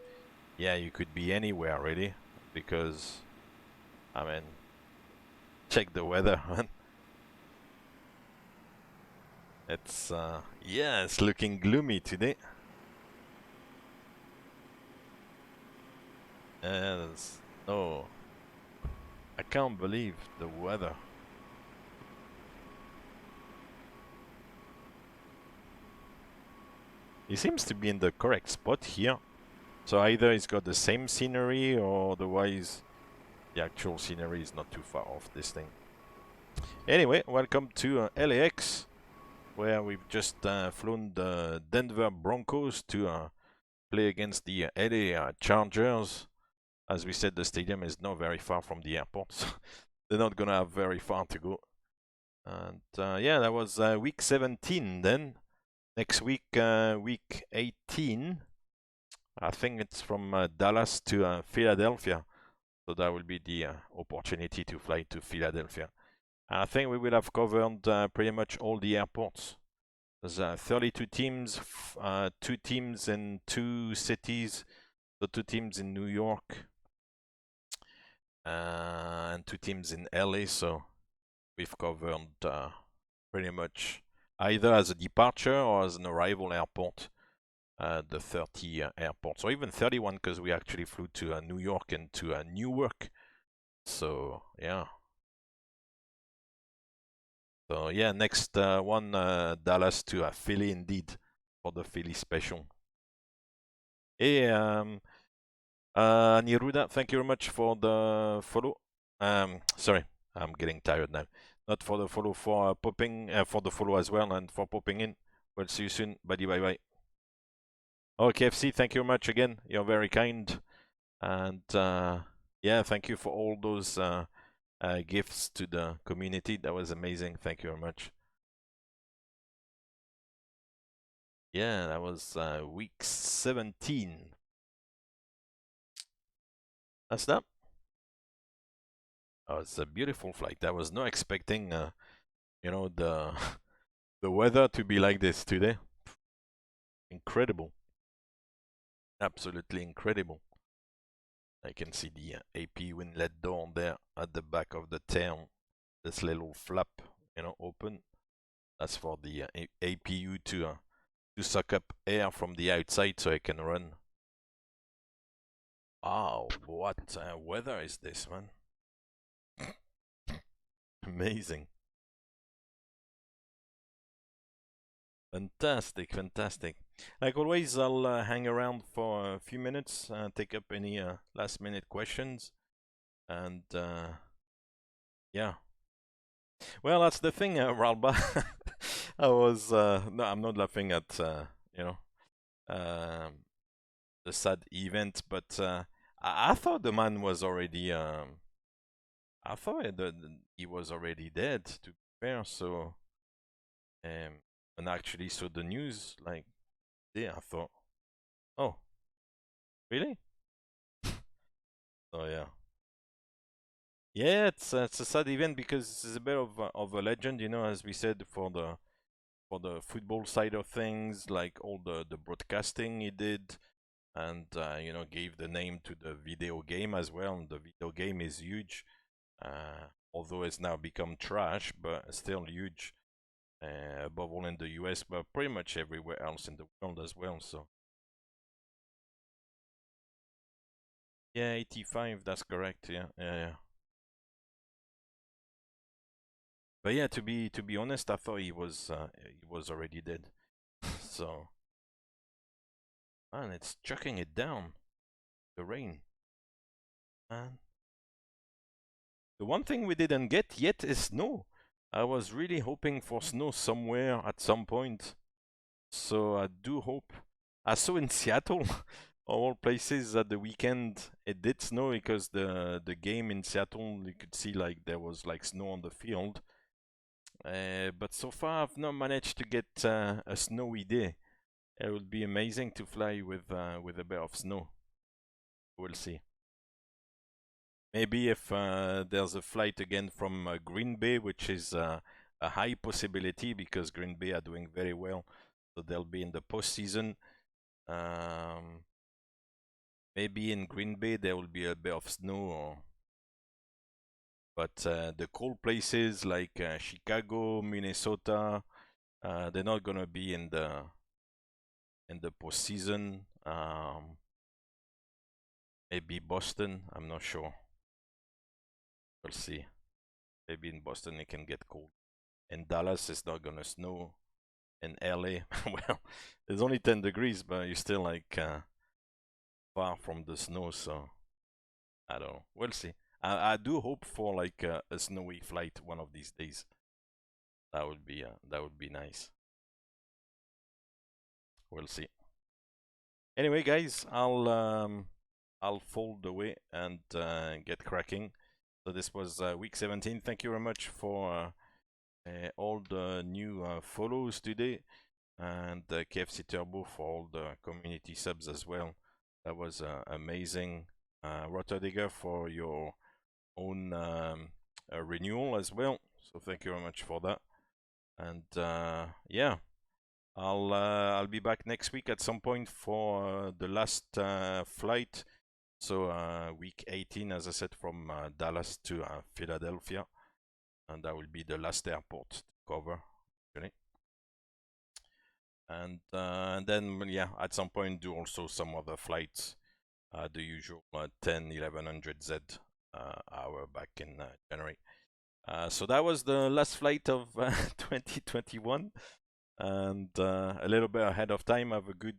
yeah, you could be anywhere really, because, I mean, check the weather, man. It's yeah, it's looking gloomy today. Oh, I can't believe the weather. He seems to be in the correct spot here. So either he's got the same scenery, or otherwise the actual scenery is not too far off this thing. Anyway, welcome to LAX, where we've just flown the Denver Broncos to play against the LA Chargers. As we said, the stadium is not very far from the airport, so they're not gonna have very far to go. And yeah, that was week 17 then. Next week, week 18. I think it's from Dallas to Philadelphia. So that will be the opportunity to fly to Philadelphia. I think we will have covered pretty much all the airports. There's 32 teams, 2 teams in 2 cities, so 2 teams in New York, and 2 teams in LA, so we've covered pretty much either as a departure or as an arrival airport, the 30 airports, or even 31, because we actually flew to New York and to Newark. So yeah. So yeah, next one, Dallas to Philly indeed, for the Philly special. Hey, Niruda, thank you very much for the follow. Sorry, I'm getting tired now. Not for the follow, for popping, for the follow as well, and for popping in. We'll see you soon. Buddy, bye bye. Oh, KFC, thank you very much again. You're very kind. And yeah, thank you for all those gifts to the community. That was amazing. Thank you very much. Yeah, that was week 17. That's that. Oh, it's a beautiful flight. I was not expecting, you know, the the weather to be like this today. Incredible. Absolutely incredible. I can see the AP inlet door there at the back of the tail. This little flap, you know, open. That's for the APU to suck up air from the outside so I can run. Wow, what weather is this, man? Amazing. Fantastic, fantastic. Like always, I'll hang around for a few minutes, take up any last minute questions, and yeah. Well, that's the thing, Ralba. I was, no, I'm not laughing at, you know, the sad event, but I thought the man was already, I thought he was already dead, to be fair, so, and actually saw the news, like, yeah, I thought, oh, really? So, yeah. Yeah, it's a sad event because it's a bit of a legend, you know, as we said, for the football side of things, like all the broadcasting he did, and you know, gave the name to the video game as well. And the video game is huge, although it's now become trash, but still huge, above all in the US, but pretty much everywhere else in the world as well. So yeah, 85, that's correct. Yeah, yeah. But yeah, to be honest, I thought he was already dead. So, man, it's chucking it down, the rain. Man, the one thing we didn't get yet is snow. I was really hoping for snow somewhere at some point. So I do hope. I saw in Seattle, of all places, at the weekend it did snow because the game in Seattle, you could see like there was like snow on the field. But so far I've not managed to get a snowy day. It would be amazing to fly with a bit of snow. We'll see. Maybe if there's a flight again from Green Bay, which is a high possibility because Green Bay are doing very well, so they'll be in the postseason. Maybe in Green Bay there will be a bit of snow, but the cold places like Chicago, Minnesota, they're not gonna be in the postseason. Maybe Boston, I'm not sure. We'll see. Maybe in Boston it can get cold. In Dallas it's not gonna snow. In LA, well, it's only 10 degrees, but you're still like far from the snow, so I don't know. We'll see. I do hope for like a snowy flight one of these days. That would be nice. We'll see. Anyway, guys, I'll fold away and get cracking. So this was week 17. Thank you very much for all the new follows today, and KFC Turbo for all the community subs as well. That was amazing. Rotterdegger for your own renewal as well. So thank you very much for that. And yeah, I'll be back next week at some point for the last flight. So week 18, as I said, from Dallas to Philadelphia, and that will be the last airport to cover, actually. And then yeah, at some point do also some other flights, the usual 10-1100 Z hour back in January. So that was the last flight of 2021, and a little bit ahead of time. Have a good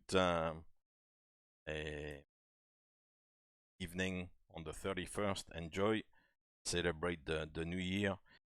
evening on the 31st. Enjoy, celebrate the new year.